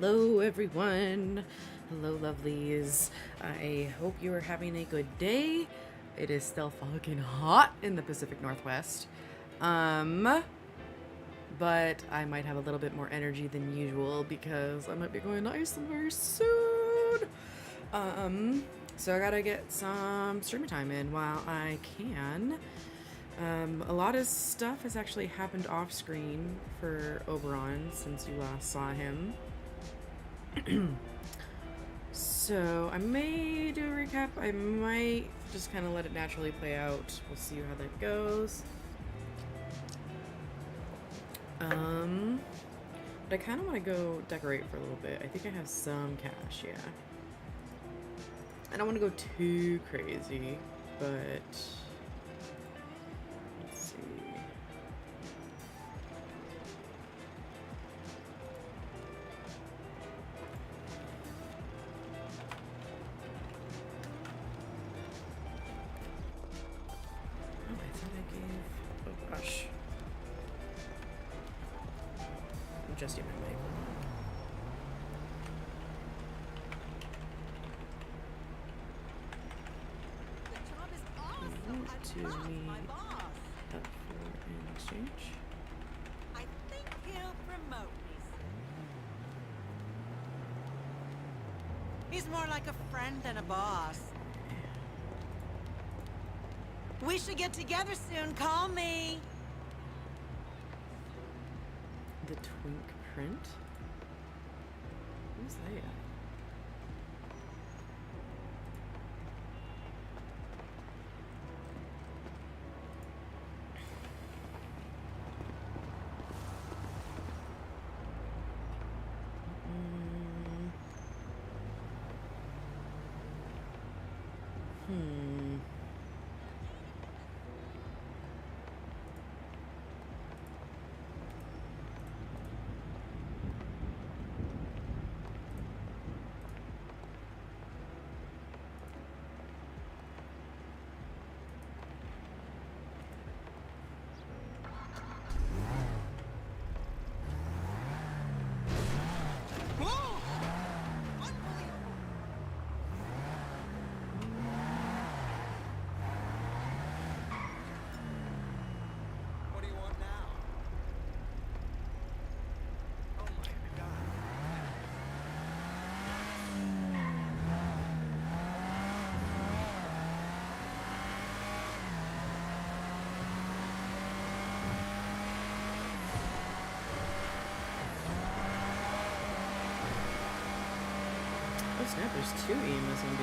Hello everyone. Hello lovelies. I hope you are having a good day. It is still fucking hot in the Pacific Northwest. but I might have a little bit more energy than usual because I might be going to Iceland very soon. So I gotta get some streaming time in while I can. A lot of stuff has actually happened off screen for Oberon since you last saw him. So I may do a recap. I might just kind of let it naturally play out. We'll see how that goes. But I kind of want to go decorate for a little bit. I think I have some cash, yeah. I don't want to go too crazy, but let's see. Oh, I thought I gave, oh gosh. I'm just in my mic. To meet up for an exchange. I think he'll promote me soon. He's more like a friend than a boss. We should get together soon. Call me. The Twink print? Who's that? Oh snap, there's two E in this MD.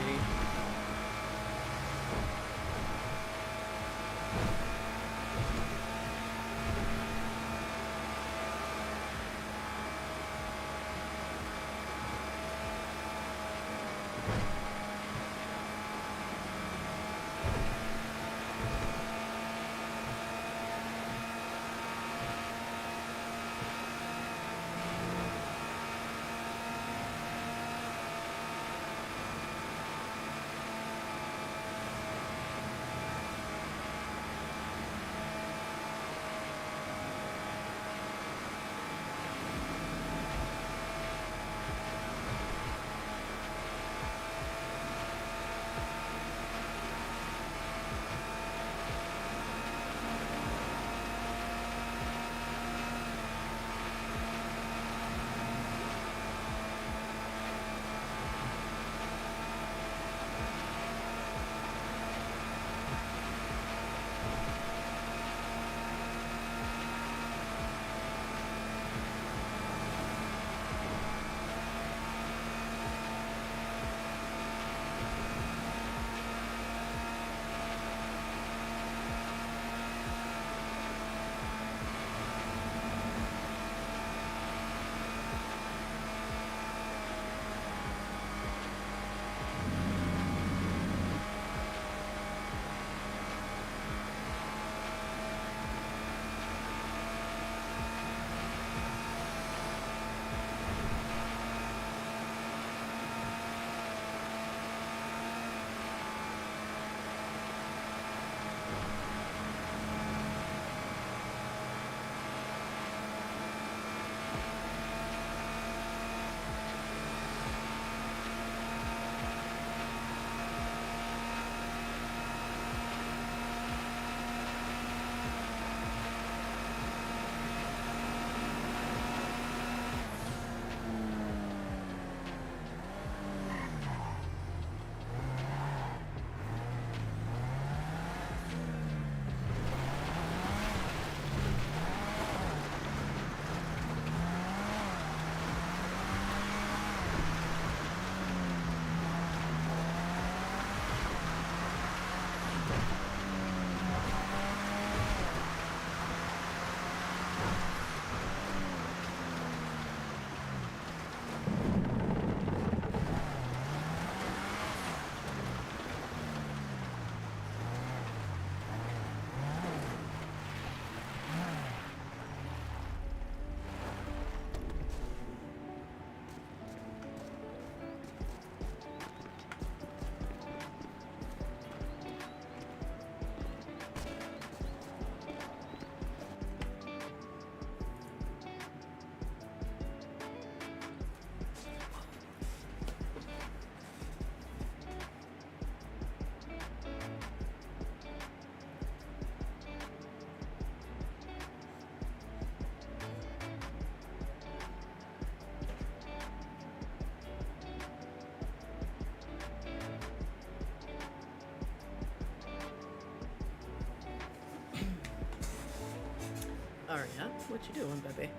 Aria, what you doing, baby?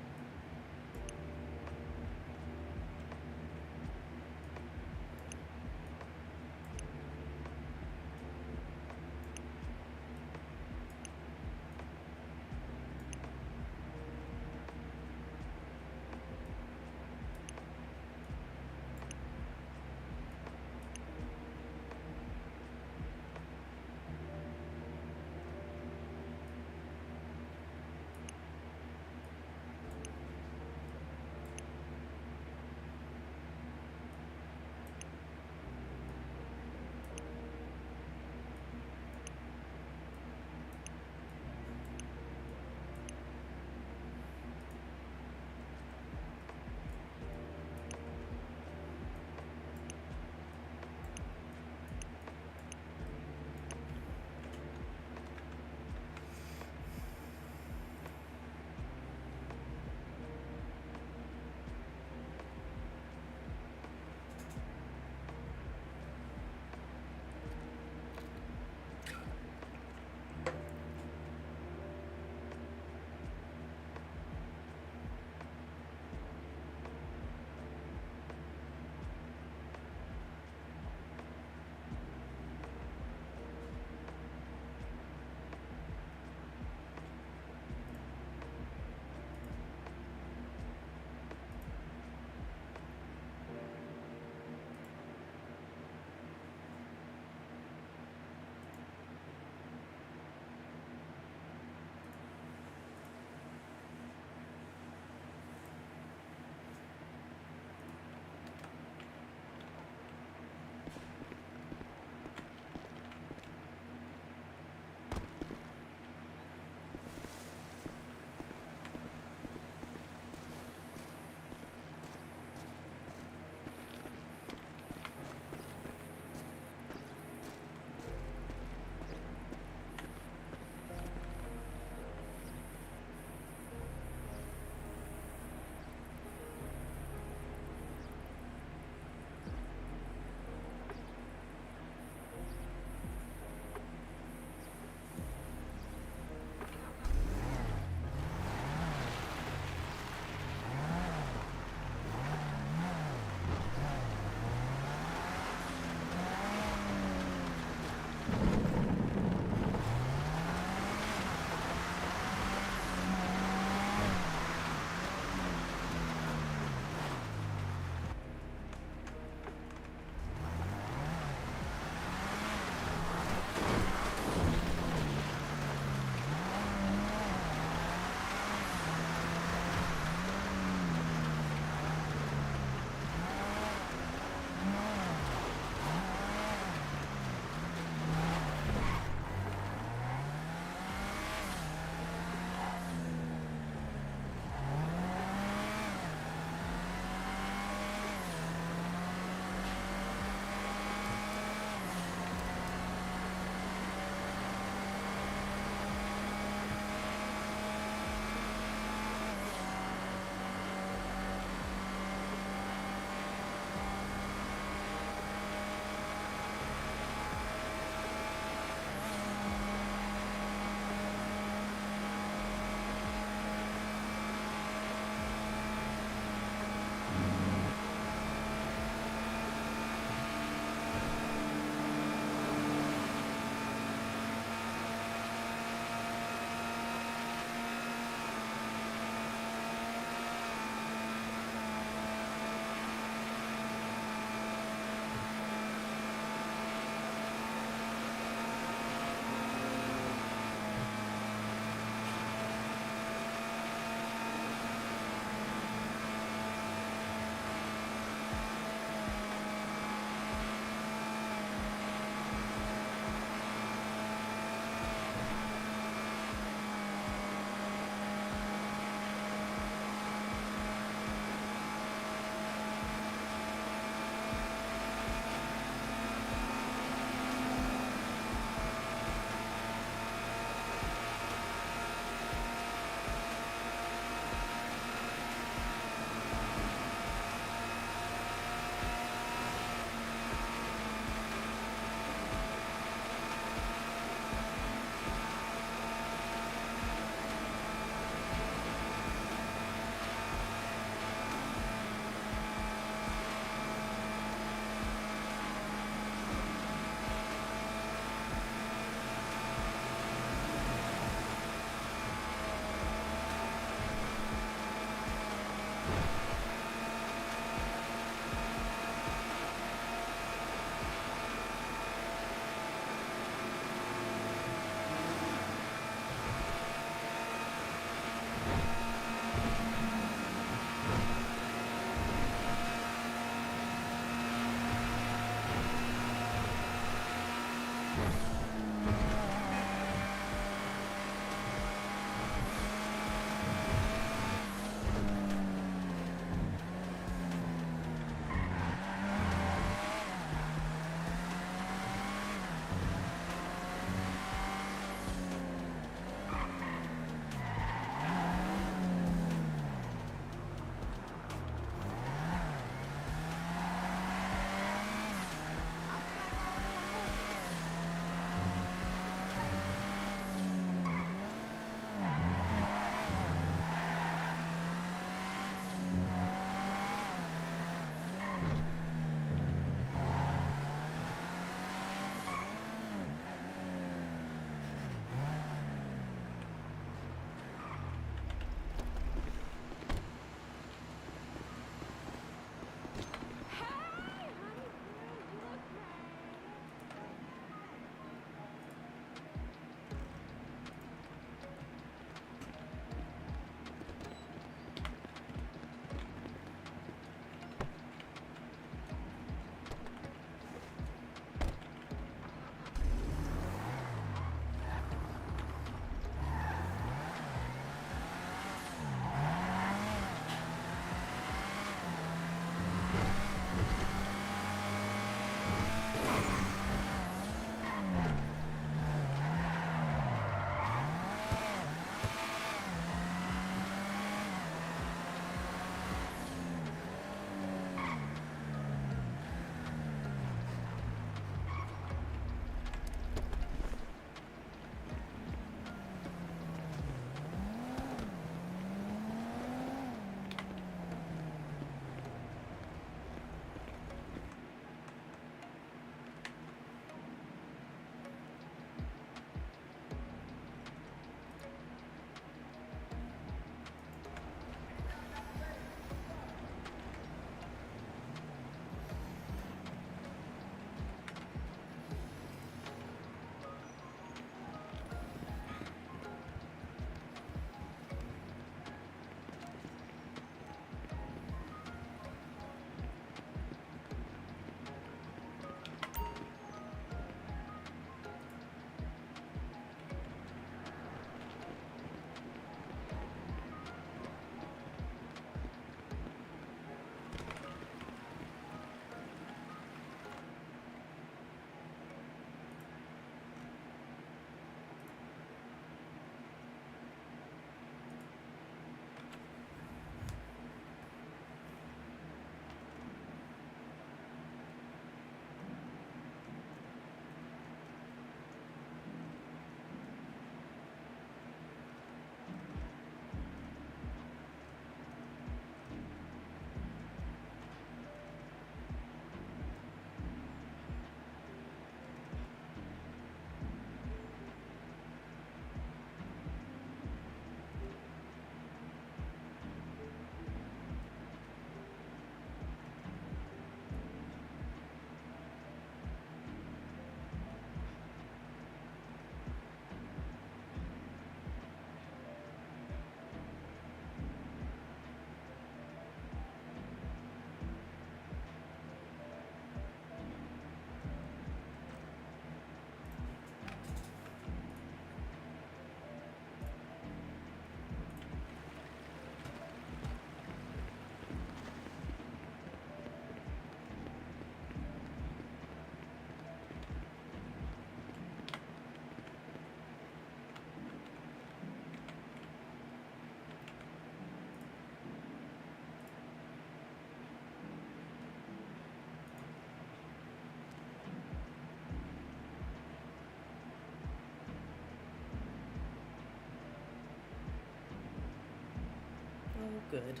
good.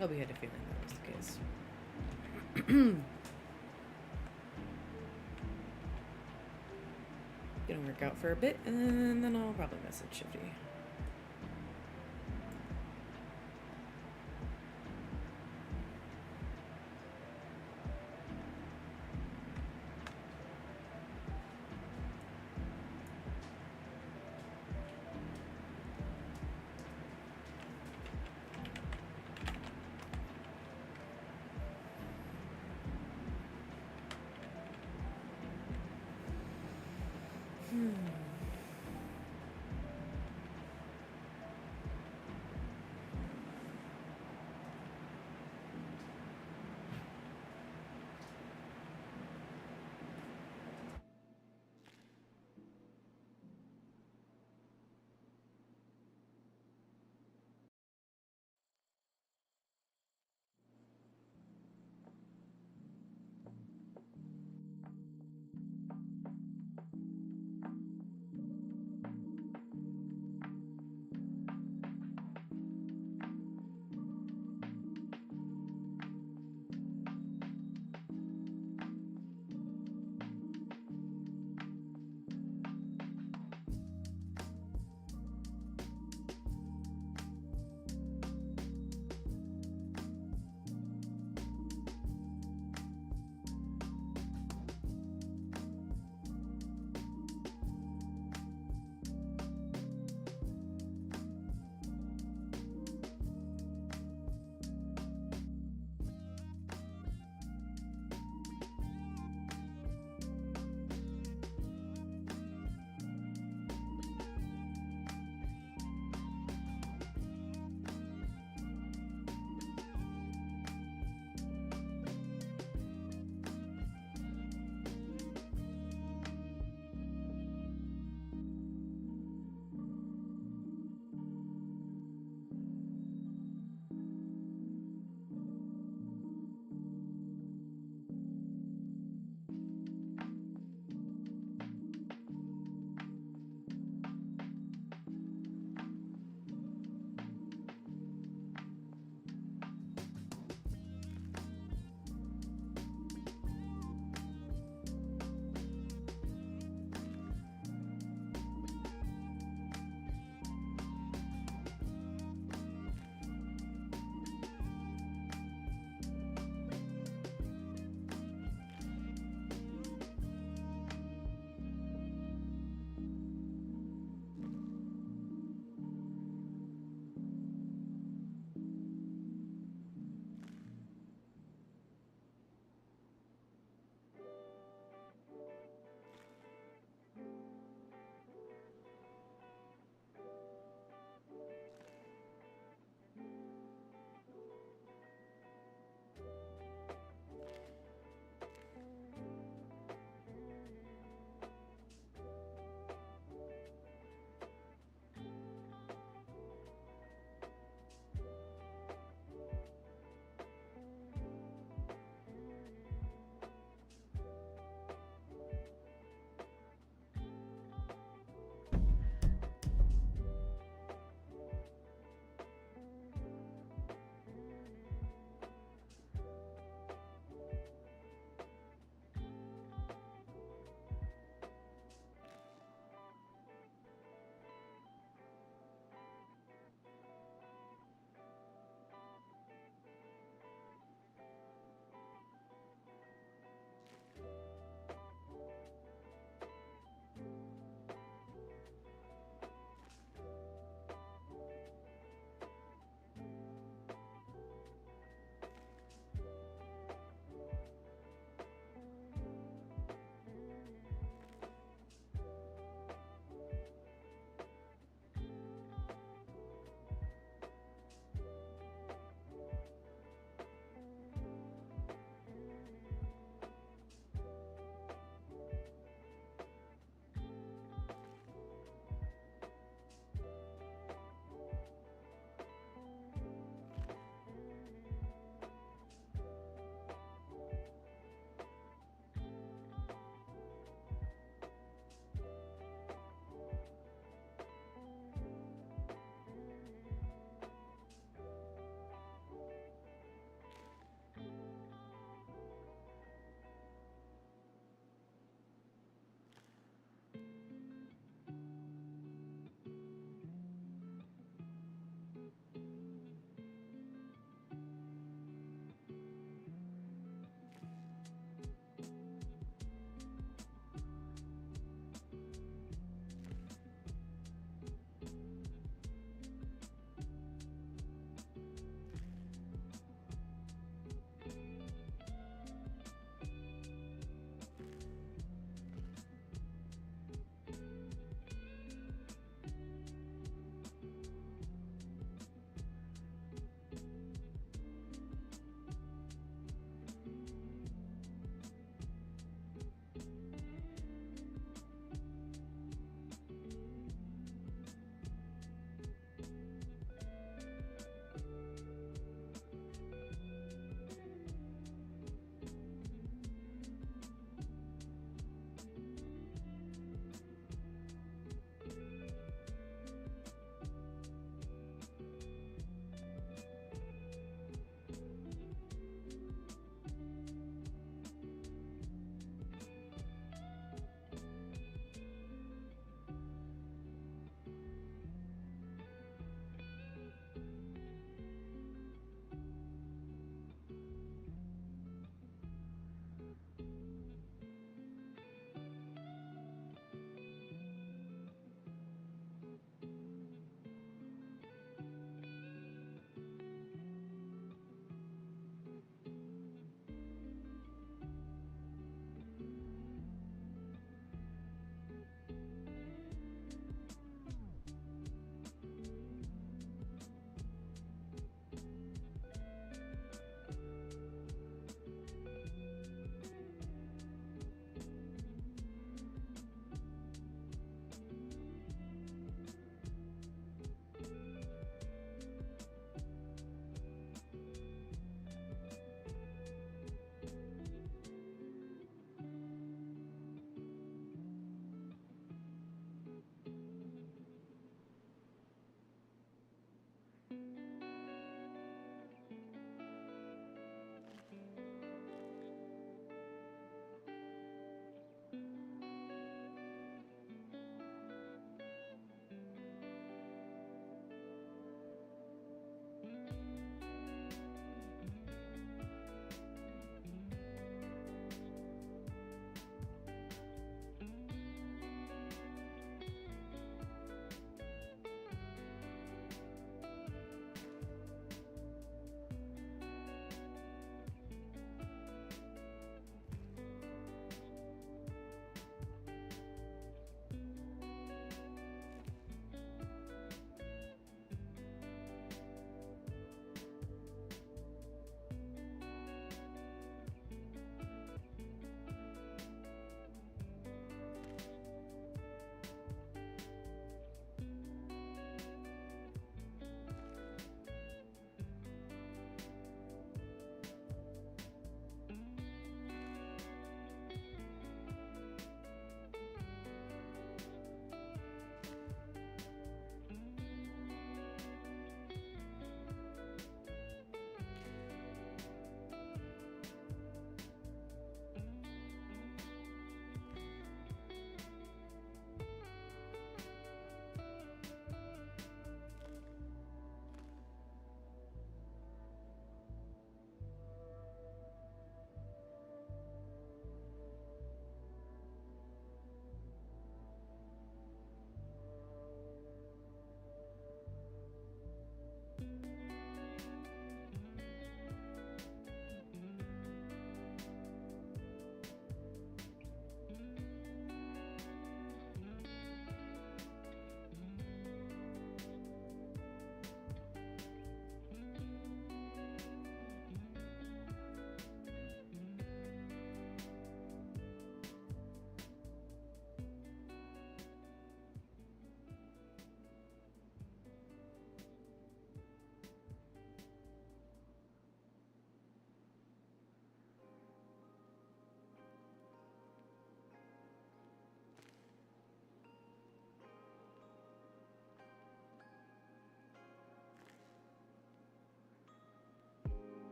Oh, we had a feeling that was the case. Gonna work out for a bit, and then I'll probably message Shifty.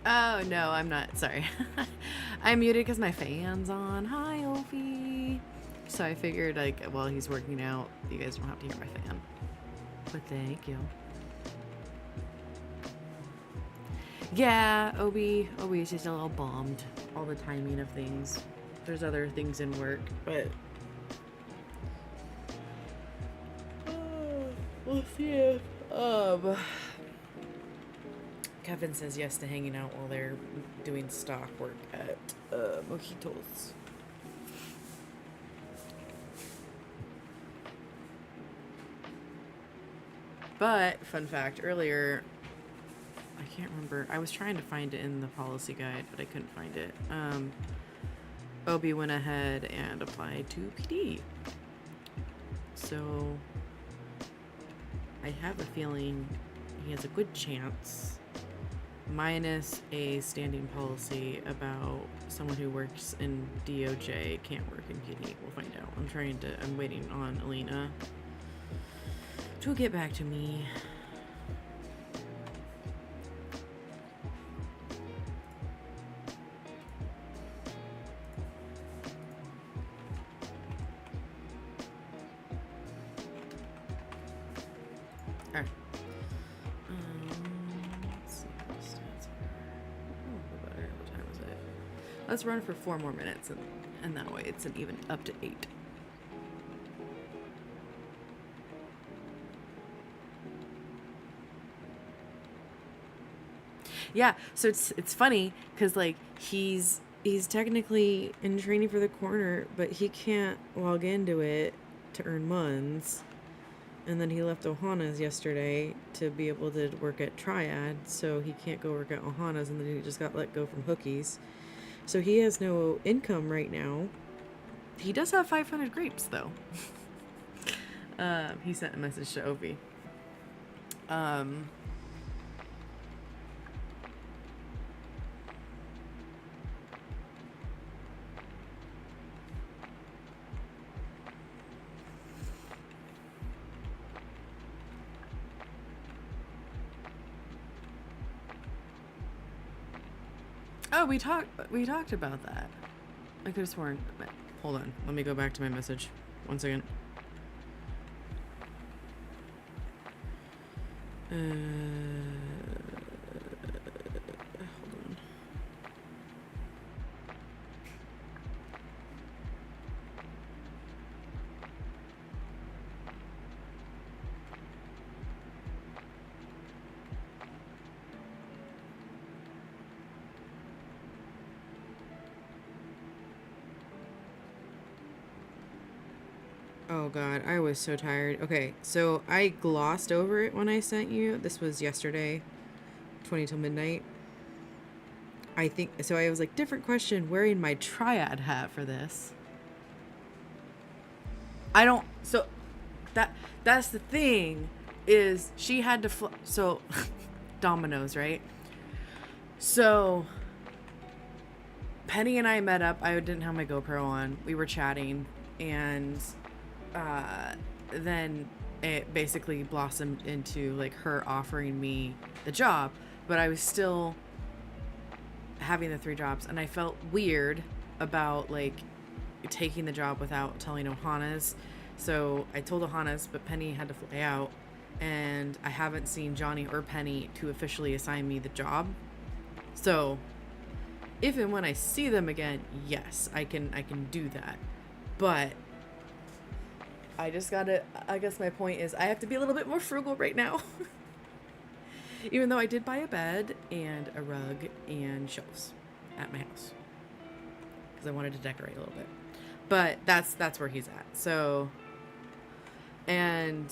Oh, no, I'm not. Sorry. I muted because my fan's on. Hi, Ophi. So I figured, like, while he's working out, you guys don't have to hear my fan. But thank you. Yeah, Obi's just a little bummed. All the timing of things. There's other things in work, but we'll see if Kevin says yes to hanging out while they're doing stock work at Mojitos. But fun fact, earlier, I can't remember. I was trying to find it in the policy guide, but I couldn't find it. Obi went ahead and applied to PD. So I have a feeling he has a good chance, minus a standing policy about someone who works in DOJ can't work in PD. We'll find out. I'm waiting on Alina to get back to me. Alright. Let's see what the stats are. Oh, better. What time is it? Let's run for 4 more minutes, and that way it's an even up to 8. Yeah, so it's funny because like he's technically in training for the corner, but he can't log into it to earn Muns. And then he left Ohana's yesterday to be able to work at Triad, so he can't go work at Ohana's, and then he just got let go from Hookies. So he has no income right now. He does have 500 grapes though. He sent a message to Obi. Oh, we talked about that. I could have sworn. Hold on. Let me go back to my message. 1 second. Hold on. Oh god, I was so tired. Okay, so I glossed over it when I sent you. This was yesterday, 20 till midnight. I think, so I was like, different question, wearing my Triad hat for this. I don't, so, that's the thing, is she had to so, Domino's, right? So, Penny and I met up. I didn't have my GoPro on. We were chatting, and then it basically blossomed into like her offering me the job, but I was still having the 3 jobs, and I felt weird about like taking the job without telling Ohana's. So I told Ohana's, but Penny had to fly out, and I haven't seen Johnny or Penny to officially assign me the job. So if and when I see them again, yes, I can do that. But I just gotta, I guess my point is I have to be a little bit more frugal right now. Even though I did buy a bed and a rug and shelves at my house, because I wanted to decorate a little bit. But that's where he's at. So, and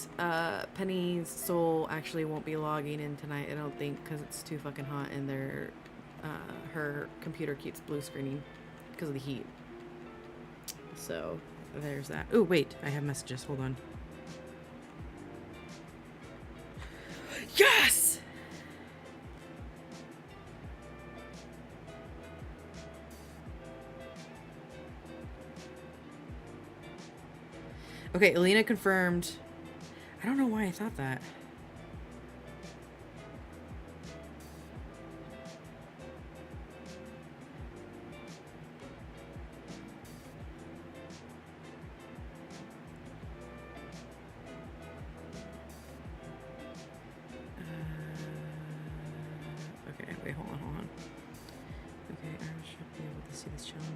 Penny's soul actually won't be logging in tonight, I don't think, because it's too fucking hot, and her computer keeps blue screening because of the heat. So there's that. Oh wait, I have messages. Hold on. Yes! Okay, Alina confirmed. I don't know why I thought that. be able to see this gentleman.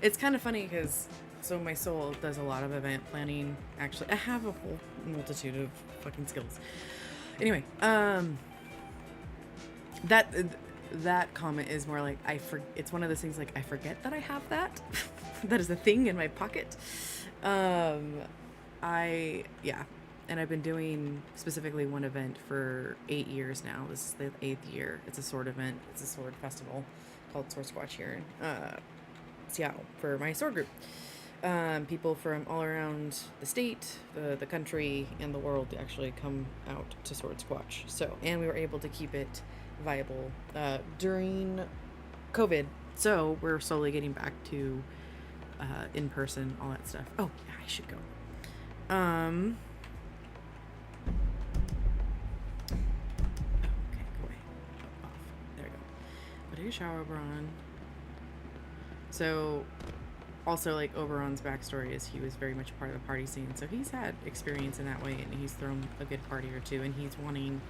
It's kind of funny because, so my soul does a lot of event planning. Actually, I have a whole multitude of fucking skills. Anyway, that comment is more like, it's one of those things like, I forget that I have that. That is a thing in my pocket. Yeah. And I've been doing specifically one event for 8 years now. This is the 8th year. It's a sword event. It's a sword festival called Sword Squatch here in Seattle for my sword group. People from all around the state, the country, and the world actually come out to Sword Squatch. So, and we were able to keep it viable during COVID. So we're slowly getting back to in person, all that stuff. Oh, yeah, I should go. Okay, go away. Off. There we go. I'll take a shower, Oberon. So, also, like, Oberon's backstory is he was very much a part of the party scene, so he's had experience in that way, and he's thrown a good party or two, and he's wanting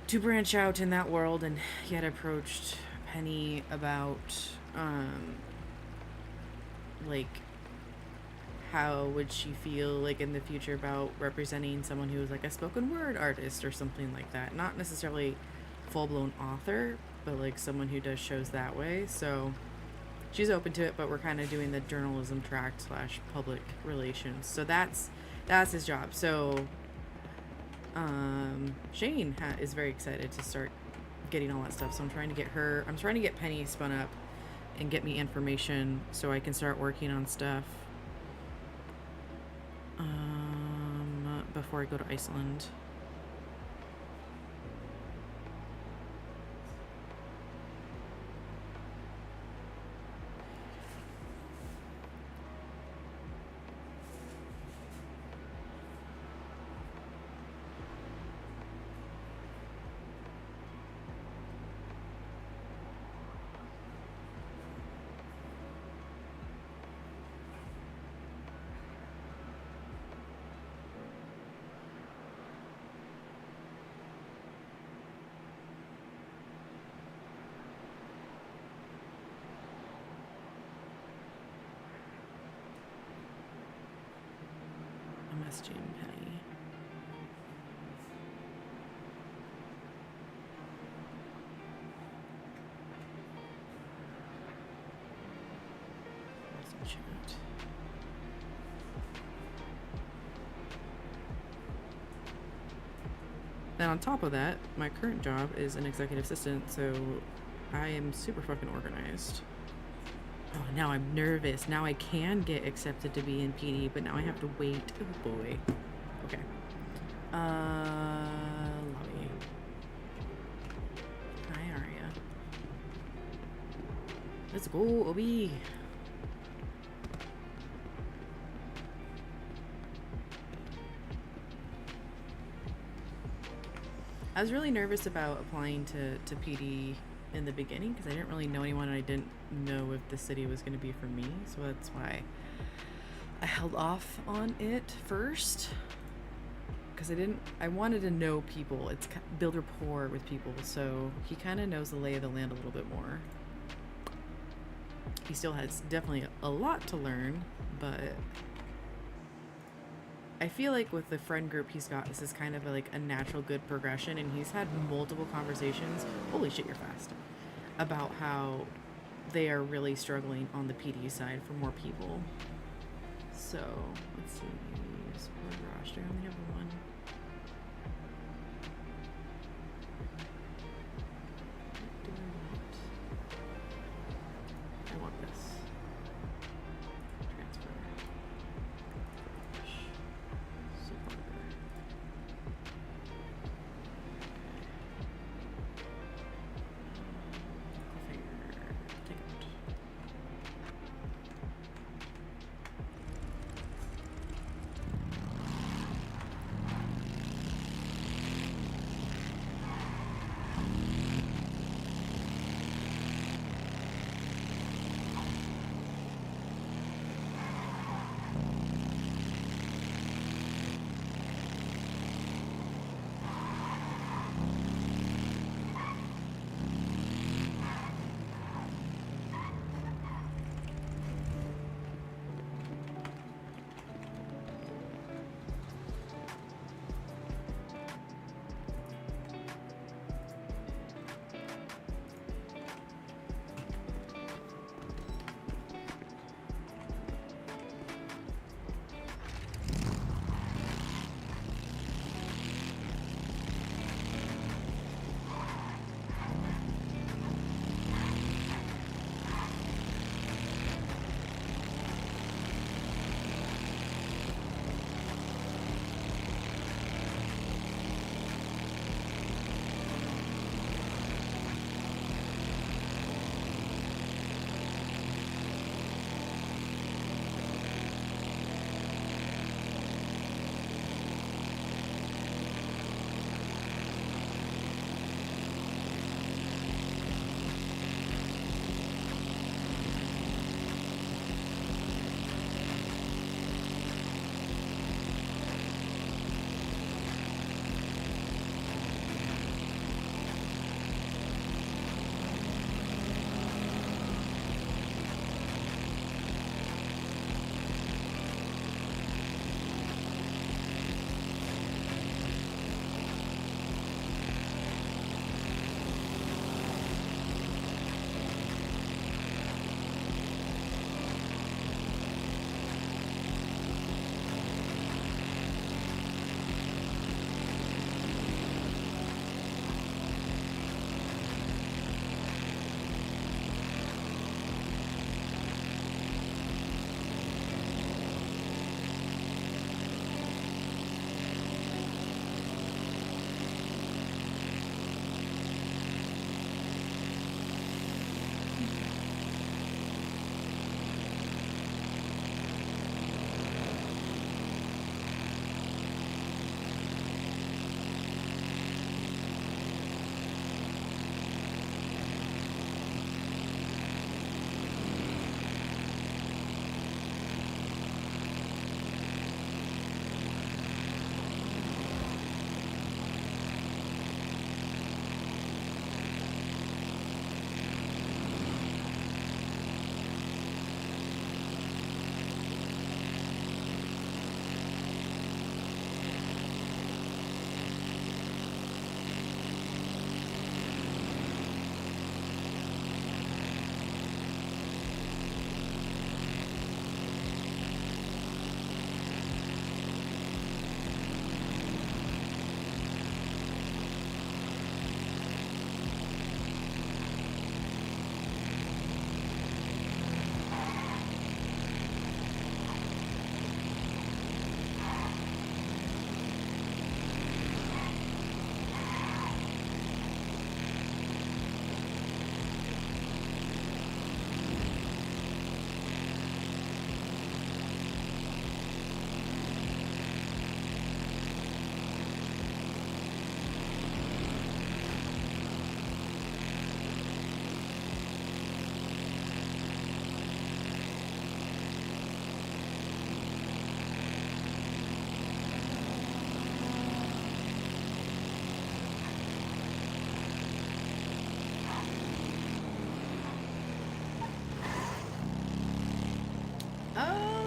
to branch out in that world, and he had approached Penny about, like, how would she feel, like, in the future about representing someone who was, like, a spoken word artist or something like that. Not necessarily full-blown author, but, like, someone who does shows that way, so she's open to it, but we're kind of doing the journalism track / public relations. So that's his job. So Shane is very excited to start getting all that stuff. So I'm trying to get Penny spun up and get me information so I can start working on stuff before I go to Iceland. Jim Penny. Chat. And on top of that, my current job is an executive assistant, so I am super fucking organized. Oh, now I'm nervous. Now I can get accepted to be in PD, but now I have to wait. Oh boy. Okay. Lobby. Hi, Aria. Let's go, Obi. I was really nervous about applying to PD in the beginning because I didn't really know anyone and I didn't know if the city was going to be for me, so that's why I held off on it first, because I wanted to know people. It's build rapport with people, so he kind of knows the lay of the land a little bit more. He still has definitely a lot to learn, but I feel like with the friend group he's got, this is kind of like a natural good progression, and he's had multiple conversations, holy shit you're fast, about how they are really struggling on the PD side for more people. So, let's see. Support garage. Do I only have one? What do I want? I want this. Transfer. Support.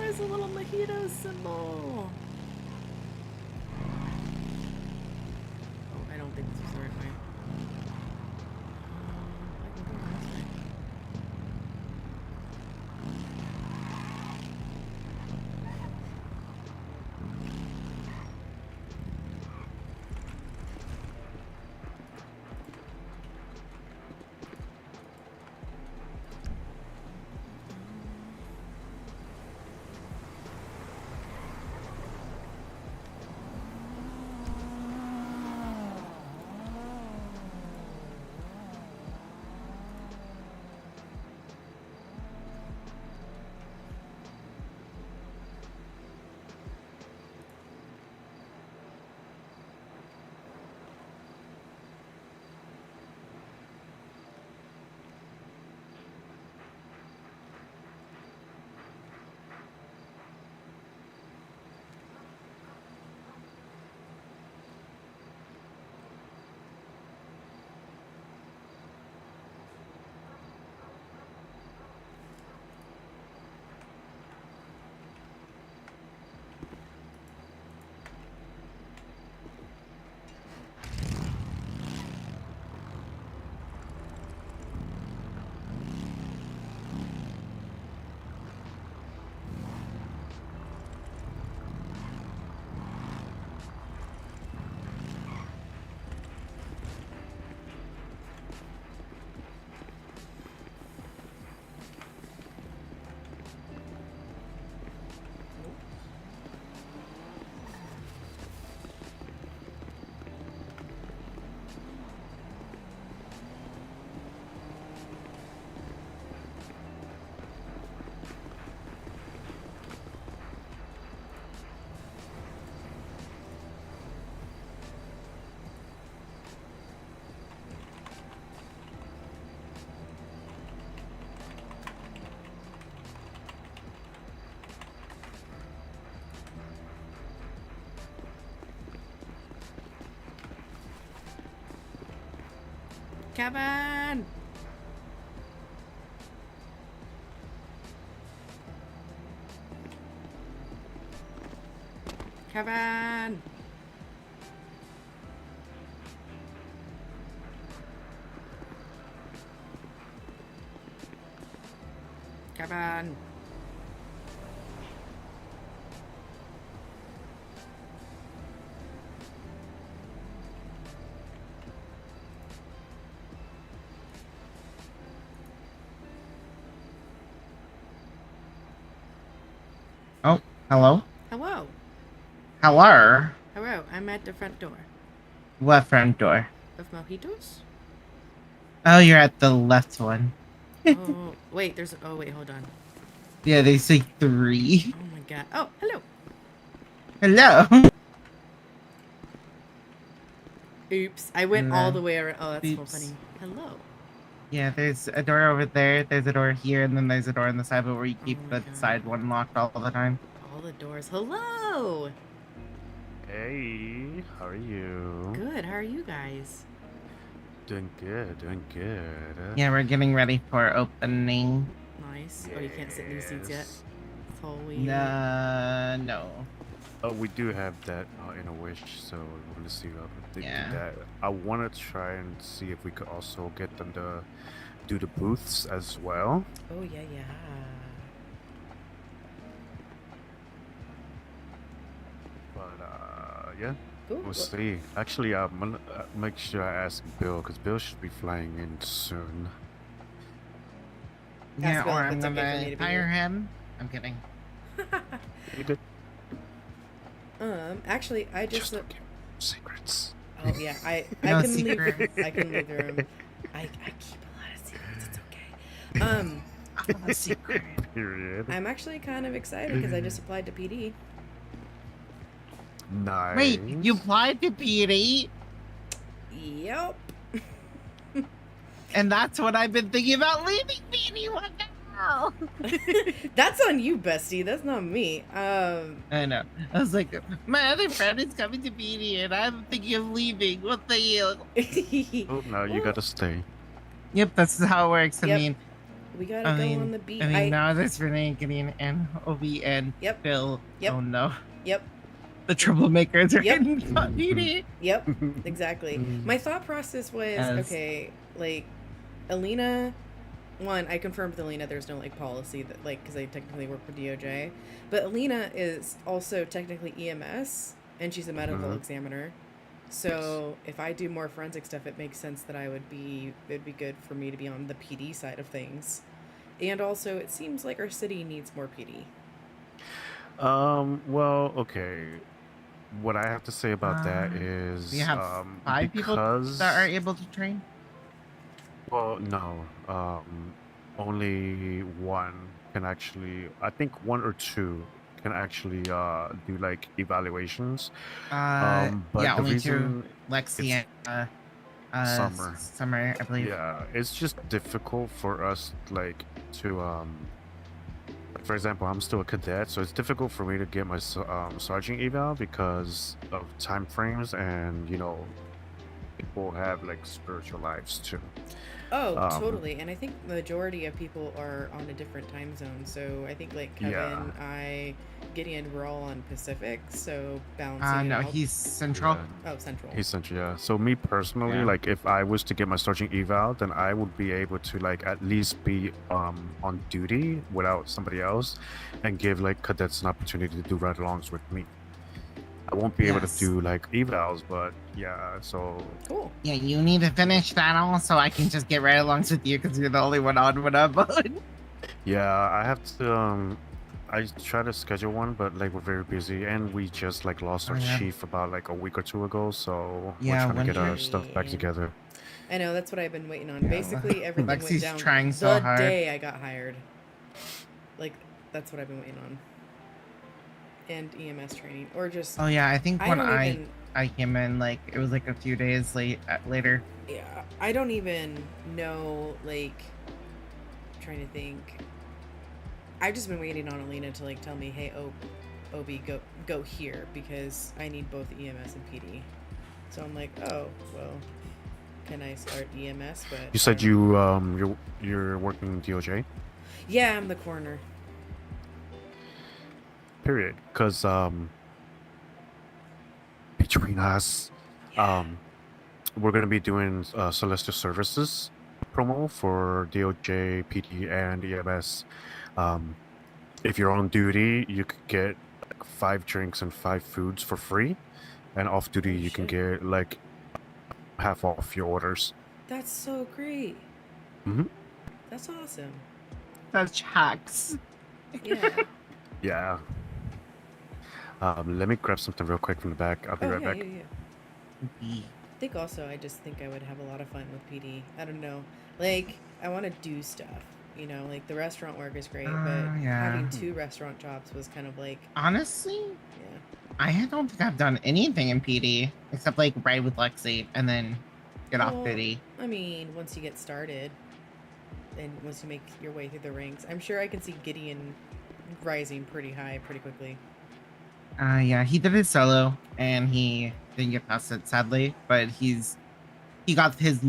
There's a little mojito symbol. Oh, I don't think this is the right way. I can go this way. Kevin! Kevin! Kevin! Oh, hello? Hello. Hello? Hello, I'm at the front door. What front door? Of Mojitos? Oh, you're at the left one. Oh, wait, there's... Oh, wait, hold on. Yeah, they say 3. Oh my god. Oh, hello. Hello? Oops. I went all the way around. Oh, that's so Oops. funny. Hello. Yeah, there's a door over there, there's a door here, and then there's a door on the side, but where you keep my the God. side one locked all the time. All the doors. Hello. Hey, how are you? Good. How are you guys? Doing good, doing good. Yeah, we're getting ready for opening. Nice. Oh, you can't sit in these seats yet? Yes. Holy. No. Oh, we do have that in a wish, so we want to see how they Yeah. do that. I want to try and see if we could also get them to do the booths as well. Oh, yeah, yeah. But yeah, Cool. we'll see. Actually, I'm gonna make sure I ask Bill, because Bill should be flying in soon. Yeah, Bill or if I'm it's okay for me gonna to be hire here. him. I'm kidding. You did Actually, I just... don't give secrets. Oh, yeah. I No can leave... secrets. I can leave the room. I keep a lot of secrets. It's okay. A secret. Period. I'm actually kind of excited because I just applied to PD. Nice. Wait, you applied to PD? Yep. And that's what I've been thinking about leaving PD. What the hell? That's on you, bestie. That's not me. I know. I was like, my other friend is coming to PD and I'm thinking of leaving. What the hell? Oh, no, you gotta stay. Yep, that's how it works. I Yep. mean, we gotta I go mean, on the beat. I mean, now there's Renee, Gideon, and Obi, and Yep. Phil. Yep. Oh no. Yep. The troublemakers are Yep. in PD. Yep. Exactly. My thought process was Yes. okay. Like, Alina. One, I confirmed with Alina there's no like policy that like because I technically work for DOJ, but Alina is also technically EMS and she's a medical examiner. So if I do more forensic stuff, it makes sense that it'd be good for me to be on the PD side of things. And also, it seems like our city needs more PD. Well, okay. What I have to say about that is, Do you have 5 people because that are able to train? well, no, only one can actually. I think 1 or 2 can actually do like evaluations. But Yeah, the only 2. reason Lexi and Summer. Summer, I believe. Yeah, it's just difficult for us like to for example, I'm still a cadet, so it's difficult for me to get my sergeant eval because of time frames and people have like spiritual lives too. Oh, Um, totally. And I think the majority of people are on a different time zone. So I think like Kevin, Yeah. Gideon, we're all on Pacific. So balancing it No, out. he's central. Yeah. Oh, Central. Essentially, yeah. So me personally, Yeah. like if I was to get my sergeant eval, then I would be able to like at least be on duty without somebody else, and give like cadets an opportunity to do ride-alongs with me. I won't be able to Yes. do like evals, but yeah. So Cool. Yeah, you need to finish that all so I can just get right alongs with you because you're the only one on when I'm on. yeah, I have to. I try to schedule one, but like we're very busy, and we just like lost our Yeah. chief about like a week or 2 ago. So Yeah, we're trying when to get our he- stuff back together. I know that's what I've been waiting on. Yeah, Basically, everything went Lexi's down trying the so hard. day I got hired. Like that's what I've been waiting on. And EMS training, or just Oh yeah, I think when don't I even. came in, like it was like a few days later. Yeah, I don't even know. Like, trying to think. I've just been waiting on Alina to like tell me, "Hey, Obi, go here because I need both EMS and PD." So I'm like, "Oh, well, can I start EMS? But You said you're working DOJ. Yeah, I'm the coroner. Period. Because between us, we're gonna be doing Celestia Services promo for DOJ, PD, and EMS. If you're on duty, you could get like 5 drinks and 5 foods for free, and off duty Oh, you can shit. get like half off your orders. That's so great. Mhm. That's awesome. Such hacks. Yeah. Yeah. Let me grab something real quick from the back. I'll be right back. I think also I just think I would have a lot of fun with PD. I don't know. Like, I want to do stuff. You know, like the restaurant work is great, but Yeah. having 2 restaurant jobs was kind of like, Honestly, yeah. I don't think I've done anything in PD except like ride with Lexi and then get off Well, duty. I mean, once you get started and once you make your way through the ranks, I'm sure I can see Gideon rising pretty high pretty quickly. Yeah, he did his solo and he didn't get past it sadly, but he got his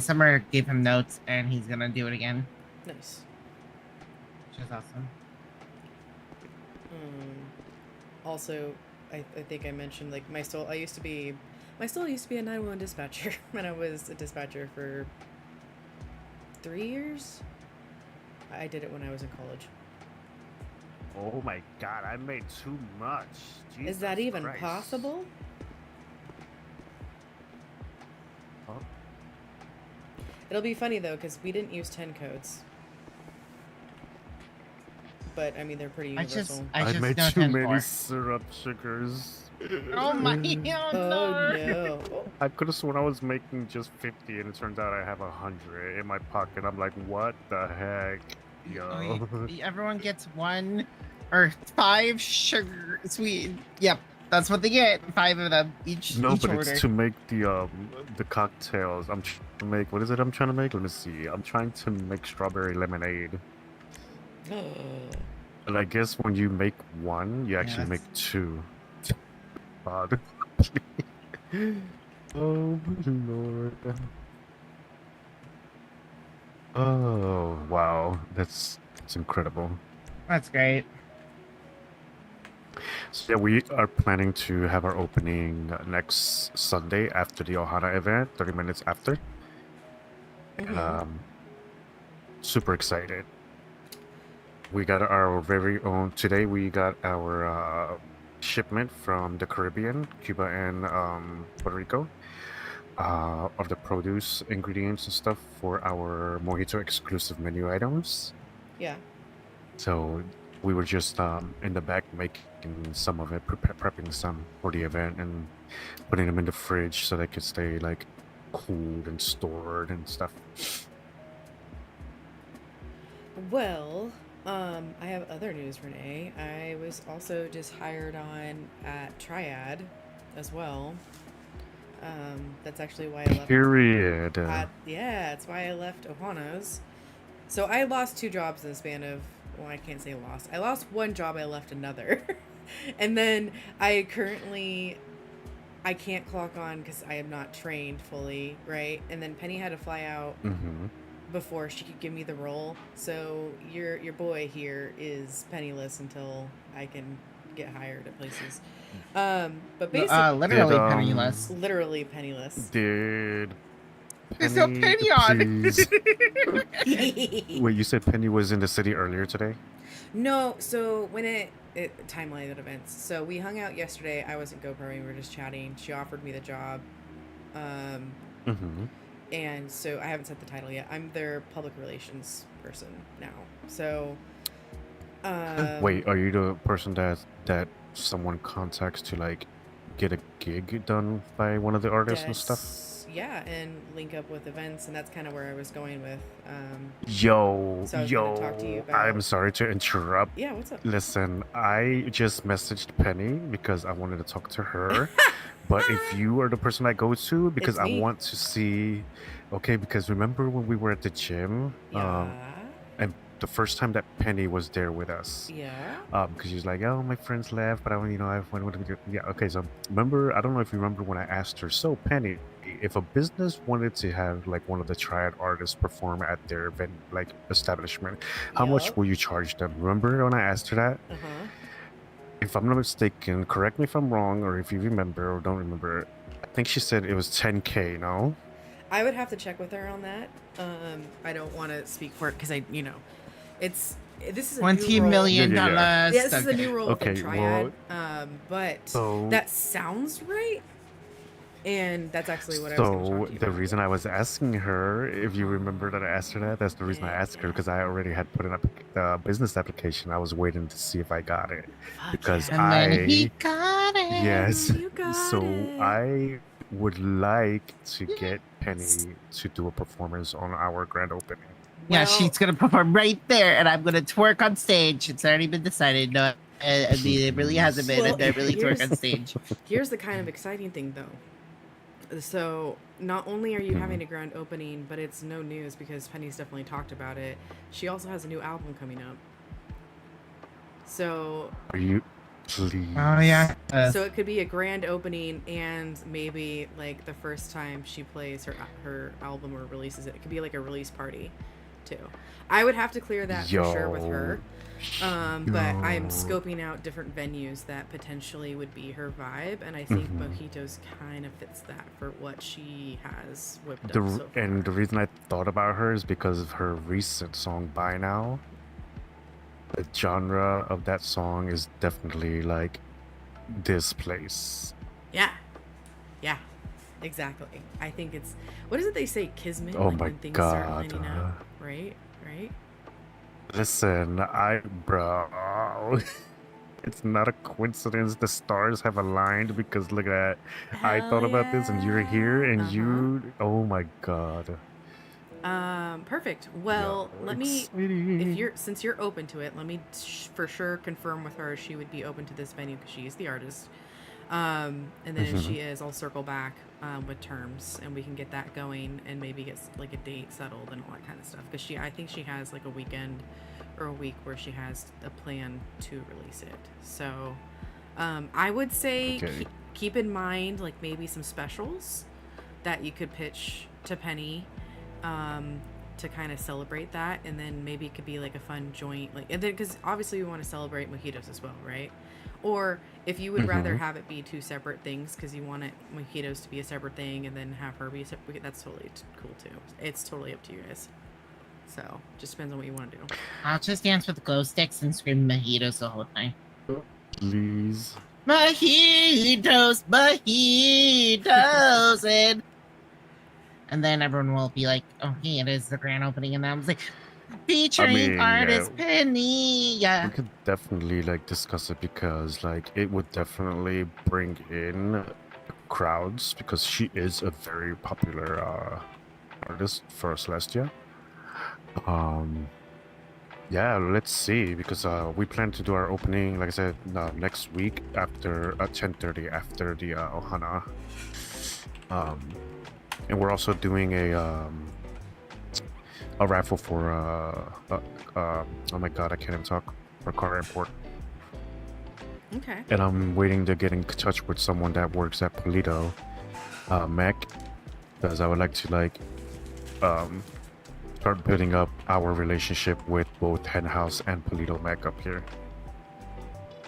Summer gave him notes and he's gonna do it again, Nice. which is awesome. Also, I think I mentioned like my soul used to be a 911 dispatcher when I was a dispatcher for 3 years. I did it when I was in college. Oh my god, I made too much. Is that Jesus even Christ. possible? Huh? It'll be funny though, because we didn't use 10 codes. But I mean, they're pretty universal. I just made know too 10 many more. syrup sugars. Oh my god, Oh no. no. I could have sworn I was making just 50, and it turns out I have 100 in my pocket. I'm like, what the heck, yo? Everyone gets 1 or 5 sugar sweet. Yep, that's what they get. 5 of them each. No, each but order. it's to make the cocktails. I'm trying to make. What is it? I'm trying to make. Let me see. I'm trying to make strawberry lemonade. And I guess when you make 1, you actually make 2. God. Oh Lord. Oh wow, that's incredible. That's great. So yeah, we are planning to have our opening next Sunday after the Ohana event, 30 minutes after. Super excited. We got our very own today. We got our shipment from the Caribbean, Cuba and Puerto Rico, of the produce, ingredients, and stuff for our mojito exclusive menu items. Yeah. So we were just in the back making some of it, prepping some for the event, and putting them in the fridge so they could stay like cooled and stored and stuff. Well, I have other news, Renee. I was also just hired on at Triad as well. That's actually why I left. Period. Yeah, that's why I left Ohana's. So I lost 2 jobs in the span of, well, I can't say lost. I lost 1 job, I left another. And then I can't clock on because I am not trained fully, right? And then Penny had to fly out before she could give me the role. So your boy here is penniless until I can get hired at places. But basically, Literally penniless. Literally penniless. Did There's no penny on. please- Wait, you said Penny was in the city earlier today? No, so when it timeline of events. So we hung out yesterday. I wasn't GoProing. We were just chatting. She offered me the job. And so I haven't set the title yet. I'm their public relations person now. So Wait, are you the person that someone contacts to like get a gig done by one of the artists and stuff? Yeah, and link up with events, and that's kind of where I was going with. Yo, So I was gonna talk to you about- I'm sorry to interrupt. Yeah, what's up? Listen, I just messaged Penny because I wanted to talk to her. But if you are the person I go to, because It's I me. want to see, okay, because remember when we were at the gym, Yeah. and the first time that Penny was there with us. Yeah. Because she's like, oh, my friends left, but I went with them. Yeah, okay. So remember, I don't know if you remember when I asked her, so Penny, if a business wanted to have like one of the triad artists perform at their event, like establishment, how much Yup. will you charge them? Remember when I asked her that? Uh-huh. If I'm not mistaken, correct me if I'm wrong, or if you remember or don't remember, I think she said it was 10K, no? I would have to check with her on that. I don't want to speak for it because this is a $20 new role. million. Yeah, this is a Okay. new role Okay, with Triad. well, But So that sounds right, and that's actually what I was going to So talk to you the about. reason I was asking her, if you remember that I asked her that, that's the reason I asked her, because I already had put in a business application. I was waiting to see if I got it, Fuck because yeah. And then he got it. yes. You got So it. I would like to get Penny to do a performance on our grand opening. Yeah, Well- she's gonna perform right there, and I'm gonna twerk on stage. It's already been decided. No, I mean, it really hasn't been. Well, I'm gonna really twerk on here's- stage. Here's the kind of exciting thing, though. So, not only are you Mhm. having a grand opening, but it's no news because Penny's definitely talked about it. She also has a new album coming up. So, Are you, please? Oh yeah. so it could be a grand opening and maybe like the first time she plays her album or releases it. It could be like a release party, too. I would have to clear that for sure with her. But I'm Yo. scoping out different venues that potentially would be her vibe, and I think Mhm. Mojitos kind of fits that for what she has whipped The, up so far. and the reason I thought about her is because of her recent song "By Now." The genre of that song is definitely like this place. Yeah, exactly. I think it's what is it they say, kismet? Oh like my when things start God. lining up, right? Listen, bro, it's not a coincidence the stars have aligned, because look at that. I thought Hell about this and you're here and yeah. you, oh my God. Perfect. Well, Yo, let me. exciting. Since you're open to it, let me for sure confirm with her she would be open to this venue because she is the artist. And then if she is, I'll circle back with terms and we can get that going and maybe get like a date settled and all that kind of stuff. Because I think she has like a weekend or a week where she has a plan to release it. So, I would say Okay. keep in mind like maybe some specials that you could pitch to Penny. To kind of celebrate that, and then maybe it could be like a fun joint, like, and then because obviously we want to celebrate mojitos as well, right? Or if you would rather have it be two separate things because you want it mojitos to be a separate thing and then have her be a separate, that's totally cool too. It's totally up to you guys. So just depends on what you want to do. I'll just dance with glow sticks and scream mojitos the whole time. Please. Mojitos, and then everyone will be like, "Oh, hey, it is the grand opening," and I was like, "Featuring mean, artist yeah. Penny." Yeah. We could definitely like discuss it, because like it would definitely bring in crowds, because she is a very popular artist for Celestia. Yeah, let's see, because we plan to do our opening, like I said, next week after 10:30 after the Ohana. And we're also doing a raffle for oh my God, I can't even talk, for car import. Okay. And I'm waiting to get in touch with someone that works at Polito Mech, because I would like to like start building up our relationship with both Hen House and Polito Mech up here.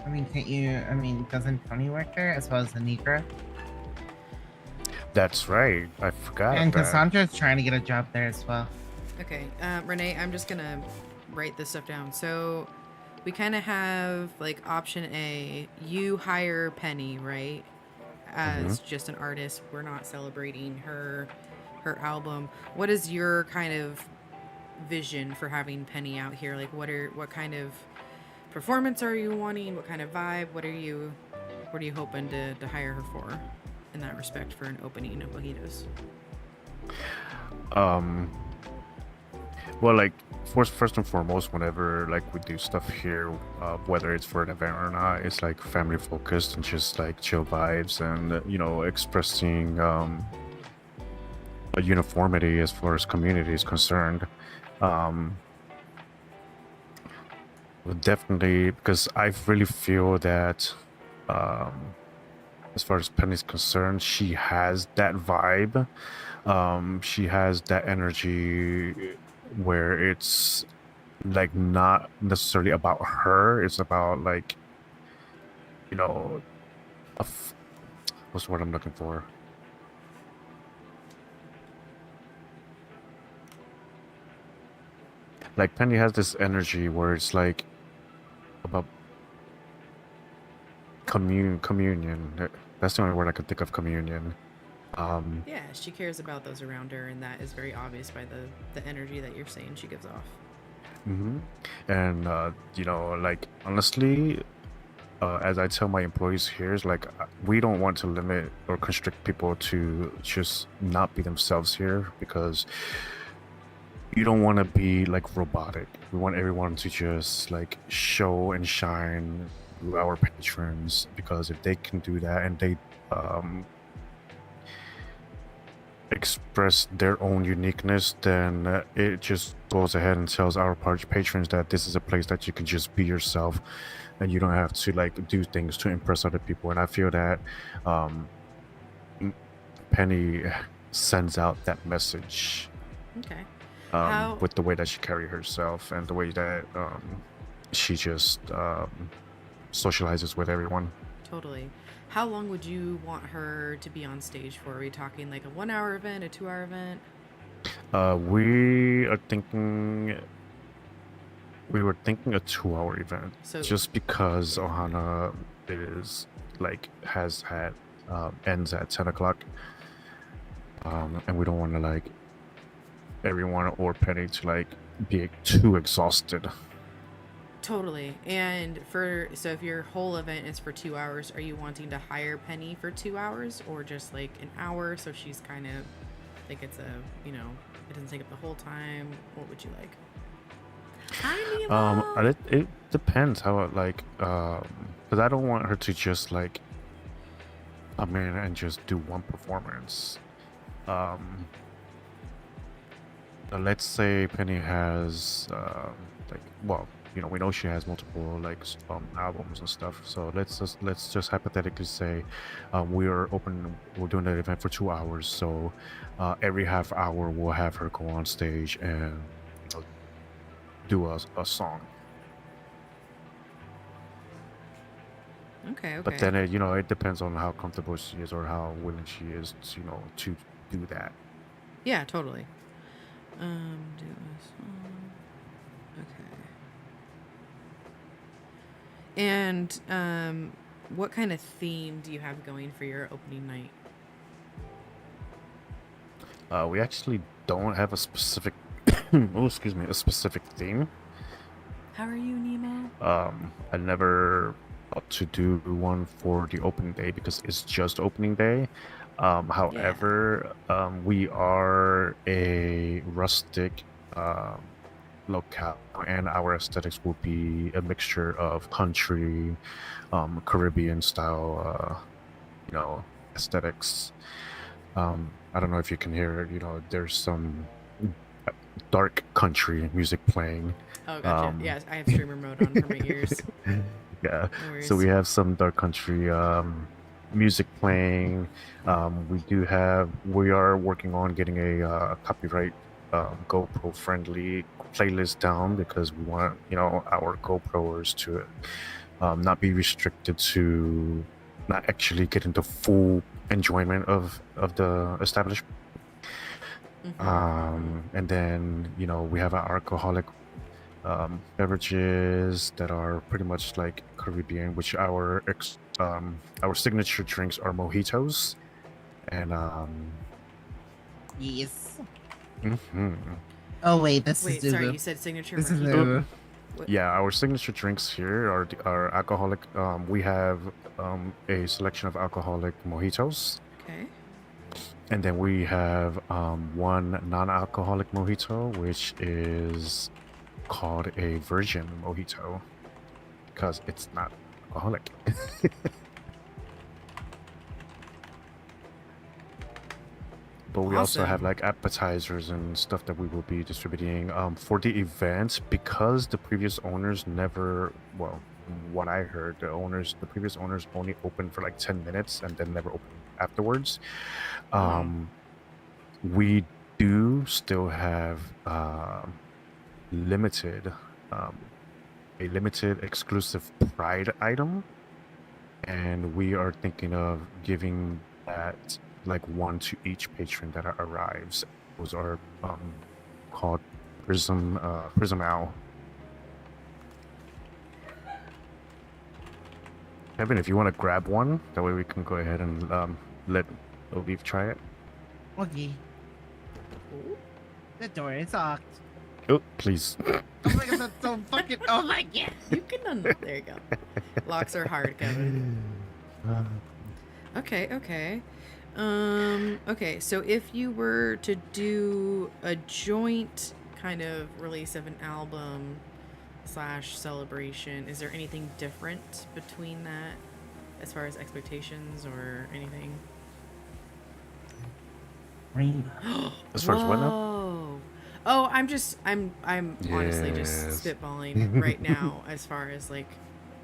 I mean, can't you? I mean, doesn't Tony work there as well as the Negra? That's right, I forgot And that. Cassandra's trying to get a job there as well. Okay, Renee, I'm just gonna write this stuff down. So we kind of have like option A, you hire Penny, right? As just an artist. We're not celebrating her album. What is your kind of vision for having Penny out here? Like what kind of performance are you wanting? What kind of vibe? What are you hoping to hire her for in that respect for an opening of Mojitos? Well, like first and foremost, whenever like we do stuff here, whether it's for an event or not, it's like family focused and just like chill vibes, and you know, expressing a uniformity as far as community is concerned. Definitely, because I really feel that, as far as Penny's concerned, she has that vibe. She has that energy where it's like not necessarily about her. It's about like, you know, what's the word I'm looking for? Like Penny has this energy where it's like about communion. That's the only word I could think of, communion. Yeah, she cares about those around her, and that is very obvious by the energy that you're saying she gives off. And like honestly, as I tell my employees here, is like we don't want to limit or constrict people to just not be themselves here, because you don't want to be like robotic. We want everyone to just like show and shine to our patrons, because if they can do that and they express their own uniqueness, then it just goes ahead and tells our patrons that this is a place that you can just be yourself and you don't have to like do things to impress other people. And I feel that Penny sends out that message. Okay. With the way that she carries herself and the way that she just socializes with everyone. Totally. How long would you want her to be on stage for? Are we talking like a 1 hour event, a 2 hour event? We were thinking a 2 hour event. So just because Ohana is like has had ends at 10 o'clock. And we don't want to like everyone or Penny to like be too exhausted. Totally. And so if your whole event is for 2 hours, are you wanting to hire Penny for 2 hours or just like an hour, so she's kind of like it's a, it doesn't take up the whole time? What would you like? It depends how it like because I don't want her to just like come in and just do one performance. Let's say Penny has we know she has multiple like albums and stuff. So let's just hypothetically say we're doing that event for 2 hours. So every half hour we'll have her go on stage and do a song. Okay. But then it depends on how comfortable she is or how willing she is to do that. Yeah, totally. Do a song. Okay. And what kind of theme do you have going for your opening night? We actually don't have a specific a specific theme. How are you, Nemo? I never thought to do one for the opening day because it's just opening day. However, we are a rustic locale, and our aesthetics will be a mixture of country, Caribbean style, aesthetics. I don't know if you can hear, there's some dark country music playing. Oh, gotcha. Yes, I have streamer mode on for my ears. Yeah. No So we have some dark country music playing. We are working on getting a copyright GoPro friendly playlist down, because we want our GoProers to not be restricted to not actually getting the full enjoyment of the establishment. And then we have our alcoholic beverages that are pretty much like Caribbean, which our signature drinks are mojitos, and Yes. Mm-hmm. Oh wait, this Wait, is sorry, Zubu. you said signature This is mojito? Zubu. Yeah, our signature drinks here are alcoholic. We have a selection of alcoholic mojitos. Okay. And then we have one non-alcoholic mojito, which is called a virgin mojito because it's not alcoholic. but we also have Awesome. like appetizers and stuff that we will be distributing for the event, because the previous owners never, well, from what I heard, the previous owners only opened for like 10 minutes and then never opened afterwards. Oh. We do still have limited a limited exclusive Pride item, and we are thinking of giving that like one to each patron that arrives. Those are called Prism Owl. Kevin, if you want to grab one, that way we can go ahead and let Olive try it. Okay. The door is locked. Oh, please. Oh my god, that's so fucking. Oh my god. You can there you go. Locks are hard, Kevin. Okay, okay. Okay, so if you were to do a joint kind of release of an album / celebration, is there anything different between that as far as expectations or anything? Rainbow. As far as what now? Whoa. Oh, I'm honestly just Yes. spitballing right now as far as like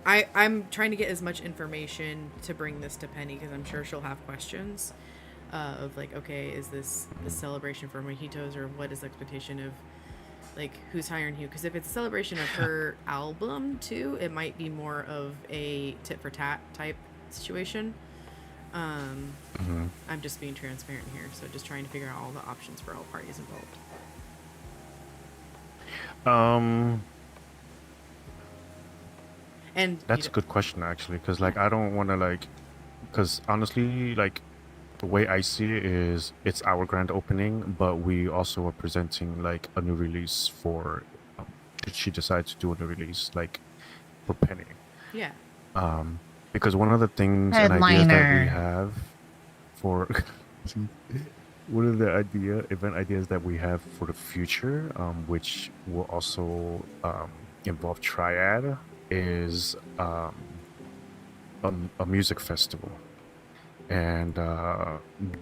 I'm trying to get as much information to bring this to Penny because I'm sure she'll have questions of like, okay, is this a celebration for mojitos or what is the expectation of like who's hiring who? Because if it's a celebration of her album too, it might be more of a tit for tat type situation. I'm just being transparent here, so just trying to figure out all the options for all parties involved. And That's a good question actually, because like I don't want to like, because honestly, like the way I see it is it's our grand opening, but we also are presenting like a new release for should she decide to do a new release like for Penny. yeah. Because one of the things and ideas that we Headliner. have for one of the event ideas that we have for the future, which will also involve Triad, is a music festival, and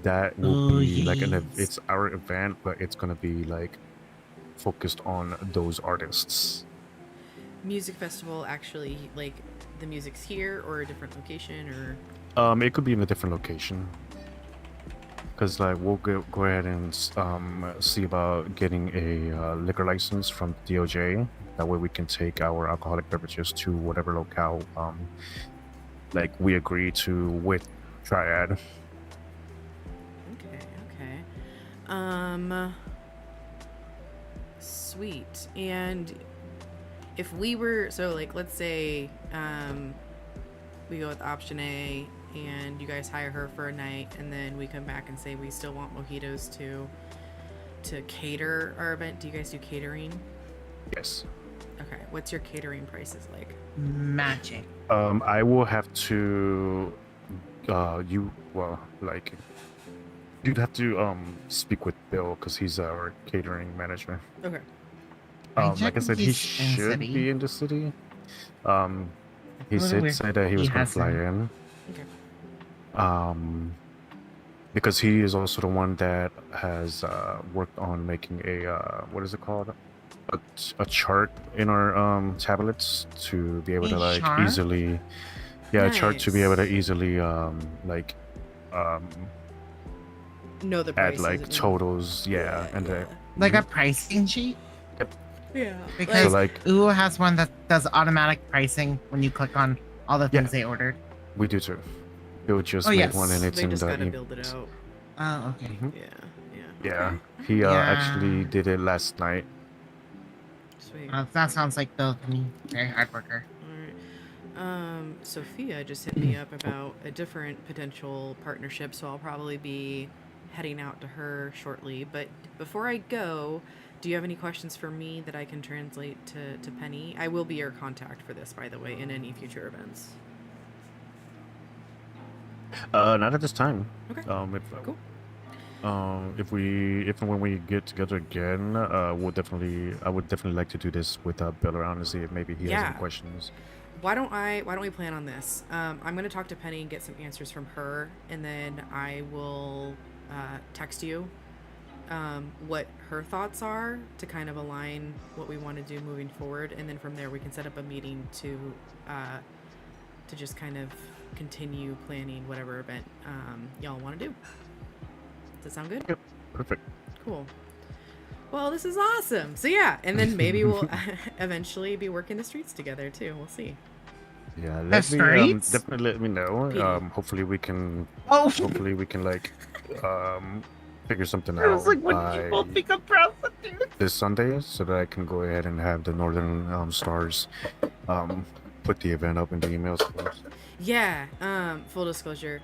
that will be like it's our event, but it's gonna be like focused on those artists. Music festival actually like the music's here or a different location or It could be in a different location. Because like we'll go ahead and see about getting a liquor license from DOJ. That way we can take our alcoholic beverages to whatever locale like we agree to with Triad. okay. Sweet. And if we were so like let's say we go with option A and you guys hire her for a night and then we come back and say we still want mojitos to cater our event. Do you guys do catering? Yes. Okay. What's your catering prices like? Magic. I will have to you'd have to speak with Bill because he's our catering manager. Okay. Like I said, he should be in the city. He did say that he was going to fly in. Okay. Because he is also the one that has worked on making a what is it called? A chart in our tablets to be able to like chart? easily, a chart to be able to easily know the add prices like and- totals, and Like a pricing sheet? yeah. Because So, like- Uo has one that does automatic pricing when you click on all the things they ordered. we do too. He'll just Oh, make yes. one and it's They in just the gotta build it out. Oh, okay. Yeah. He Yeah. actually did it last night. Sweet. That sounds like Bill to me. Very hard worker. Alright. Sophia just hit me up about a different potential partnership, so I'll probably be heading out to her shortly. But before I go, do you have any questions for me that I can translate to Penny? I will be your contact for this, by the way, in any future events. Not at this time. Okay. Cool. Cool. If and when we get together again, I would definitely like to do this with Bill around and see if maybe he has Yeah. any questions. Why don't we plan on this? I'm gonna talk to Penny and get some answers from her, and then I will text you what her thoughts are to kind of align what we want to do moving forward, and then from there we can set up a meeting to just kind of continue planning whatever event y'all want to do. Does that sound good? Yep. Perfect. Cool. Well, this is awesome. So yeah, and then maybe we'll eventually be working the streets together too. We'll see. Yeah, streets? definitely let me know. PD. Hopefully we can Oh, like figure something I was out like, when by people think of prostitutes. this Sunday, so that I can go ahead and have the Northern Stars put the event up in the emails for us. Yeah. Full disclosure,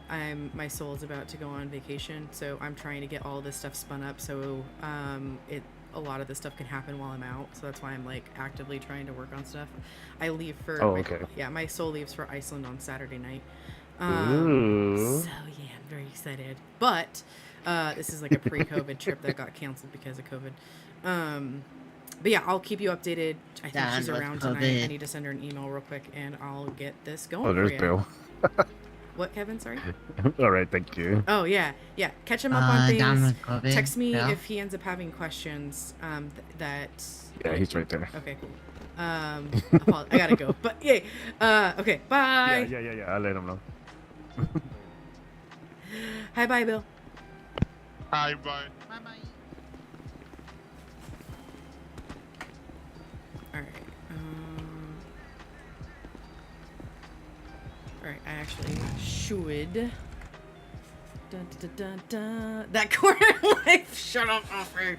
my soul is about to go on vacation, so I'm trying to get all this stuff spun up so a lot of this stuff can happen while I'm out. So that's why I'm like actively trying to work on stuff. I leave for my soul leaves for Iceland on Saturday night. Ooh. So yeah, I'm very excited. But this is like a pre-COVID trip that got canceled because of COVID. But yeah, I'll keep you updated. I think she's around tonight. I need to send her an email real quick, and I'll get this going. Oh, there's for you. Bill. What, Kevin? Sorry. All right, thank you. Oh yeah. Catch him up on Down things. with COVID. Text me Yeah. if he ends up having questions. That. Yeah, he's right there. Okay, cool. I gotta go. But yay. Okay. Bye. Yeah. I'll let him know. Hi, bye, Bill. Hi, bye. Bye-bye. All right. All right. I actually should. Dun, dun, dun, dun. That corner life. Shut up, Alfred.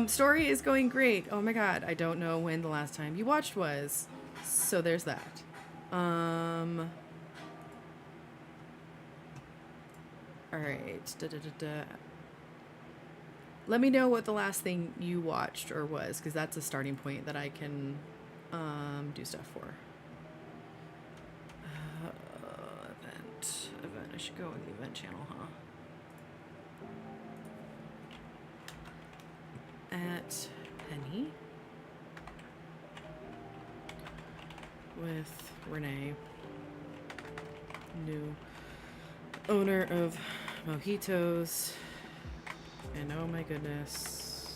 Story is going great. Oh my god. I don't know when the last time you watched was. So there's that. All right. Let me know what the last thing you watched or was, because that's a starting point that I can do stuff for. Event. I should go in the event channel, huh? At Penny with Renee, new owner of Mojitos, and oh my goodness,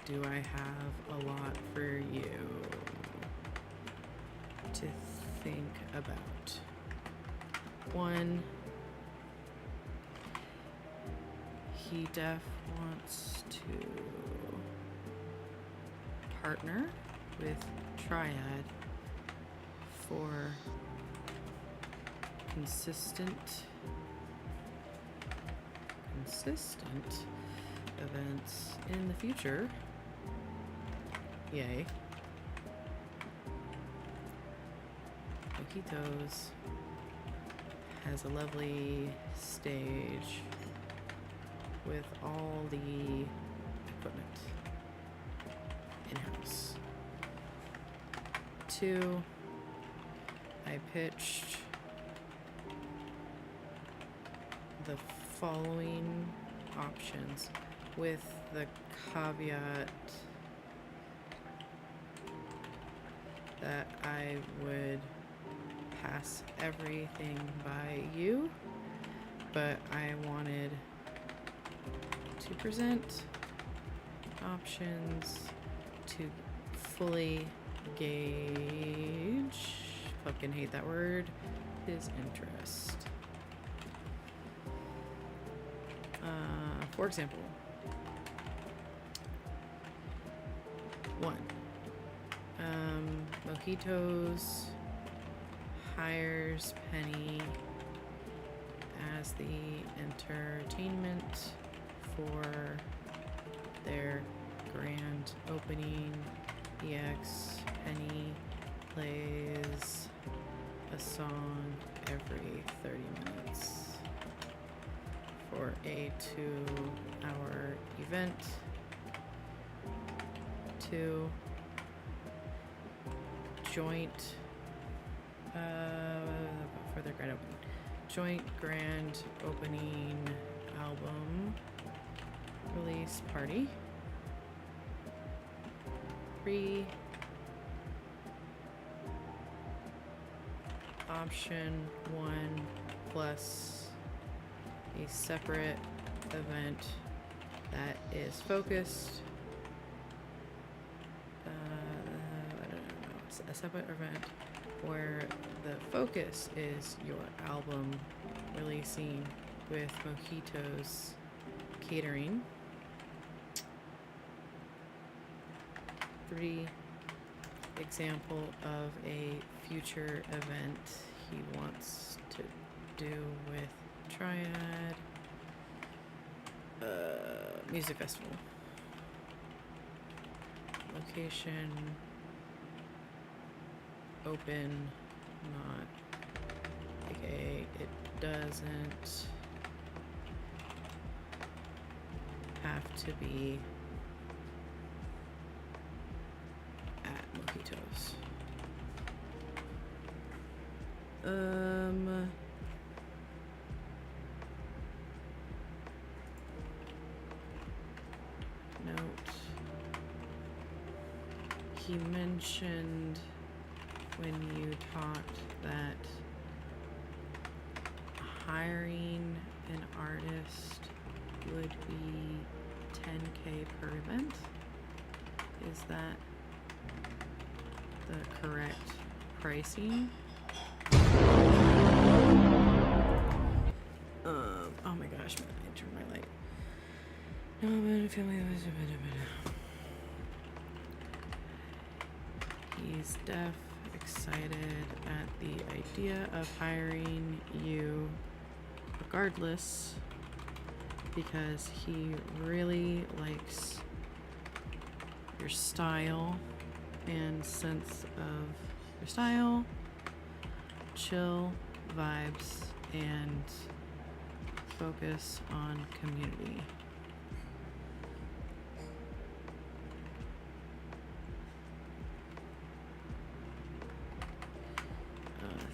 do I have a lot for you to think about. One, he wants to partner with Triad for consistent events in the future. Yay. Mojitos has a lovely stage with all the equipment in-house. 2, I pitched the following options with the caveat that I would pass everything by you, but I wanted to present options to fully gauge, fucking hate that word, his interest. For example, 1, Mojitos hires Penny as the entertainment for their grand opening. EX Penny plays a song every 30 minutes for a 2-hour event. 2, joint for their grand opening. Joint grand opening album release party. 3, option 1, plus a separate event that is focused. I don't know. It's a separate event where the focus is your album releasing with Mojito's catering. 3 example of a future event he wants to do with Triad. Music festival. Location. Open. Not. Okay, it doesn't have to be at Mojito's. Note. He mentioned when you talked that hiring an artist would be 10K per event. Is that the correct pricing? Oh my gosh, I turned my light. No, but he's excited at the idea of hiring you regardless because he really likes your style and sense of your style, chill vibes, and focus on community.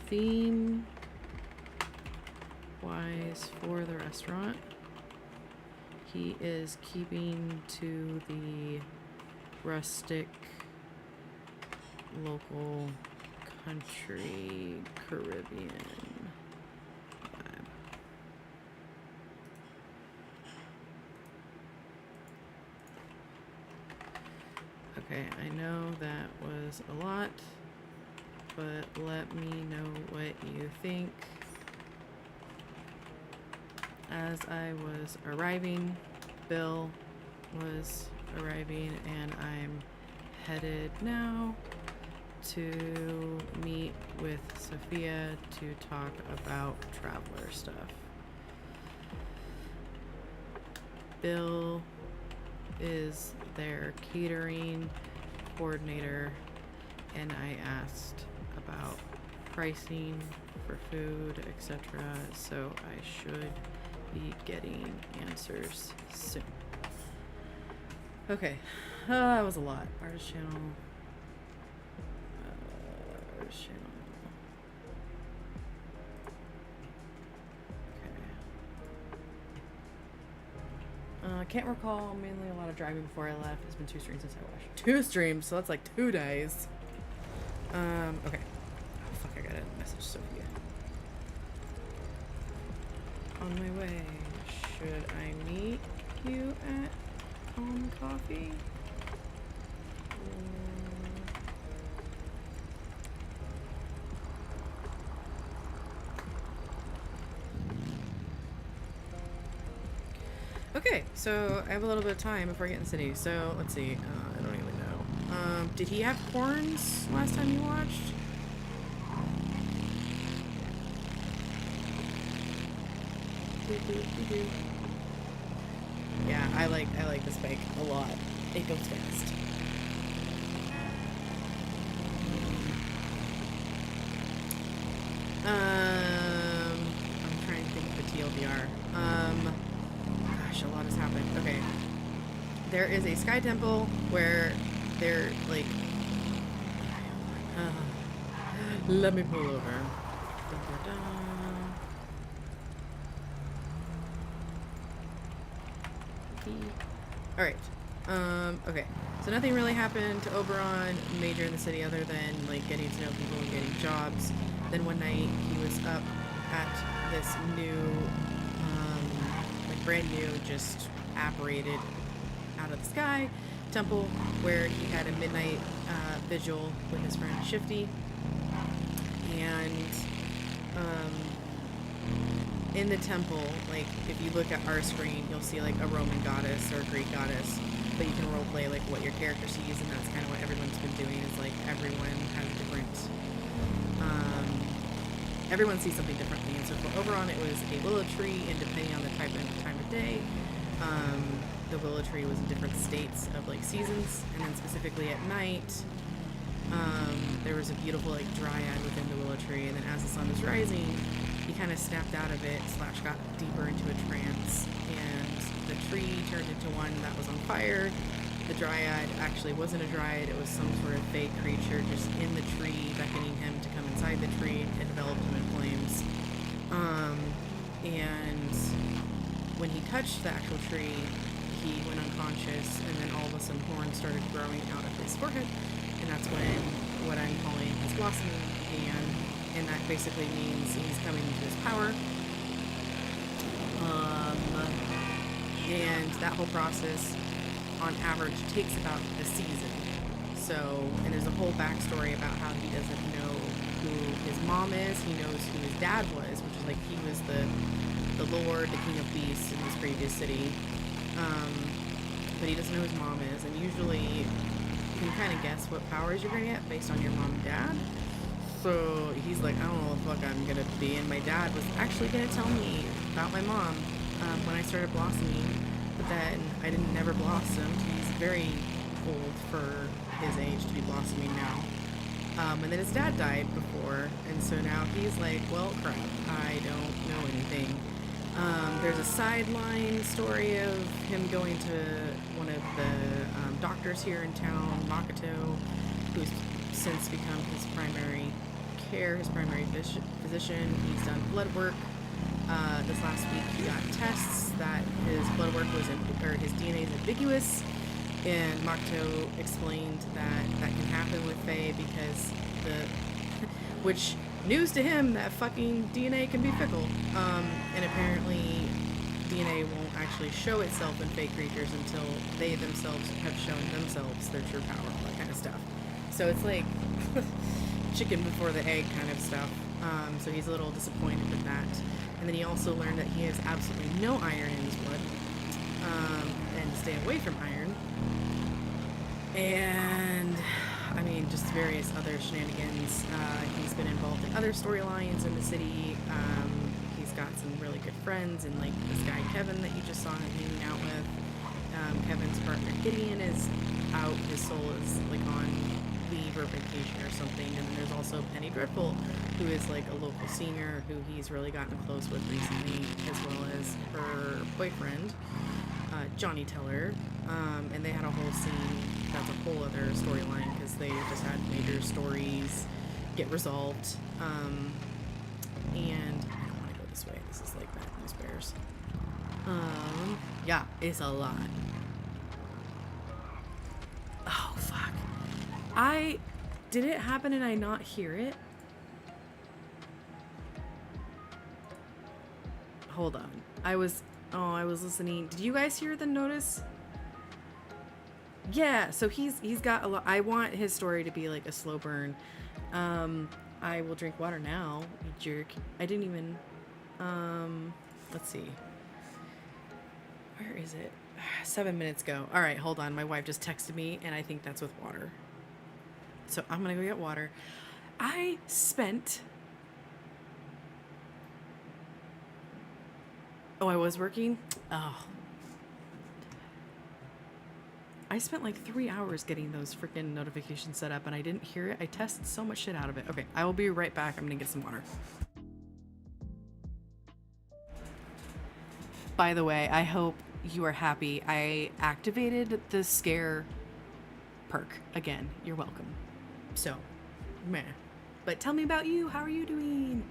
Theme wise for the restaurant, he is keeping to the rustic, local, country, Caribbean vibe. Okay, I know that was a lot, but let me know what you think. As I was arriving, Bill was arriving, and I'm headed now to meet with Sophia to talk about Traveler stuff. Bill is their catering coordinator, and I asked about pricing for food, etc. So I should be getting answers soon. Okay, that was a lot. Artist channel. Artist channel. Okay. I can't recall. Mainly a lot of driving before I left. It's been 2 streams since I watched. 2 streams, so that's like 2 days. Okay. Oh, fuck, I gotta message Sophia. On my way. Should I meet you at Calm Coffee? Okay, so I have a little bit of time before I get in the city. So let's see. I don't even know. Did he have horns last time you watched? Yeah, I like this bike a lot. It goes fast. I'm trying to think of the TLDR. Gosh, a lot has happened. Okay. There is a sky temple where they're like let me pull over. Alright. Okay. So nothing really happened to Oberon major in the city other than like getting to know people and getting jobs. Then one night he was up at this new, like brand new, just apparated out of the sky temple where he had a midnight vigil with his friend Shifty. And in the temple, like if you look at our screen, you'll see like a Roman goddess or a Greek goddess, but you can roleplay like what your character sees, and that's kind of what everyone's been doing. Is like everyone has a different, everyone sees something differently. And so for Oberon, it was a willow tree, and depending on the time of day, the willow tree was in different states of like seasons, and then specifically at night, there was a beautiful like dryad within the willow tree, and then as the sun was rising, he kind of snapped out of it / got deeper into a trance, and the tree turned into one that was on fire. The dryad actually wasn't a dryad, it was some sort of fake creature just in the tree beckoning him to come inside the tree. It enveloped him in flames. And when he touched the actual tree, he went unconscious, and then all of a sudden horns started growing out of his forehead, and that's when what I'm calling his blossoming began, and that basically means he's coming into his power. And that whole process on average takes about a season. So, and there's a whole backstory about how he doesn't know who his mom is. He knows who his dad was, which is like he was the lord, the king of beasts in his previous city. But he doesn't know who his mom is, and usually you can kind of guess what powers you're gonna get based on your mom and dad. So he's like, I don't know what the fuck I'm gonna be, and my dad was actually gonna tell me about my mom when I started blossoming, but then I didn't never blossomed. He's very old for his age to be blossoming now. And then his dad died before, and so now he's like, well, crap, I don't know anything. There's a sideline story of him going to one of the doctors here in town, Makoto, who's since become his primary care, his primary physician. He's done blood work. This last week he got tests that his blood work was or his DNA is ambiguous, and Makoto explained that that can happen with Fae because which news to him that fucking DNA can be fickle. And apparently DNA won't actually show itself in Fae creatures until they themselves have shown themselves their true power, all that kind of stuff. So it's like chicken before the egg kind of stuff. So he's a little disappointed with that. And then he also learned that he has absolutely no iron in his blood, and to stay away from iron. And I mean, just various other shenanigans. He's been involved in other storylines in the city. He's got some really good friends, and like this guy Kevin that you just saw him hanging out with. Kevin's partner Gideon is out. His soul is like on leave or vacation or something. And then there's also Penny Dreadful, who is like a local singer who he's really gotten close with recently, as well as her boyfriend, Johnny Teller. And they had a whole scene that's a whole other storyline because they just had major stories get resolved. And I don't want to go this way. This is like bad news bears. Yeah, it's a lot. Oh, fuck. Did it happen and I not hear it? Hold on. I was listening. Did you guys hear the notice? Yeah, so he's got a lot. I want his story to be like a slow burn. I will drink water now, you jerk. I didn't even, let's see. Where is it? 7 minutes ago. All right, hold on. My wife just texted me, and I think that's with water. So I'm gonna go get water. I spent... Oh, I was working? Oh. I spent like 3 hours getting those freaking notifications set up, and I didn't hear it. I tested so much shit out of it. Okay, I will be right back. I'm gonna get some water. By the way, I hope you are happy. I activated the scare perk again. You're welcome. So, meh. But tell me about you. How are you doing?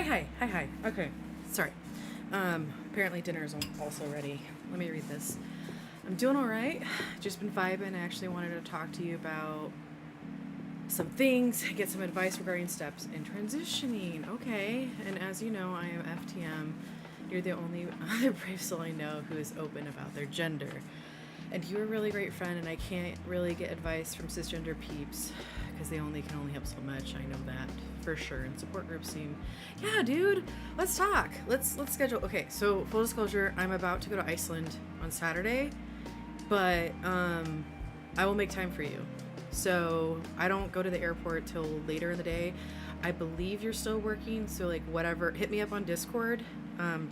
Hi. Okay, sorry. Apparently dinner is also ready. Let me read this. I'm doing all right. Just been vibing. I actually wanted to talk to you about some things, get some advice regarding steps in transitioning. Okay, and as you know, I am FTM. You're the only other brave soul I know who is open about their gender. And you're a really great friend, and I can't really get advice from cisgender peeps because they can only help so much. I know that for sure. And support groups seem, yeah, dude. Let's talk. Let's schedule. Okay, so full disclosure, I'm about to go to Iceland on Saturday, but I will make time for you. So I don't go to the airport till later in the day. I believe you're still working, so like whatever. Hit me up on Discord.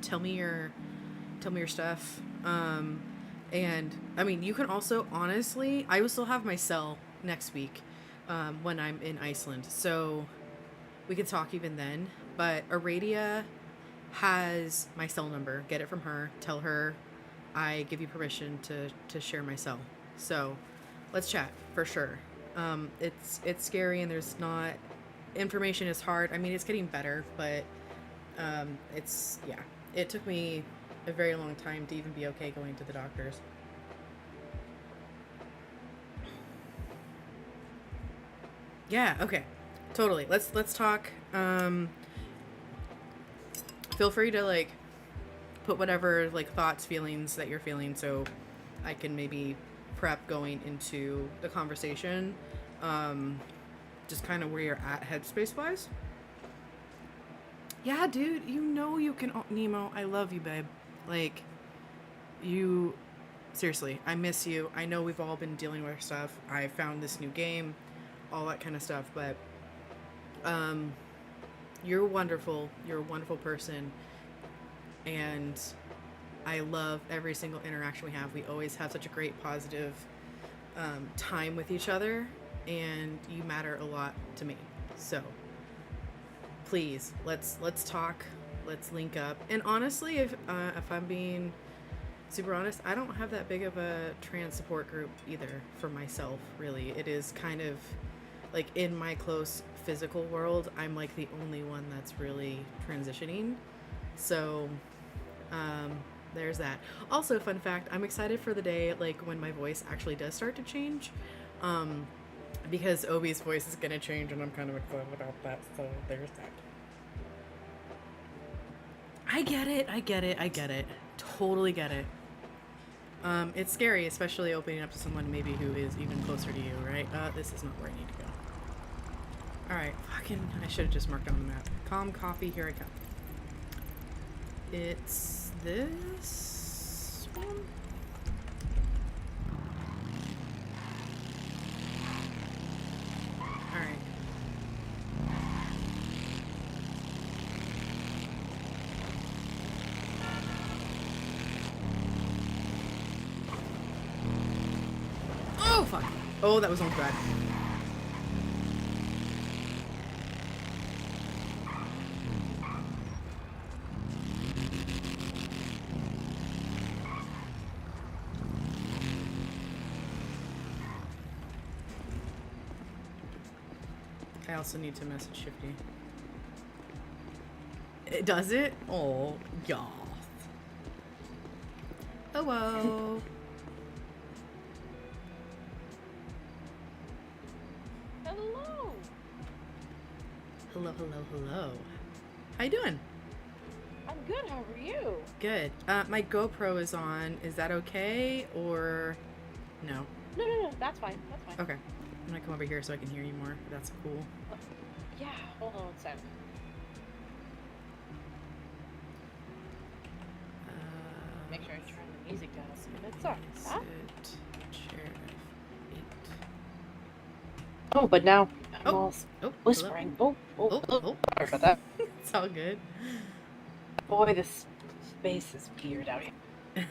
Tell me your stuff. And I mean, you can also, honestly, I will still have my cell next week when I'm in Iceland, so we can talk even then. But Aradia has my cell number. Get it from her. Tell her I give you permission to share my cell. So let's chat for sure. It's scary, and there's not, information is hard. I mean, it's getting better, but it took me a very long time to even be okay going to the doctors. Yeah, okay. Totally. Let's talk. Feel free to like put whatever like thoughts, feelings that you're feeling so I can maybe prep going into the conversation. Just kind of where you're at headspace wise. Yeah, dude, you know you can. Nemo, I love you, babe. Like, you, seriously, I miss you. I know we've all been dealing with stuff. I found this new game, all that kind of stuff, but you're wonderful. You're a wonderful person, and I love every single interaction we have. We always have such a great, positive time with each other, and you matter a lot to me. So please, let's talk. Let's link up. And honestly, if I'm being super honest, I don't have that big of a trans support group either for myself, really. It is kind of like in my close physical world, I'm like the only one that's really transitioning. So there's that. Also, fun fact, I'm excited for the day like when my voice actually does start to change, because Obi's voice is gonna change, and I'm kind of excited about that. So there's that. I get it. Totally get it. It's scary, especially opening up to someone maybe who is even closer to you, right? This is not where I need to go. Alright, I should have just marked on the map. Calm coffee, here I come. It's this one? Alright. Oh, fuck. Oh, that was almost bad. I also need to message Shifty. Does it? Oh, goth. Hello. Hello. Hello. How you doing? I'm good. How are you? Good. My GoPro is on. Is that okay, or no? No. That's fine. Okay. I'm gonna come over here so I can hear you more. That's cool. Yeah. Hold on one sec. Make sure I turn the music down. It's sorry. Sheriff 8. Oh, but now I'm Oh. all Oh, whispering. Oh. Oh. Sorry about that. It's all good. Boy, this space is weird out here. Can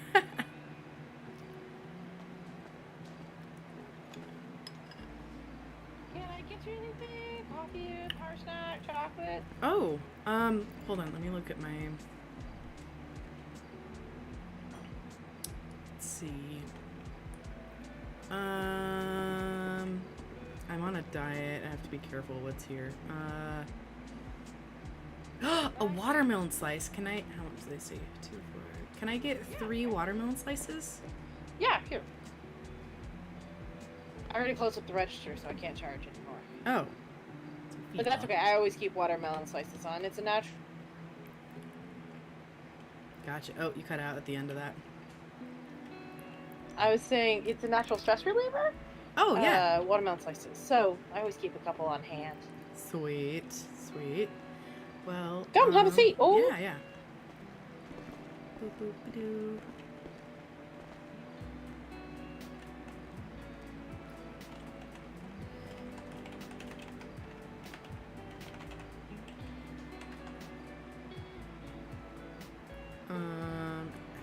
I get you anything? Coffee, car snack, chocolate? Oh, hold on. Let me look at my. Let's see. I'm on a diet. I have to be careful what's here. A watermelon slice. Can I? How much do they say? 2, 4. Can I get 3 watermelon slices? Yeah, here. I already closed up the register, so I can't charge anymore. Oh. But that's okay. I always keep watermelon slices on. It's a natural. Gotcha. Oh, you cut out at the end of that. I was saying it's a natural stress reliever. Oh yeah. Watermelon slices. So I always keep a couple on hand. Sweet, sweet. Well. Come have a seat. Oh. Yeah, yeah. Boop, boop, ba-doo.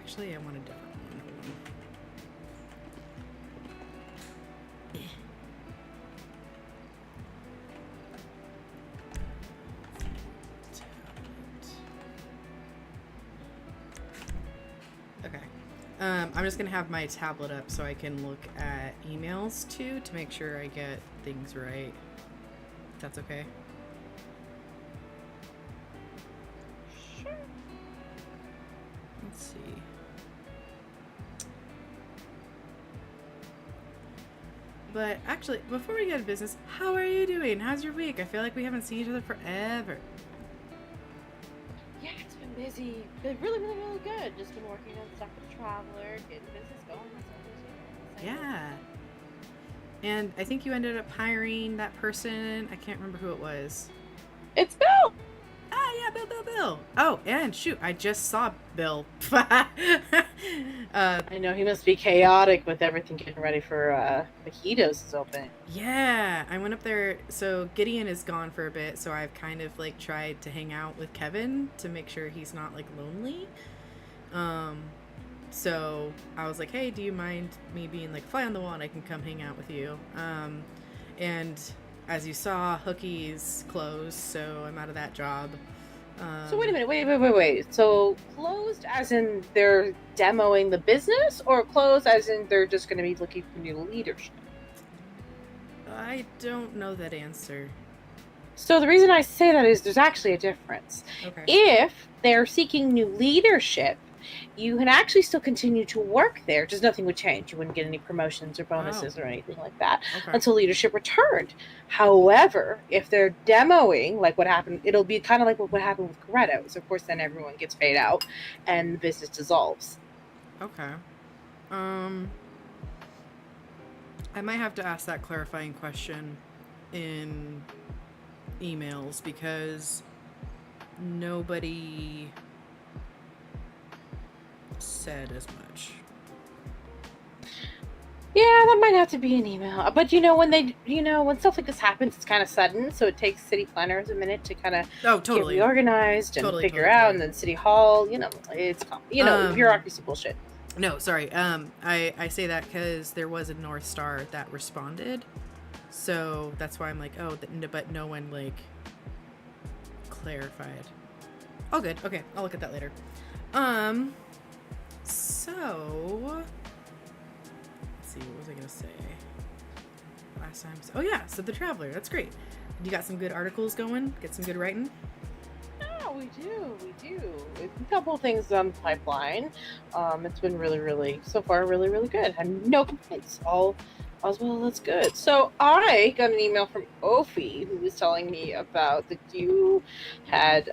Actually, I want a different one. Hold on. Okay. I'm just gonna have my tablet up so I can look at emails too to make sure I get things right. If that's okay. Sure. Let's see. But actually, before we get to business, how are you doing? How's your week? I feel like we haven't seen each other forever. Yeah, it's been busy. Been really, really, really good. Just been working on stuff with Traveler, getting business going. Yeah. And I think you ended up hiring that person. I can't remember who it was. It's Bill! Ah, yeah, Bill. Oh, and shoot, I just saw Bill. I know, he must be chaotic with everything getting ready for Mojitos' opening. Yeah, I went up there. So Gideon is gone for a bit, so I've kind of like tried to hang out with Kevin to make sure he's not like lonely. So I was like, hey, do you mind me being like a fly on the wall and I can come hang out with you? And as you saw, Hookie's closed, so I'm out of that job. So wait a minute, wait. So closed as in they're demoing the business, or closed as in they're just going to be looking for new leadership? I don't know that answer. So the reason I say that is there's actually a difference. Okay. If they're seeking new leadership, you can actually still continue to work there. Just nothing would change. You wouldn't get any promotions or bonuses or anything like that until leadership returned. However, if they're demoing, like what happened, it'll be kind of like what happened with Coretto. So of course, then everyone gets paid out and the business dissolves. Okay. I might have to ask that clarifying question in emails because nobody said as much. Yeah, that might have to be an email. But when stuff like this happens, it's kind of sudden, so it takes city planners a minute to kind of get reorganized and figure out, and then City Hall, it's bureaucracy bullshit. No, sorry. I say that because there was a North Star that responded, so that's why I'm like, but no one like clarified. Oh, good. Okay, I'll look at that later. So let's see, what was I gonna say last time? Oh yeah, so the Traveler, that's great. You got some good articles going? Get some good writing? Yeah, we do. A couple of things on the pipeline. It's been really, so far, really, really good. And no complaints. All well, that's good. So I got an email from Ophi, who was telling me about that you had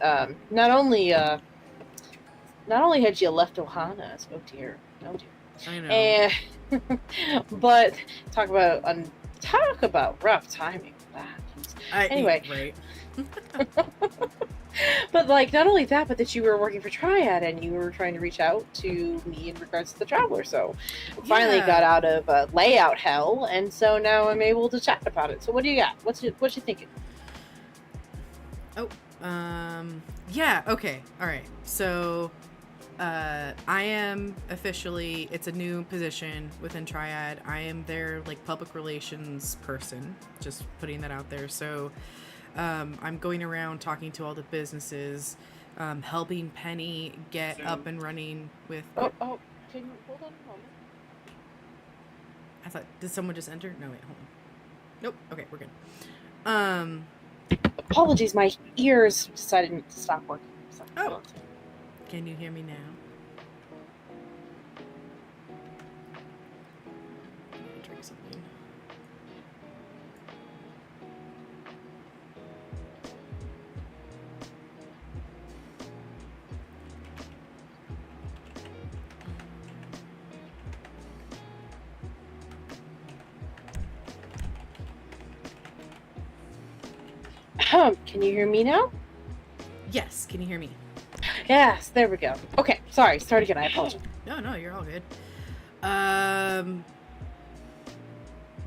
not only had you left Ohana, oh dear. I know. And but talk about rough timing with that. Anyway, right. But like not only that, but that you were working for Triad and you were trying to reach out to me in regards to the Traveler. So finally got out of layout hell, and so now I'm able to chat about it. So what do you got? What you thinking? Oh, yeah. Okay. All right. So. I am officially, it's a new position within Triad. I am their like public relations person, just putting that out there. So I'm going around talking to all the businesses, helping Penny get up and running with... Can you hold on a moment? I thought, did someone just enter? No, wait, hold on. Nope. Okay, we're good. Apologies, my ears decided to stop working. So. Oh, can you hear me now? Let me drink something. Can you hear me now? Yes, can you hear me? Yes, there we go. Okay, sorry. Start again. I apologize. No, you're all good.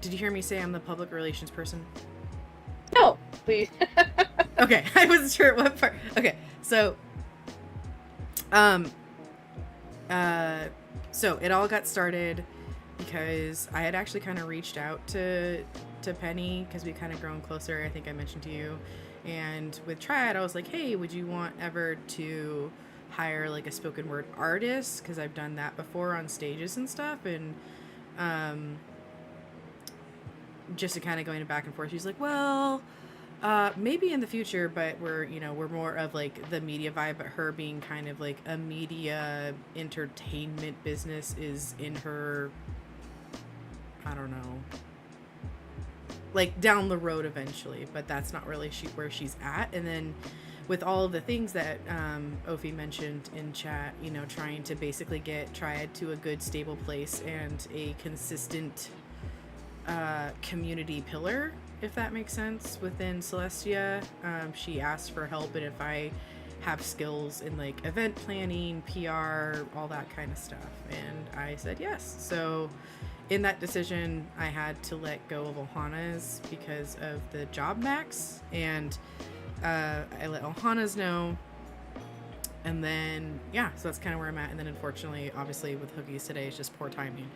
Did you hear me say I'm the public relations person? No, please. Okay, I wasn't sure what part. Okay, so it all got started because I had actually kind of reached out to Penny because we kind of grown closer. I think I mentioned to you, and with Triad, I was like, hey, would you want ever to hire like a spoken word artist? Because I've done that before on stages and stuff, and just to kind of going back and forth. She's like, well, maybe in the future, but we're more of like the media vibe, but her being kind of like a media entertainment business is in her, I don't know, like down the road eventually, but that's not really where she's at. And then with all of the things that Ophi mentioned in chat, trying to basically get Triad to a good stable place and a consistent community pillar, if that makes sense, within Celestia. She asked for help and if I have skills in like event planning, PR, all that kind of stuff, and I said yes. So in that decision, I had to let go of Ohana's because of the job max, and I let Ohana's know, and then so that's kind of where I'm at. And then unfortunately, obviously with Hookies today, it's just poor timing.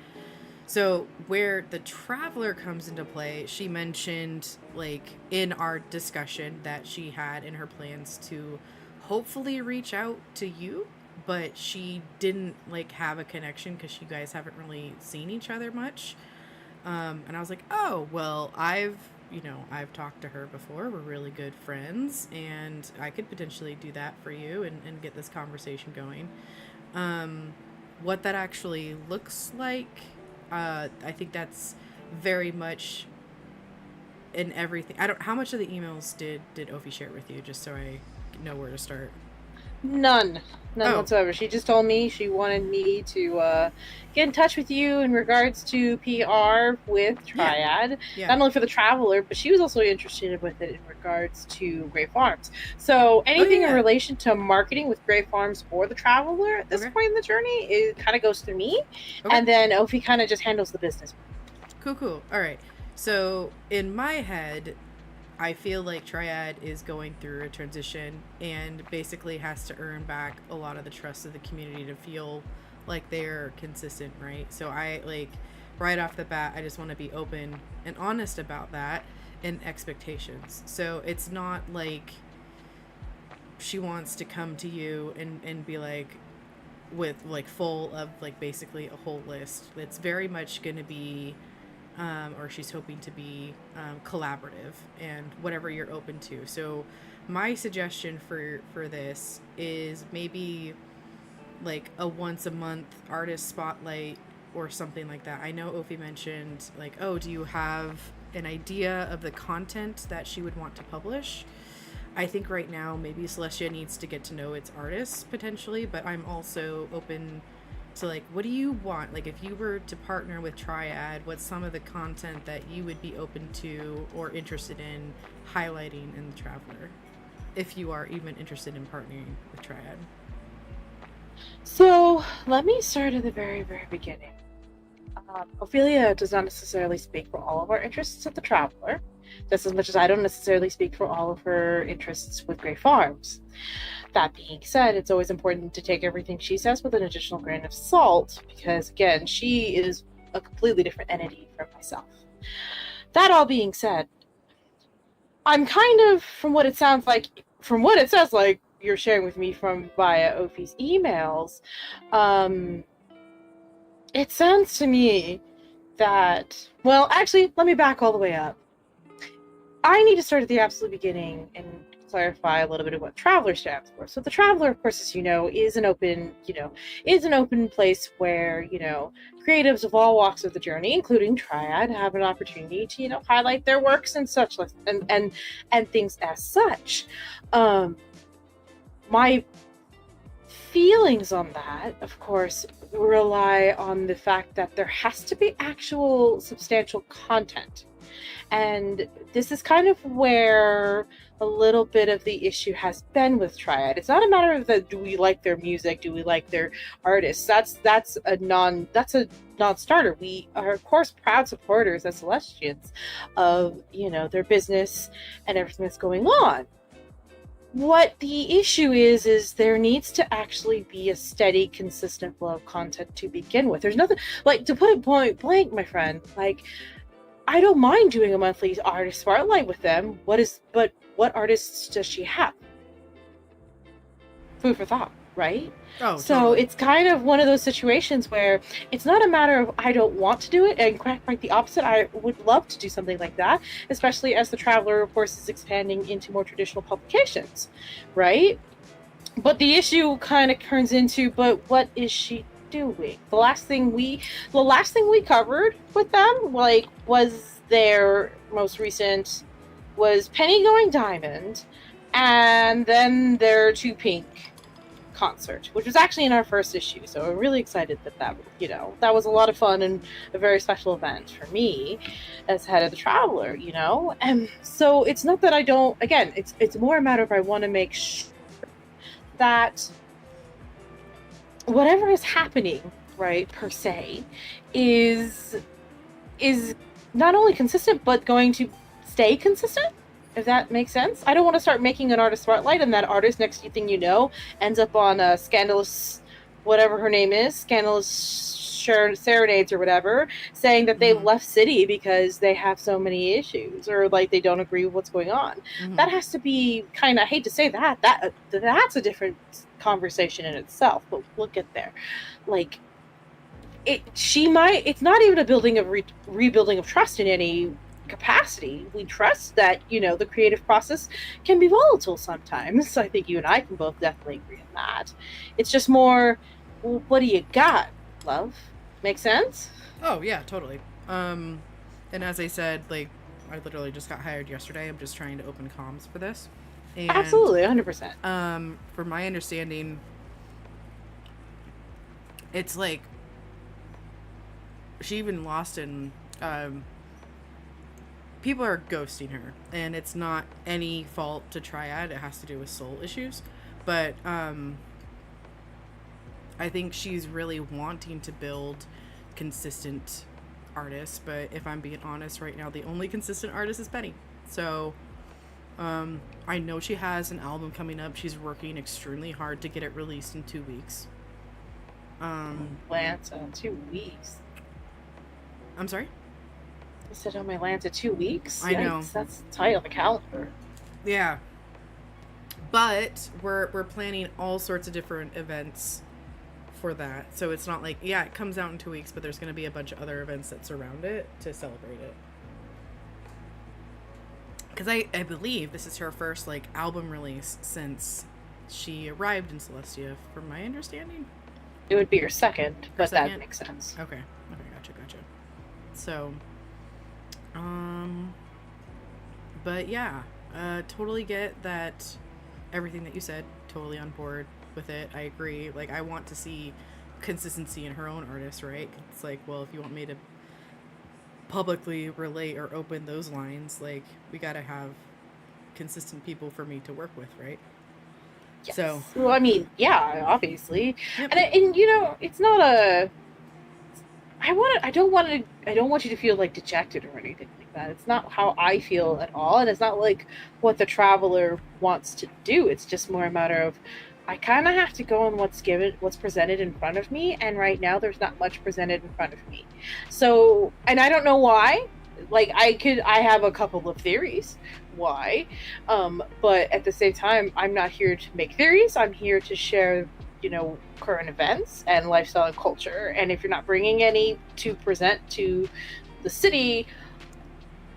So where the Traveler comes into play, she mentioned like in our discussion that she had in her plans to hopefully reach out to you, but she didn't like have a connection because you guys haven't really seen each other much. And I was like, oh, well, I've talked to her before. We're really good friends, and I could potentially do that for you and get this conversation going. What that actually looks like, I think that's very much in everything. How much of the emails did Ophi share with you, just so I know where to start? None whatsoever. She just told me she wanted me to get in touch with you in regards to PR with Triad. Yeah. Not only for the Traveler, but she was also interested with it in regards to Grey Farms. So anything in relation to marketing with Grey Farms or the Traveler at this point in the journey, it kind of goes through me. Okay. And then Ophi kind of just handles the business. Cool. All right. So in my head, I feel like Triad is going through a transition and basically has to earn back a lot of the trust of the community to feel like they're consistent, right? So I like right off the bat, I just want to be open and honest about that and expectations. So it's not like she wants to come to you and be like with like full of like basically a whole list. It's very much going to be or she's hoping to be collaborative and whatever you're open to. So my suggestion for this is maybe like a once a month artist spotlight or something like that. I know Ophi mentioned like, oh, do you have an idea of the content that she would want to publish? I think right now maybe Celestia needs to get to know its artists potentially, but I'm also open to like, what do you want? Like if you were to partner with Triad, what's some of the content that you would be open to or interested in highlighting in the Traveler, if you are even interested in partnering with Triad? So let me start at the very, very beginning. Ophelia does not necessarily speak for all of our interests at the Traveler, just as much as I don't necessarily speak for all of her interests with Grey Farms. That being said, it's always important to take everything she says with an additional grain of salt, because again, she is a completely different entity from myself. That all being said, I'm kind of, from what it says like you're sharing with me from via Ophi's emails, it sounds to me that, well, actually, let me back all the way up. I need to start at the absolute beginning and clarify a little bit of what Traveler stands for. So the Traveler, of course, as you know, is an open place where, creatives of all walks of the journey, including Triad, have an opportunity to, highlight their works and such, and things as such. My feelings on that, of course, rely on the fact that there has to be actual substantial content. And this is kind of where a little bit of the issue has been with Triad. It's not a matter of do we like their music, do we like their artists. That's a non-starter. We are, of course, proud supporters as Celestians of, their business and everything that's going on. What the issue is there needs to actually be a steady, consistent flow of content to begin with. There's nothing, to put it point blank, my friend, I don't mind doing a monthly artist spotlight with them. But what artists does she have? Food for thought, right? Oh, so totally. It's kind of one of those situations where it's not a matter of I don't want to do it, and quite the opposite. I would love to do something like that, especially as the Traveler, of course, is expanding into more traditional publications, right? But the issue kind of turns into, but what is she doing? The last thing we covered with them, was their most recent was Penny Going Diamond, and then their Two Pink concert, which was actually in our first issue. So I'm really excited that was a lot of fun and a very special event for me as head of the Traveler, And so it's not that I don't. Again, it's more a matter of I want to make sure that whatever is happening, right, per se, is not only consistent, but going to stay consistent, if that makes sense. I don't want to start making an artist spotlight and that artist, next thing you know, ends up on a Scandalous, whatever her name is, Scandalous Serenades or whatever, saying that they've left City because they have so many issues, or they don't agree with what's going on. That has to be kind of, I hate to say that's a different conversation in itself, but we'll get there. It's not even a building of rebuilding of trust in any capacity. We trust that the creative process can be volatile sometimes. I think you and I can both definitely agree on that. It's just more, well, what do you got, love? Make sense? Oh yeah, totally. And as I said, I literally just got hired yesterday. I'm just trying to open comms for this. And, absolutely, 100%. From my understanding, it's she even lost in people are ghosting her, and it's not any fault to Triad. It has to do with soul issues, but I think she's really wanting to build consistent artists, but if I'm being honest right now, the only consistent artist is Penny. So I know she has an album coming up. She's working extremely hard to get it released in 2 weeks. Lance, 2 weeks. I'm sorry? I said on my Lance 2 weeks. I know. That's tight on the calendar. Yeah. But we're planning all sorts of different events for that. So it's not it comes out in 2 weeks, but there's going to be a bunch of other events that surround it to celebrate it. Because I believe this is her first album release since she arrived in Celestia, from my understanding. It would be your second, but second? That makes sense. Okay, gotcha. So, but yeah, totally get that, everything that you said, totally on board with it. I agree. I want to see consistency in her own artists, right? It's well, if you want me to publicly relate or open those lines, we gotta have consistent people for me to work with, right? Yes. So, well, I mean, yeah, obviously. Yep. And it's not a, I don't want you to feel dejected or anything like that. It's not how I feel at all, and it's not what the Traveler wants to do. It's just more a matter of, I kind of have to go on what's presented in front of me, and right now there's not much presented in front of me. So, and I don't know why. I have a couple of theories why, but at the same time, I'm not here to make theories. I'm here to share, current events and lifestyle and culture. And if you're not bringing any to present to the city,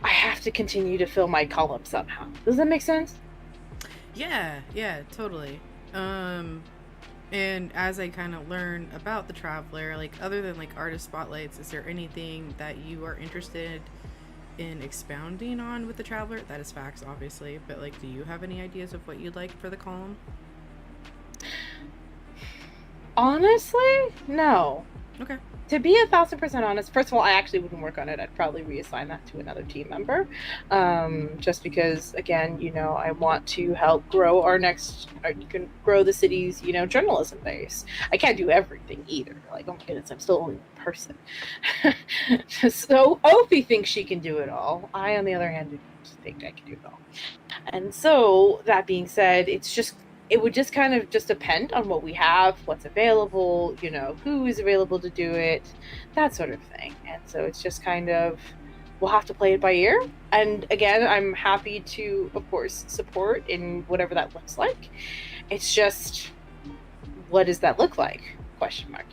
I have to continue to fill my column somehow. Does that make sense? Yeah, totally. And as I kind of learn about the Traveler, like other than like artist spotlights, is there anything that you are interested in expounding on with the Traveler? That is facts, obviously, but like, do you have any ideas of what you'd like for the column? Honestly, no. Okay. To be 1,000% honest, first of all, I actually wouldn't work on it. I'd probably reassign that to another team member, just because, again, I want to help grow you can grow the city's, journalism base. I can't do everything either. Like, oh my goodness, I'm still only one person. So Ophi thinks she can do it all. I, on the other hand, don't think I can do it all. And so, that being said, it would just kind of just depend on what we have, what's available, who is available to do it, that sort of thing. And so it's just kind of, we'll have to play it by ear. And again, I'm happy to, of course, support in whatever that looks like. It's just, what does that look like? Question mark,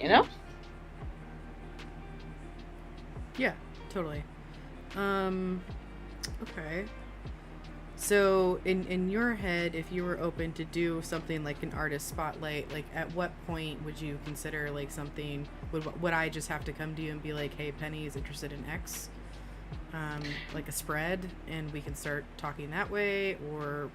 Yeah, totally. Okay. So, in your head, if you were open to do something like an artist spotlight, like at what point would you consider like something? Would I just have to come to you and be like, "Hey, Penny is interested in X," like a spread, and we can start talking that way? Or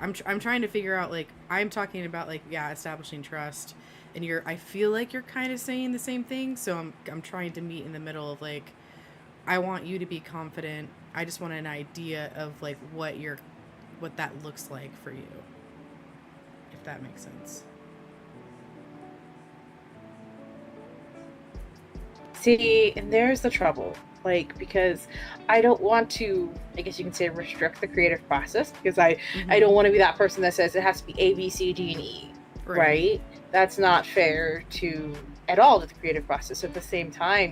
I'm trying to figure out, like, I'm talking about like, yeah, establishing trust, and I feel like you're kind of saying the same thing. So I'm trying to meet in the middle of like, I want you to be confident. I just want an idea of like what that looks like for you, if that makes sense. See, and there's the trouble. Like, because I don't want to, I guess you can say, restrict the creative process, because I don't want to be that person that says it has to be A, B, C, D, and E, right? That's not fair at all to the creative process. At the same time,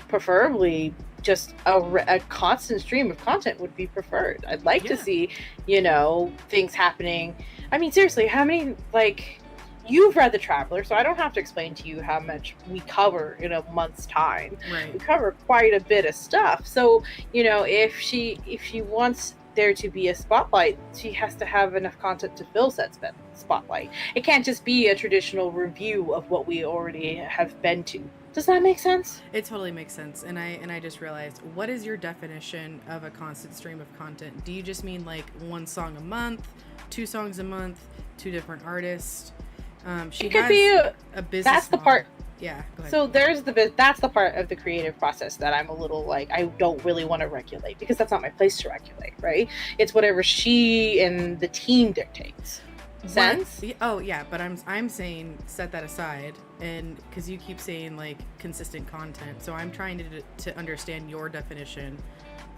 preferably just a constant stream of content would be preferred. I'd like to see, things happening. I mean, seriously, how many, like, you've read The Traveler, so I don't have to explain to you how much we cover in a month's time. Right. We cover quite a bit of stuff. So, if she wants there to be a spotlight, she has to have enough content to fill said spotlight. It can't just be a traditional review of what we already have been to. Does that make sense? It totally makes sense. And I just realized, what is your definition of a constant stream of content? Do you just mean like one song a month, 2 songs a month, 2 different artists? She could has be a business. That's the part. Yeah. Go ahead. So that's the part of the creative process that I'm a little like, I don't really want to regulate, because that's not my place to regulate, right? It's whatever she and the team dictates. Sense? Oh yeah, but I'm saying set that aside, and because you keep saying like consistent content, so I'm trying to understand your definition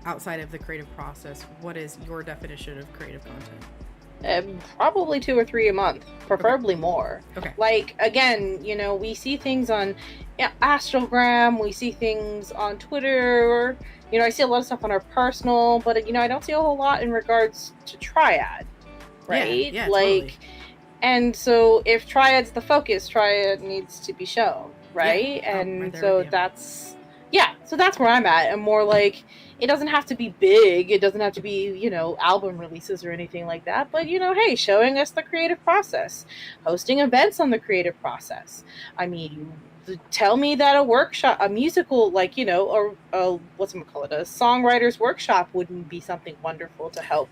outside of the creative process. What is your definition of creative content? Probably 2 or 3 a month, preferably more. Okay. Like, again, we see things on Astrogram, we see things on Twitter, I see a lot of stuff on our personal, but I don't see a whole lot in regards to Triad. Right? Yeah, like, totally. And so if Triad's the focus, Triad needs to be shown, right? Yeah. And right so that's where I'm at. I'm more like, it doesn't have to be big, it doesn't have to be, album releases or anything like that, but hey, showing us the creative process, hosting events on the creative process. I mean, tell me that a workshop, a musical, like, or a songwriter's workshop wouldn't be something wonderful to help,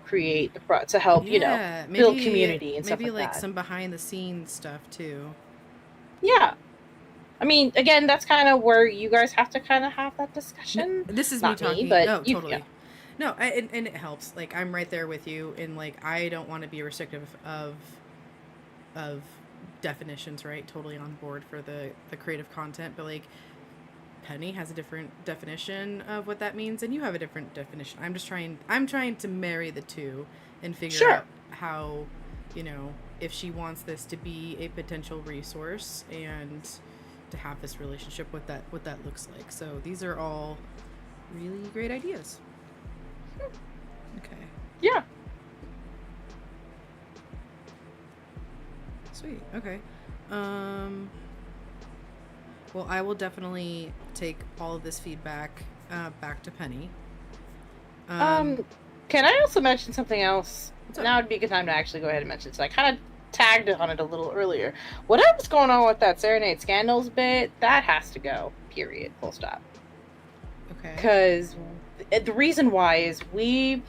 create to help, build community and stuff like that. Maybe like some behind the scenes stuff too. Yeah. I mean, again, that's kind of where you guys have to kind of have that discussion. This is Not me talking. but oh, you, totally. yeah. No, and it helps. Like, I'm right there with you, and like, I don't want to be restrictive of definitions, right? Totally on board for the creative content, but like, Penny has a different definition of what that means, and you have a different definition. I'm trying to marry the two and figure out how, if she wants this to be a potential resource and to have this relationship, what that looks like. So these are all really great ideas. Okay. Yeah. Sweet. Okay. Well, I will definitely take all of this feedback back to Penny. Can can I also mention something else? What's up? Now would be a good time to actually go ahead and mention it. So I kind of tagged on it a little earlier. Whatever's going on with that Serenade Scandals bit, that has to go. Period. Full stop. Okay. Because the reason why is I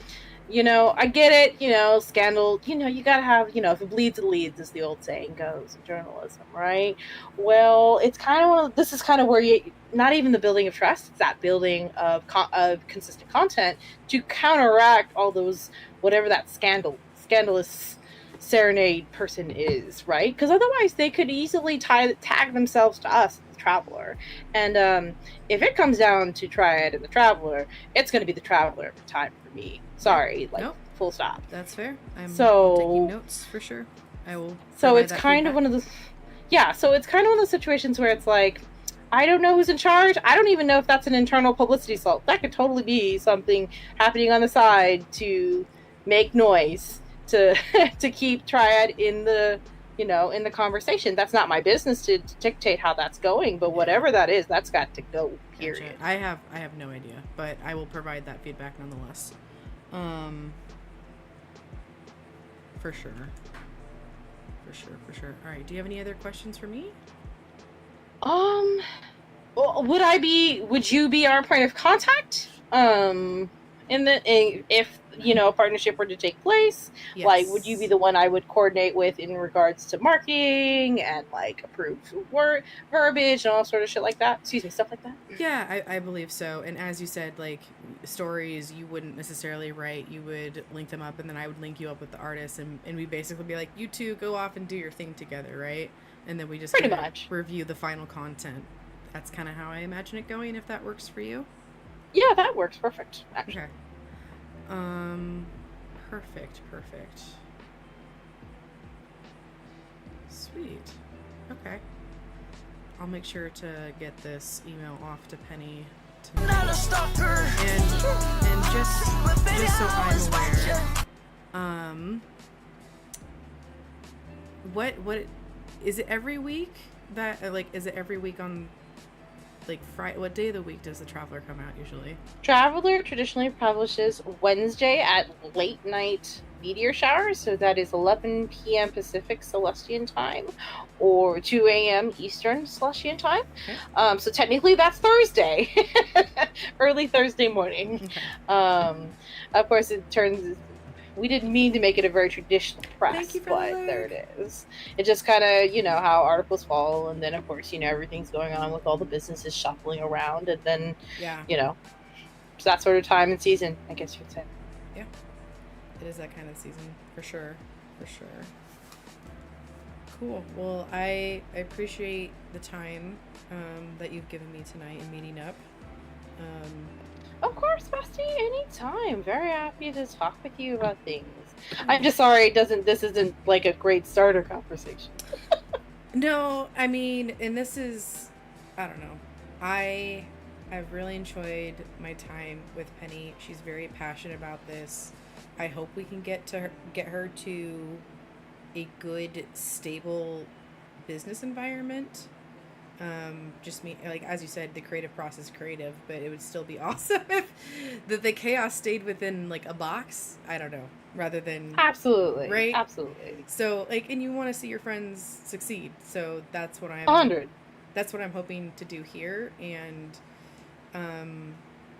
get it, scandal, you gotta have, if it bleeds, it leads, as the old saying goes in journalism, right? Well, it's kind of this is kind of where not even the building of trust, it's that building of consistent content to counteract all those, whatever that scandalous Serenade person is, right? Because otherwise they could easily tag themselves to us, the Traveler. And if it comes down to Triad and the Traveler, it's going to be the Traveler every time for me. Sorry, Nope. Full stop. That's fair. I'm So- taking notes for sure. I will. So provide it's that kind of feedback. one of the, so it's kind of one of those situations where it's like, I don't know who's in charge. I don't even know if that's an internal publicity assault. That could totally be something happening on the side to make noise to to keep Triad in the in the conversation. That's not my business to dictate how that's going, but whatever that is, that's got to go. Period. Gotcha. I have no idea, but I will provide that feedback nonetheless. For sure. For sure. All right. Do you have any other questions for me? Well, would you be our point of contact? If a partnership were to take place, Yes. like, would you be the one I would coordinate with in regards to marketing and like approved word verbiage and all sort of shit like that? Excuse me, stuff like that. Yeah, I believe so. And as you said, like, stories you wouldn't necessarily write. You would link them up, and then I would link you up with the artist, and we basically be like, you two go off and do your thing together, right? And then we just Pretty kinda much. review the final content. That's kind of how I imagine it going, if that works for you. Yeah, that works perfect. Actually. Okay. Perfect. Sweet. Okay. I'll make sure to get this email off to Penny tonight. And just so I'm aware, what is it every week that is it every week on Friday? What day of the week does the Traveler come out usually? Traveler traditionally publishes Wednesday at late night meteor showers, so that is 11 p.m. Pacific Celestian time or 2 a.m. Eastern Celestian time. Okay. So technically that's Thursday, early Thursday morning. Okay. Of course, we didn't mean to make it a very traditional press, Thank you for but the look. there it is. It just kind of, how articles fall, and then of course, everything's going on with all the businesses shuffling around, and then, Yeah. it's that sort of time and season, I guess you could say. It is that kind of season, for sure. Cool. Well, I appreciate the time that you've given me tonight and meeting up. Of course, Bestie, anytime. Very happy to talk with you about things. I'm just sorry this isn't like a great starter conversation. No, I mean, and this is, I don't know. I've really enjoyed my time with Penny. She's very passionate about this. I hope we can get her to a good, stable business environment. Just me, like, as you said, the creative process creative, but it would still be awesome if the chaos stayed within like a box. I don't know, rather than Absolutely. Right? Absolutely. so like, and you want to see your friends succeed. So that's what 100. that's what I'm hoping to do here. And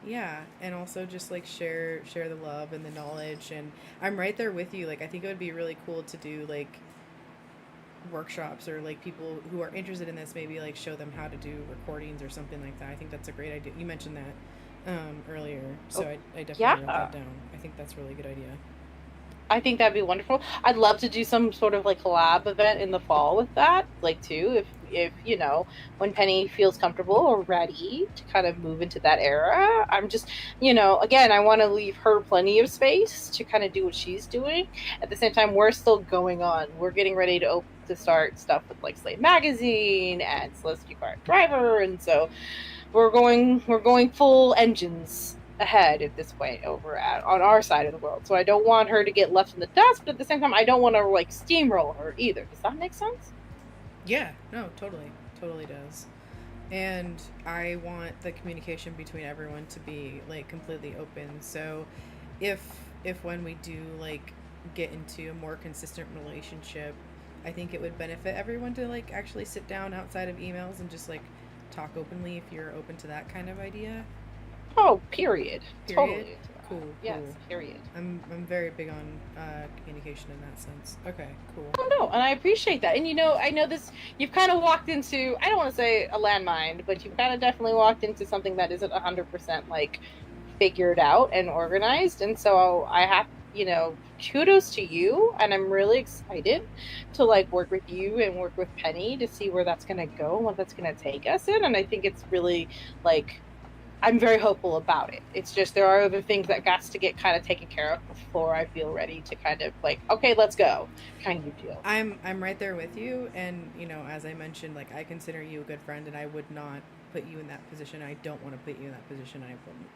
yeah, and also just like share the love and the knowledge. And I'm right there with you. Like, I think it would be really cool to do like workshops, or like people who are interested in this, maybe like show them how to do recordings or something like that. I think that's a great idea. You mentioned that earlier, so I definitely wrote that down. I think that's a really good idea. I think that'd be wonderful. I'd love to do some sort of like collab event in the fall with that, like too, if when Penny feels comfortable or ready to kind of move into that era. I'm just, again, I want to leave her plenty of space to kind of do what she's doing. At the same time, we're still going on. We're getting ready to start stuff with like Slave Magazine and Celestia Driver, and so we're going full engines ahead at this point over on our side of the world. So I don't want her to get left in the dust, but at the same time, I don't want to like steamroll her either. Does that make sense? Yeah, no, totally does. And I want the communication between everyone to be like completely open. So if if when we do like get into a more consistent relationship, I think it would benefit everyone to like actually sit down outside of emails and just like talk openly if you're open to that kind of idea. Oh, period. Period? Totally into that. Cool. Yes, period. I'm very big on communication in that sense. Okay, cool. Oh no, and I appreciate that. And I know this. You've kind of walked into, I don't want to say a landmine, but you've kind of definitely walked into something that isn't 100% like figured out and organized. And so I have, kudos to you, and I'm really excited to like work with you and work with Penny to see where that's gonna go and what that's gonna take us in. And I think it's really like, I'm very hopeful about it. It's just there are other things that got to get kind of taken care of before I feel ready to kind of like, okay, let's go, kind of deal. I'm right there with you, and as I mentioned, like I consider you a good friend, and I would not put you in that position. I don't want to put you in that position. I wouldn't.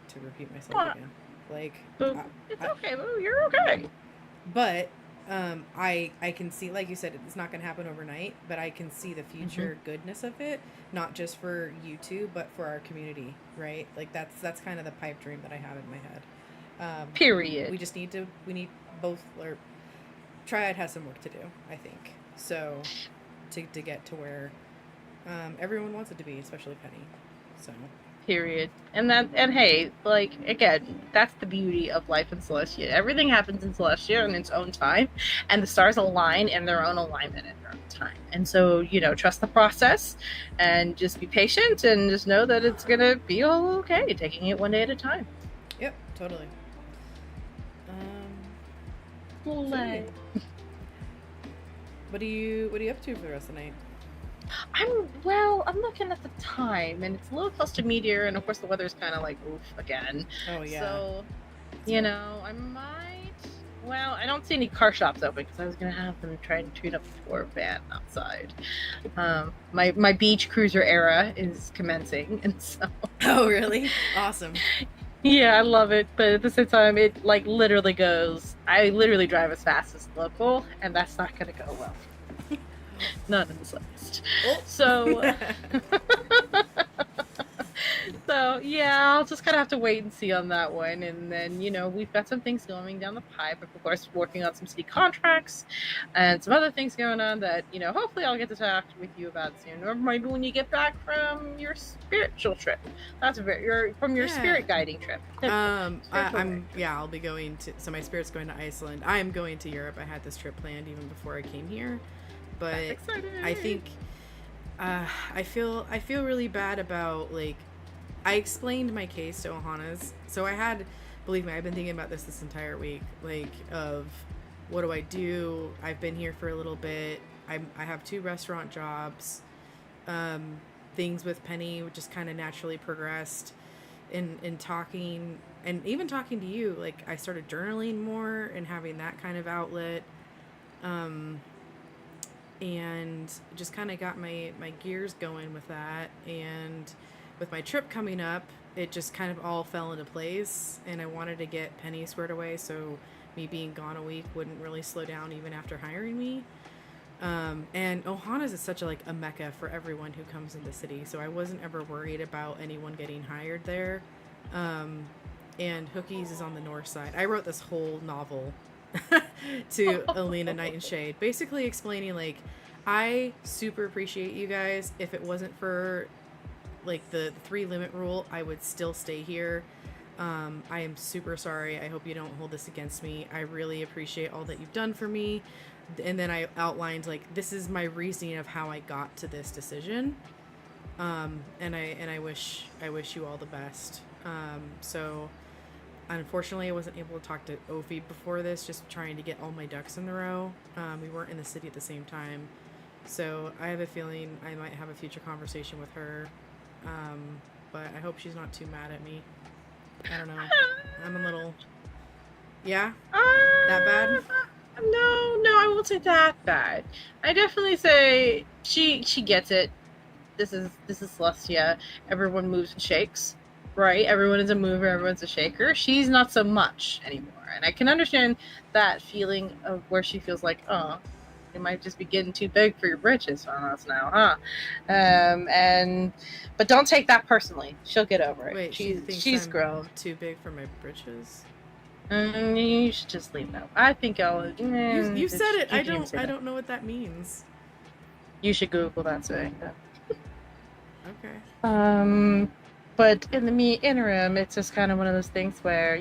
To repeat myself again, like it's okay, Lou. You're okay. But I can see, like you said, it's not going to happen overnight, but I can see the future goodness of it, not just for you two, but for our community, right? Like that's kind of the pipe dream that I have in my head. Period. We need both, or Triad has some work to do, I think. So to get to where everyone wants it to be, especially Penny. So period. And hey, like again, that's the beauty of life in Celestia. Everything happens in Celestia in its own time, and the stars align in their own alignment in their own time. And so, trust the process and just be patient and just know that it's gonna be all okay, taking it one day at a time. Yep, totally. What are you up to for the rest of the night? I'm looking at the time, and it's a little close to meteor, and of course the weather's kind of like oof again. Oh yeah. So, I might. Well, I don't see any car shops open because I was gonna have them try and tune up the tour van outside. My beach cruiser era is commencing, and so. Oh really? Awesome. Yeah, I love it, but at the same time, it like literally goes. I literally drive as fast as local, and that's not gonna go well. Not in the slightest. Oh. So yeah, I'll just kind of have to wait and see on that one. And then, we've got some things going down the pipe. Of course, working on some city contracts and some other things going on that, hopefully I'll get to talk with you about soon. Or maybe when you get back from your spiritual trip. That's from your spirit guiding trip. I'll be going to, so my spirit's going to Iceland. I am going to Europe. I had this trip planned even before I came here. But I think I feel really bad about, like, I explained my case to Ohana's. So believe me, I've been thinking about this entire week, like, of what do I do? I've been here for a little bit. I have 2 restaurant jobs. Things with Penny just kind of naturally progressed in talking, and even talking to you. Like, I started journaling more and having that kind of outlet. And just kind of got my gears going with that. And with my trip coming up, it just kind of all fell into place, and I wanted to get Penny squared away so me being gone a week wouldn't really slow down even after hiring me. And Ohana's is such a mecca for everyone who comes into the city, so I wasn't ever worried about anyone getting hired there. And Hookies is on the north side. I wrote this whole novel to Alina Night and Shade, basically explaining, like, I super appreciate you guys. If it wasn't for, like, the 3 limit rule, I would still stay here. I am super sorry. I hope you don't hold this against me. I really appreciate all that you've done for me. And then I outlined, like, this is my reasoning of how I got to this decision. And I wish you all the best. So unfortunately, I wasn't able to talk to Ophi before this, just trying to get all my ducks in a row. We weren't in the city at the same time. So I have a feeling I might have a future conversation with her. But I hope she's not too mad at me. I don't know. I'm a little... Yeah? That bad? No, I won't say that bad. I definitely say she gets it. This is Celestia. Everyone moves and shakes. Right? Everyone is a mover, everyone's a shaker. She's not so much anymore. And I can understand that feeling of where she feels like, oh, it might just be getting too big for your britches on us now, huh? But don't take that personally. She'll get over it. Wait, she's I'm grown. Too big for my britches? You should just leave that. I think I'll. You said it. I You don't know what that means. You should Google that. So. Okay. But in the interim, it's just kind of one of those things where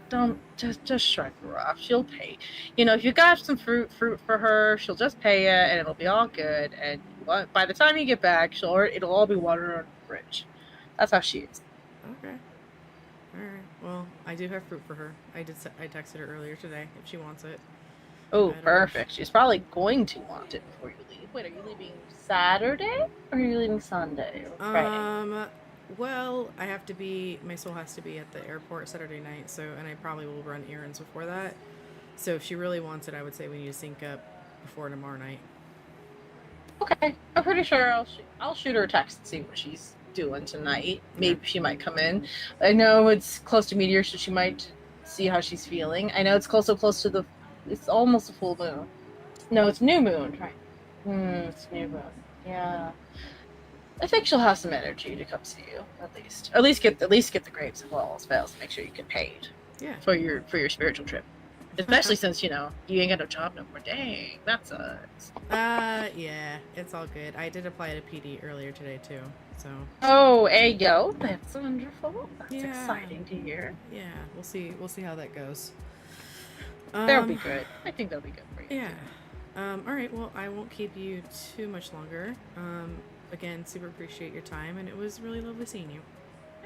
don't just shrug her off. She'll pay. If you got some fruit for her, she'll just pay you, and it'll be all good. And by the time you get back, it'll all be water on the fridge. That's how she is. Okay. All right. Well, I do have fruit for her. I texted her earlier today if she wants it. Oh, perfect. She's probably going to want it before you leave. Wait, are you leaving Saturday or are you leaving Sunday or Friday? Well, my soul has to be at the airport Saturday night, and I probably will run errands before that. So if she really wants it, I would say we need to sync up before tomorrow night. Okay, I'm pretty sure I'll shoot her a text and see what she's doing tonight. Maybe she might come in. I know it's close to meteor, so she might see how she's feeling. I know it's close to it's almost a full moon. No, it's new moon, right? It's new moon. Yeah. I think she'll have some energy to come see you, at least get the grapes and walls fails. Make sure you get paid. Yeah. For your spiritual trip, especially since you ain't got no job no more. Dang, that sucks. Yeah, it's all good. I did apply to PD earlier today too, so. Oh, hey yo, that's wonderful. That's exciting to hear. Yeah, we'll see how that goes. That'll be good. I think that'll be good for you. Yeah. All right. Well, I won't keep you too much longer. Again, super appreciate your time, and it was really lovely seeing you.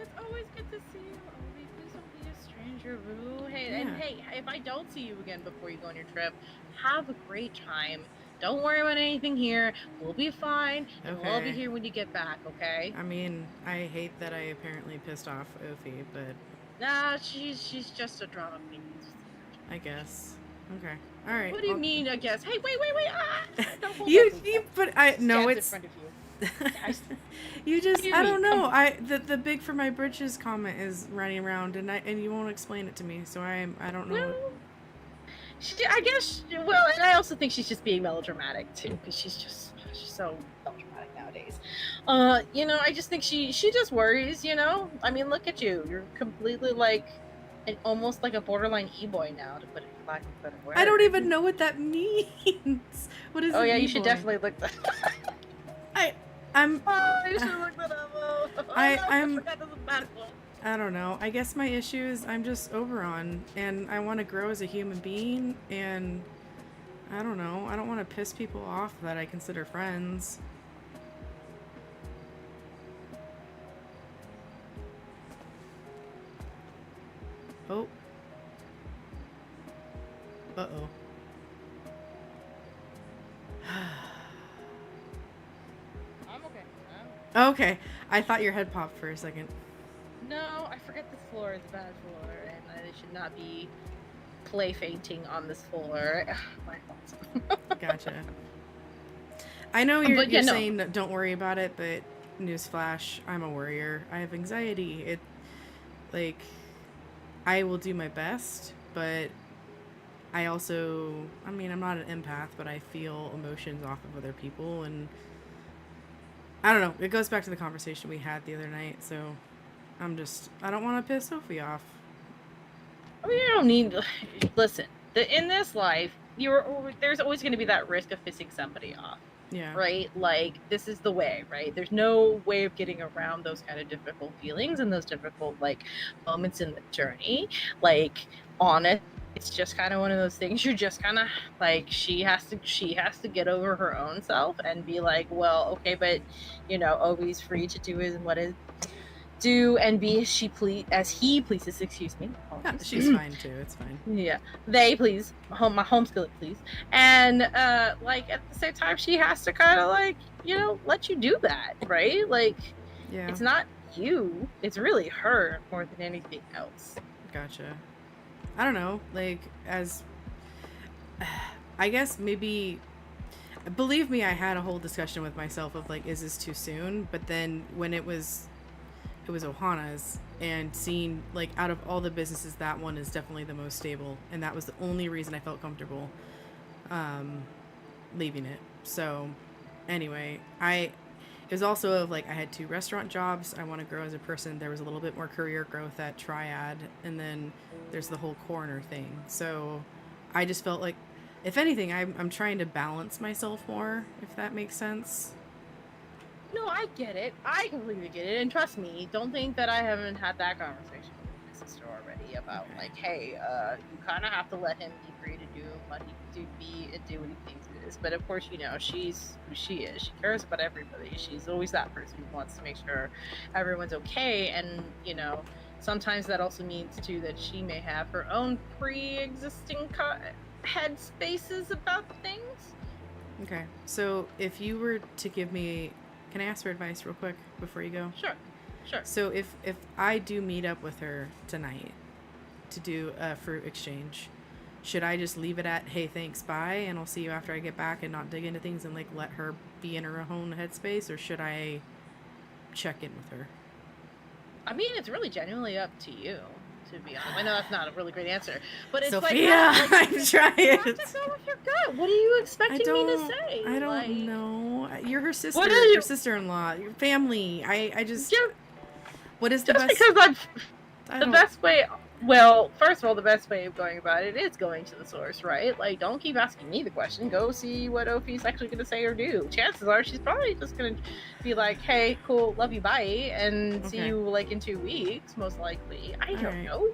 It's always good to see you. Please don't be a stranger, Roo. Hey, Yeah. And hey, if I don't see you again before you go on your trip, have a great time. Don't worry about anything here. We'll be fine, and we'll all be here when you get back, okay? I mean, I hate that I apparently pissed off Ophi, but... Nah, she's just a drama queen. I guess. Okay. All right. What do you mean, I guess? Hey, wait! Don't hold no, it's... it's... in front of you. You just... What do you I don't mean? know. The big for my britches comment is running around, and you won't explain it to me, so I don't know. Well, I guess... Well, and I also think she's just being melodramatic, too, because she's so melodramatic nowadays. I just think she just worries, I mean, look at you. You're completely, almost like a borderline e-boy now, to put it in lack of a better word. I don't even know what that means. What is it? Oh, yeah, you should definitely look that I'm... Oh, you should look that up. I'm... That was a bad one. I don't know. I guess my issue is I'm just Oberon, and I want to grow as a human being, and I don't know. I don't want to piss people off that I consider friends. Oh. Uh-oh. I'm okay. Okay. I thought your head popped for a second. No, I forget this floor is a bad floor, and I should not be play fainting on this floor. My fault. Gotcha. I know you're saying that don't worry about it, but newsflash, I'm a worrier. I have anxiety. I will do my best, but I also, I'm not an empath, but I feel emotions off of other people, and I don't know. It goes back to the conversation we had the other night, so I don't want to piss Sophie off. I mean, you don't need. Listen, in this life, there's always going to be that risk of pissing somebody off. Yeah. Right? This is the way, right? There's no way of getting around those kind of difficult feelings and those difficult, moments in the journey. On it, it's just kind of one of those things. You're just kind of, she has to get over her own self and be like, well, okay, but, Obi's free to do what is do and be as he pleases. Excuse me. Yeah, she's fine too. It's fine. Yeah, they please. My homeschooling please. And at the same time, she has to kind of let you do that, right? Yeah. It's not you. It's really her more than anything else. Gotcha. I don't know. I guess maybe. Believe me, I had a whole discussion with myself of is this too soon? But then when it was Ohana's, and seeing out of all the businesses, that one is definitely the most stable, and that was the only reason I felt comfortable leaving it. So anyway, it was also of like I had 2 restaurant jobs. I want to grow as a person. There was a little bit more career growth at Triad, and then there's the whole coroner thing. So I just felt like, if anything, I'm trying to balance myself more, if that makes sense. No, I get it. I completely get it. And trust me, don't think that I haven't had that conversation with my sister already about like, hey, you kind of have to let him be free to do what he to be and do what he thinks it is. But of course, you know, she's who she is. She cares about everybody. She's always that person who wants to make sure everyone's okay. And you know, sometimes that also means too that she may have her own pre-existing head spaces about things. Okay, so if you were to give me, can I ask for advice real quick before you go? Sure. So if I do meet up with her tonight to do a fruit exchange, should I just leave it at, hey, thanks, bye, and I'll see you after I get back, and not dig into things and like let her be in her own headspace, or should I check in with her? I mean, it's really genuinely up to you, to be honest. I know that's not a really great answer, but it's Sophia, like I'm trying. You have to go with your gut. What are you expecting me to say? I don't like, know. You're her sister, What are you- your sister-in-law, your family. I just. What is the Just best? because I the don't- best way. Well, first of all, the best way of going about it is going to the source, right? Like, don't keep asking me the question. Go see what Ophi's actually going to say or do. Chances are she's probably just going to be like, hey, cool, love you, bye, and see Okay. you, like, in 2 weeks, most likely. I don't Alright. know.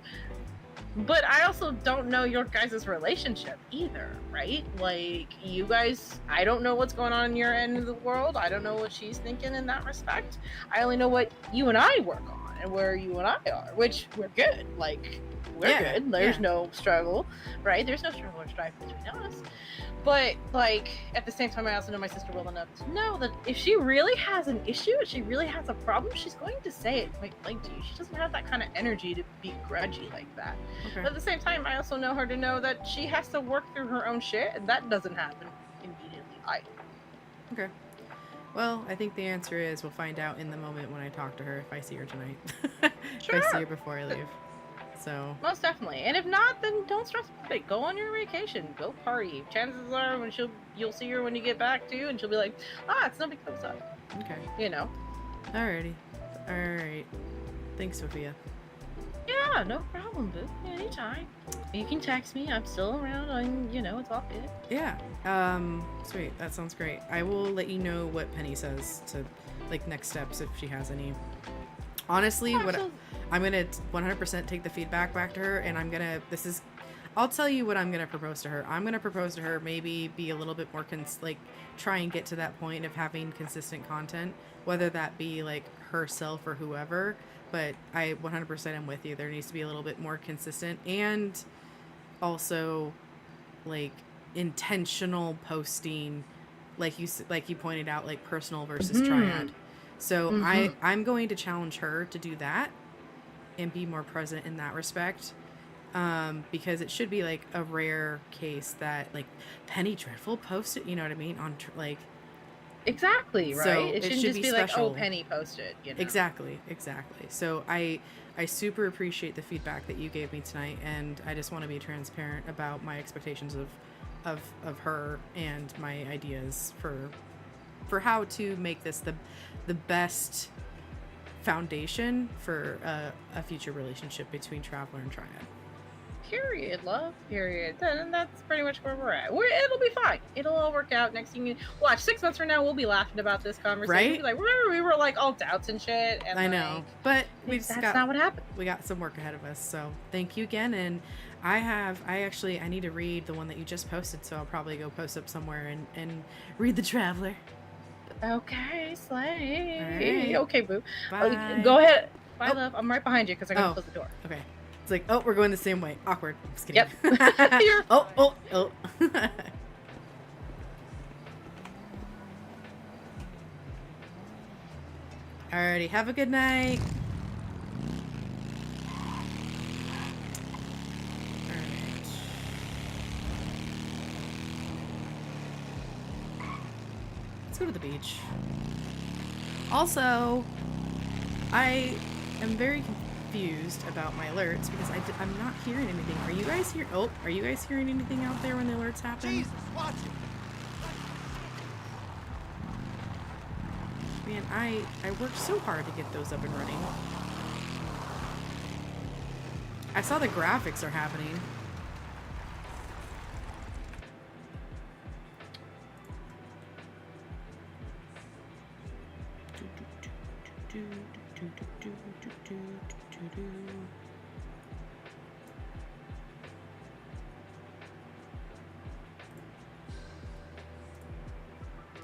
But I also don't know your guys' relationship either, right? Like, you guys, I don't know what's going on in your end of the world. I don't know what she's thinking in that respect. I only know what you and I work on and where you and I are, which we're good. Like, we're Yeah, good. There's yeah. no struggle, right? There's no struggle or strife between us. But, like, at the same time, I also know my sister well enough to know that if she really has an issue, if she really has a problem, she's going to say it point blank to you. She doesn't have that kind of energy to be grudgy like that. But Okay. at the same time, I also know her to know that she has to work through her own shit, and that doesn't happen immediately either. Okay. Well, I think the answer is we'll find out in the moment when I talk to her, if I see her tonight. If I see Sure. her before I leave. So. Most definitely. And if not, then don't stress about it. Go on your vacation. Go party. Chances are when you'll see her when you get back too, and she'll be like, it's no big deal. Okay. You know. Alrighty. Alright. Thanks, Sophia. Yeah, no problem, boo. Anytime. You can text me. I'm still around. It's all good. Yeah. Sweet. That sounds great. I will let you know what Penny says to, like, next steps if she has any. Honestly, what I'm gonna 100% take the feedback back to her, and I'll tell you what I'm gonna propose to her. I'm gonna propose to her maybe be a little bit more try and get to that point of having consistent content, whether that be like herself or whoever. But I 100% am with you. There needs to be a little bit more consistent, and also like intentional posting, like you pointed out, like personal versus triad. So I'm going to challenge her to do that and be more present in that respect, because it should be like a rare case that like Penny Dreadful posted, you know what I mean, on like Exactly, right? So it it shouldn't should just be be like, special. oh, Penny posted, you know? Exactly. So I super appreciate the feedback that you gave me tonight, and I just want to be transparent about my expectations of her and my ideas for how to make this the best foundation for a future relationship between Traveler and Triad. Period, love. Period. Then that's pretty much where we're at. It'll be fine. It'll all work out. Next thing you watch, 6 months from now, we'll be laughing about this conversation. Right? We'll be like, remember we were like all doubts and shit. And I know, but that's not what happened. we got some work ahead of us. So thank you again, and I need to read the one that you just posted, so I'll probably go post up somewhere and read the Traveler. Okay, slay. All right. Okay, boo. Bye. Go ahead. Bye, Oh. love. I'm right behind you because I gotta Oh. close the door. Okay. It's like, oh, we're going the same way. Awkward. I'm just kidding. Yep. You're oh. Alrighty. Have a good night. Alright. Let's go to the beach. Also, I am very confused about my alerts because I'm not hearing anything. Are you guys hearing anything out there when the alerts happen? Jesus, watch it. Man, And I worked so hard to get those up and running. I saw the graphics are happening.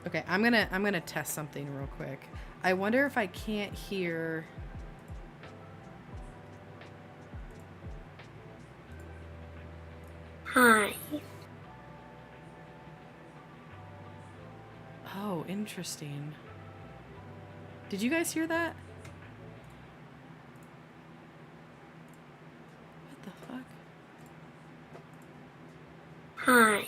Okay, I'm gonna test something real quick. I wonder if I can't hear. Hi. Oh, interesting. Did you guys hear that? What the fuck? Hi.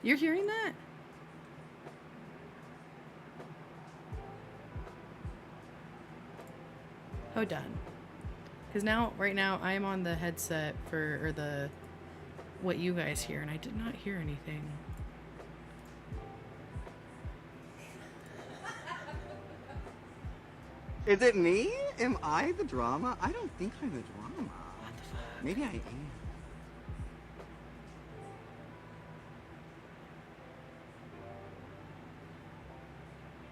You're hearing that? Hold on. Because now, right now, I am on the headset or the, what you guys hear, and I did not hear anything. Is it me? Am I the drama? I don't think I'm the drama. What the fuck? Maybe I am.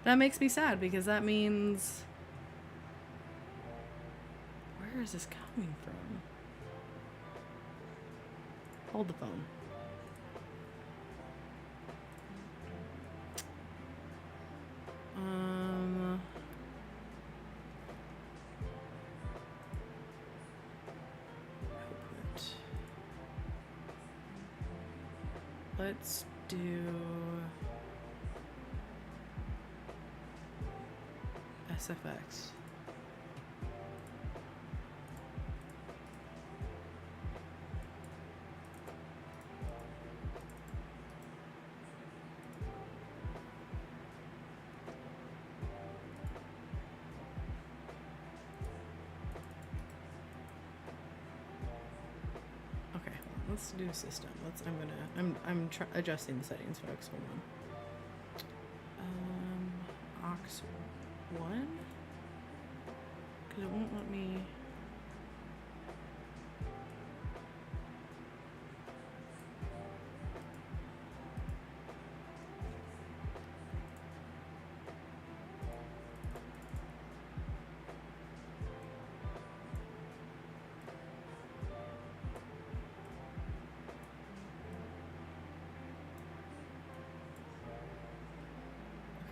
That makes me sad because that means... Where is this coming from? Hold the phone. Output. Let's do... SFX. Okay, let's do system. I'm adjusting the settings, folks. Hold on. Aux 1? Because it won't let me...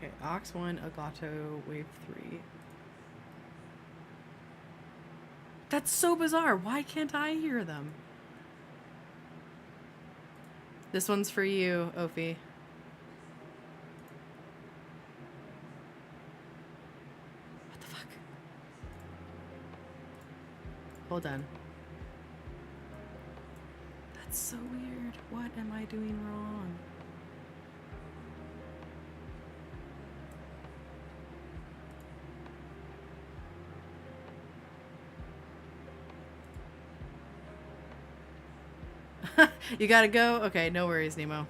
Okay, Aux 1, Agato, Wave 3. That's so bizarre. Why can't I hear them? This one's for you, Ophi. What the fuck? Hold on. That's so weird. What am I doing wrong? You gotta go? Okay, no worries, Nemo.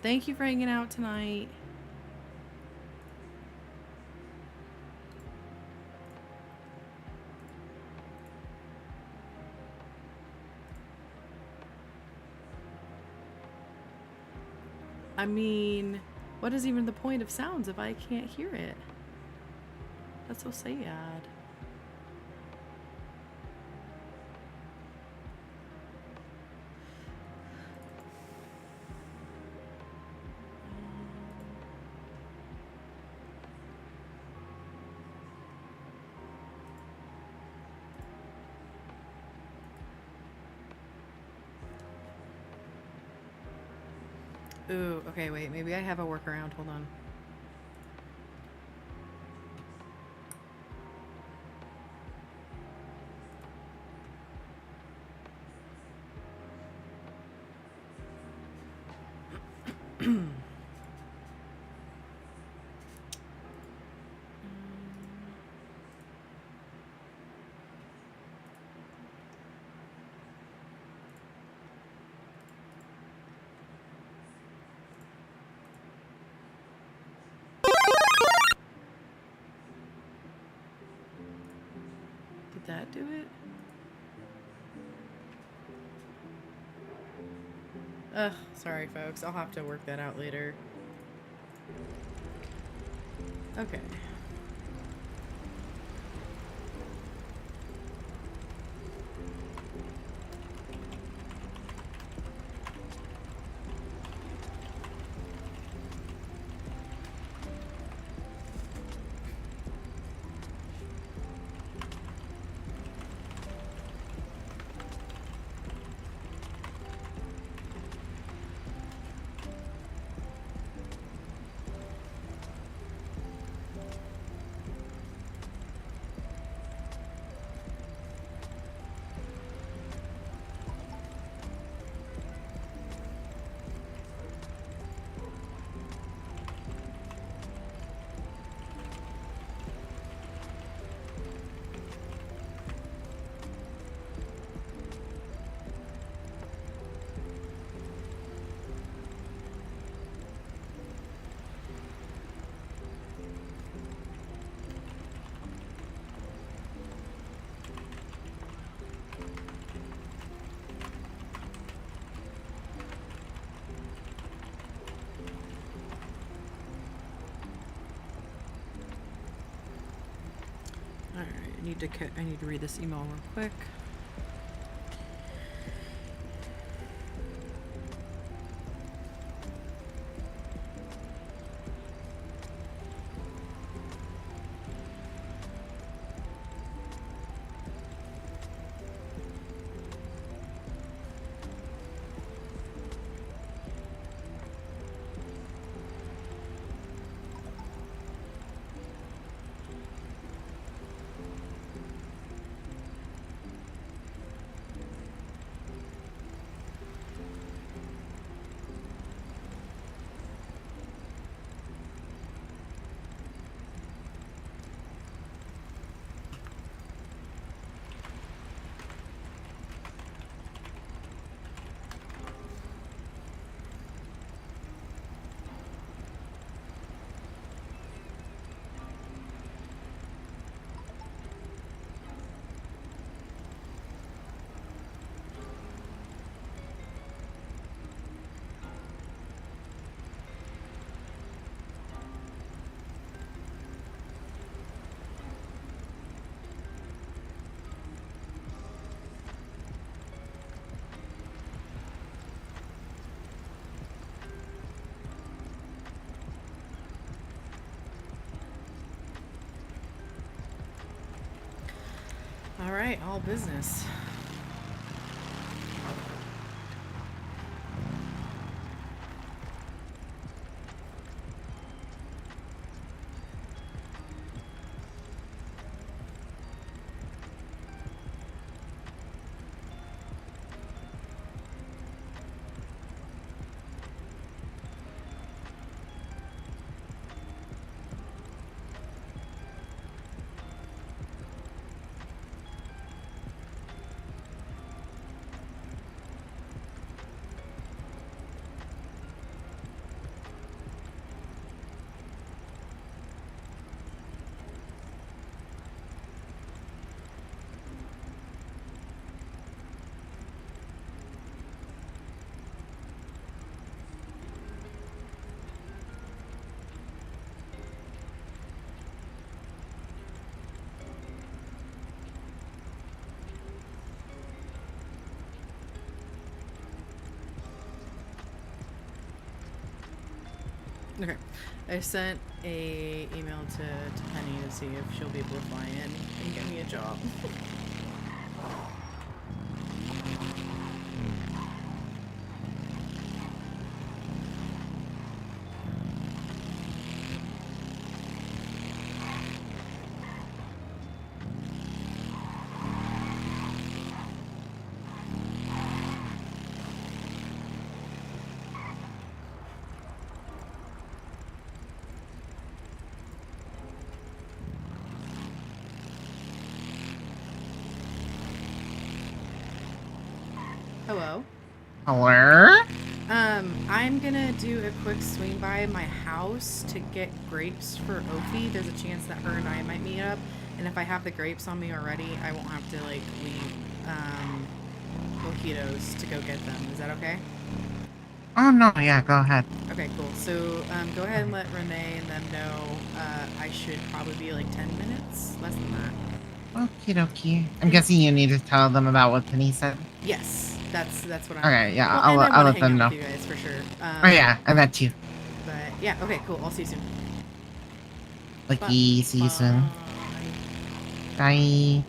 Thank you for hanging out tonight. I mean, what is even the point of sounds if I can't hear it? That's so sad. Ooh, okay, wait, maybe I have a workaround. Hold on. Did that do it? Ugh, sorry folks, I'll have to work that out later. Okay. Alright, I need to read this email real quick. Alright, all business. Okay, I sent a email to Penny to see if she'll be able to fly in and get me a job. Hello. Hello? I'm gonna do a quick swing by my house to get grapes for Ophi. There's a chance that her and I might meet up. And if I have the grapes on me already, I won't have to like leave mojitos to go get them. Is that okay? Oh no, yeah, go ahead. Okay, cool. So go ahead and let Renee and them know I should probably be like 10 minutes, less than that. Okie dokie. I'm guessing you need to tell them about what Penny said. Yes, that's what I'm. Okay, yeah, Well, and I I'll wanna let hang them out know. with you guys for sure. Oh yeah, and that too. But yeah, okay, cool. I'll see you soon. Lucky, see you soon. Bye.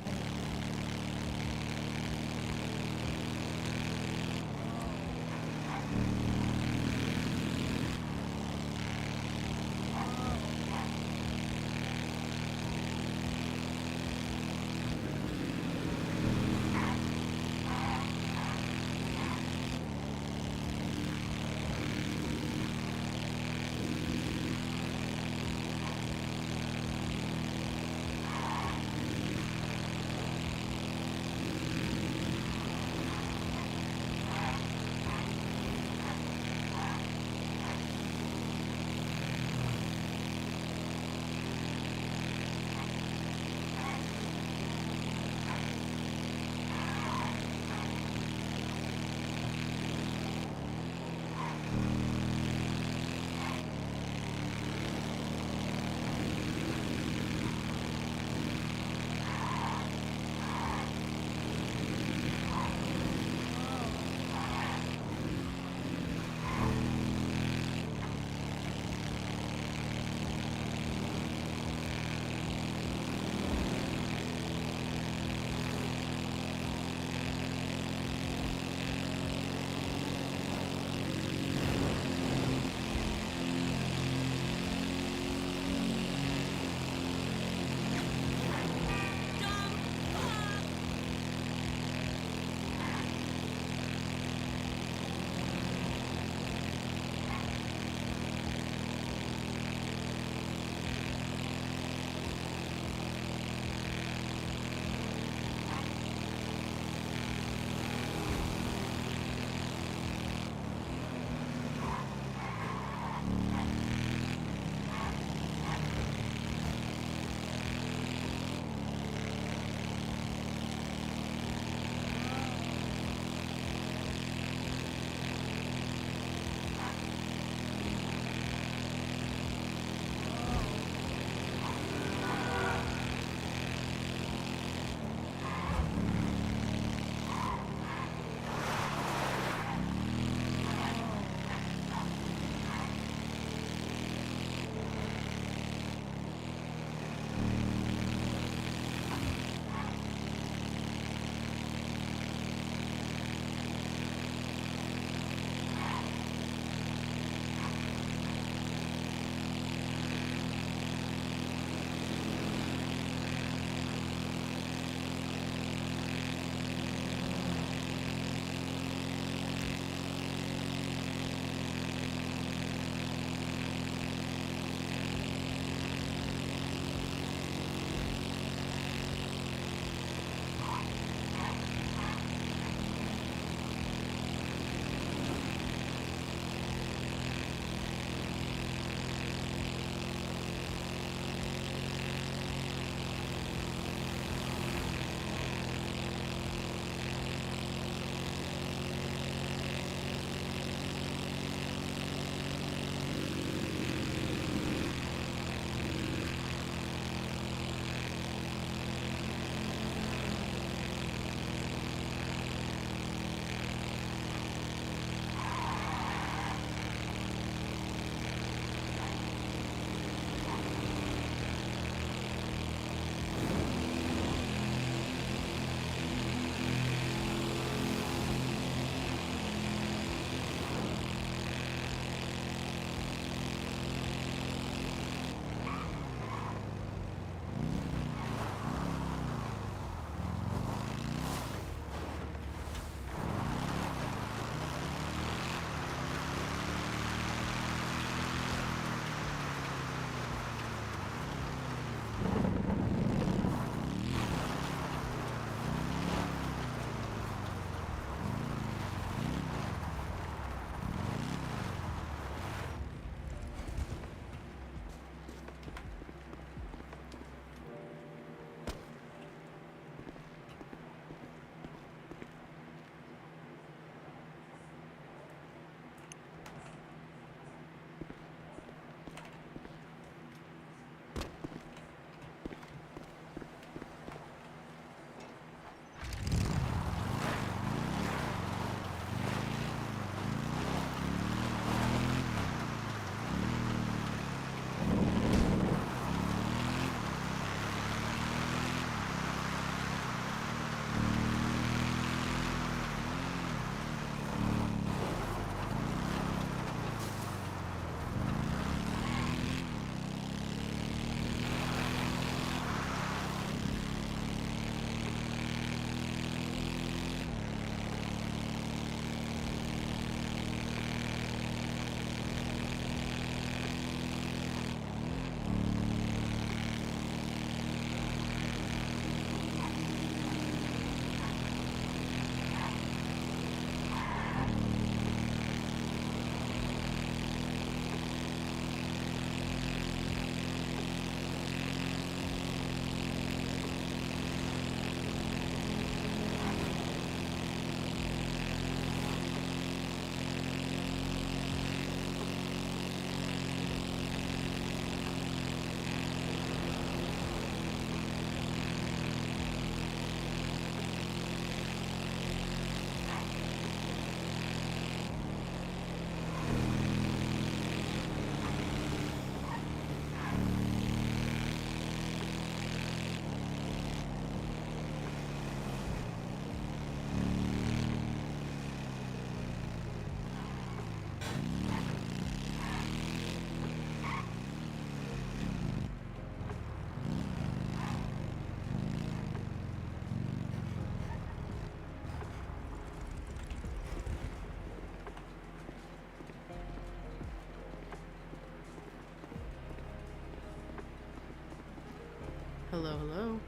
Hello, hello.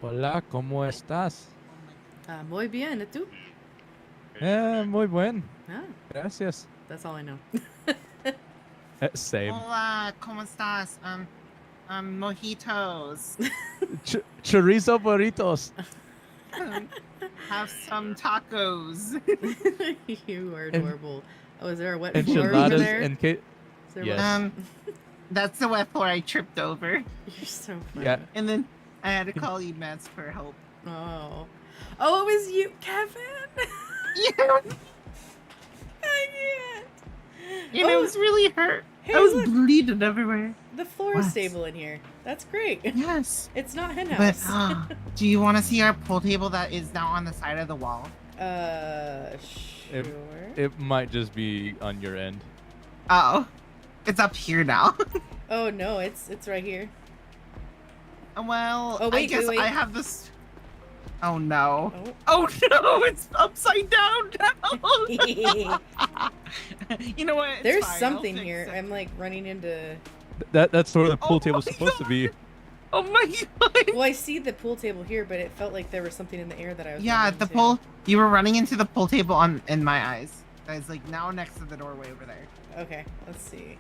Hola, ¿cómo estás? Muy bien, ¿y tú? Muy buen. Ah, Gracias. that's all I know. Same. Hola, ¿cómo estás? Mojitos. Chorizo burritos. Have some tacos. You are adorable. Oh, is there a wet floor over Enchiladas there? and cake. Is there Yes. That's the wet floor I tripped over. You're so funny. Yeah. And then I had to call you Mets for help. Oh. Oh, it was you, Kevin! Yeah, I can't. and it was really hurt. Hey, I was look. bleeding everywhere. The floor is What? stable in here. That's great. Yes. It's not hen But house. do you want to see our pool table that is now on the side of the wall? Sure. It might just be on your end. Oh, it's up here now. Oh no, it's right here. Well, Oh, wait, I guess wait. I have this. Oh no. Oh. Oh no, it's upside down now. You know what? It's There's fine, I'll something fix here. it. I'm like running into. That's where the pool Oh table's my supposed to be. Oh my god. Well, I see the pool table here, but it felt like there was something in the air that I was. Yeah, running the into. pool. You were running into the pool table in my eyes. That is like now next to the doorway over there. Okay, let's see.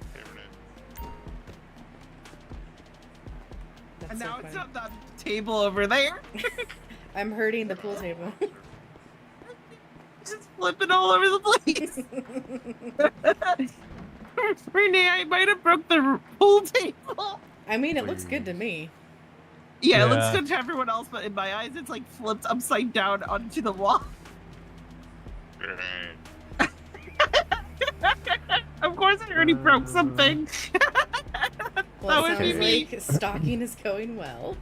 That's And so now it's funny. on the table over there. I'm hurting the pool table. Just flipping all over the place. Renee, I might have broke the pool table. I mean, it looks good to me. Yeah, it looks Yeah. good to everyone else, but in my eyes, it's like flipped upside down onto the wall. Of course, I already broke something. Well, That it would be sounds me. like stalking is going well.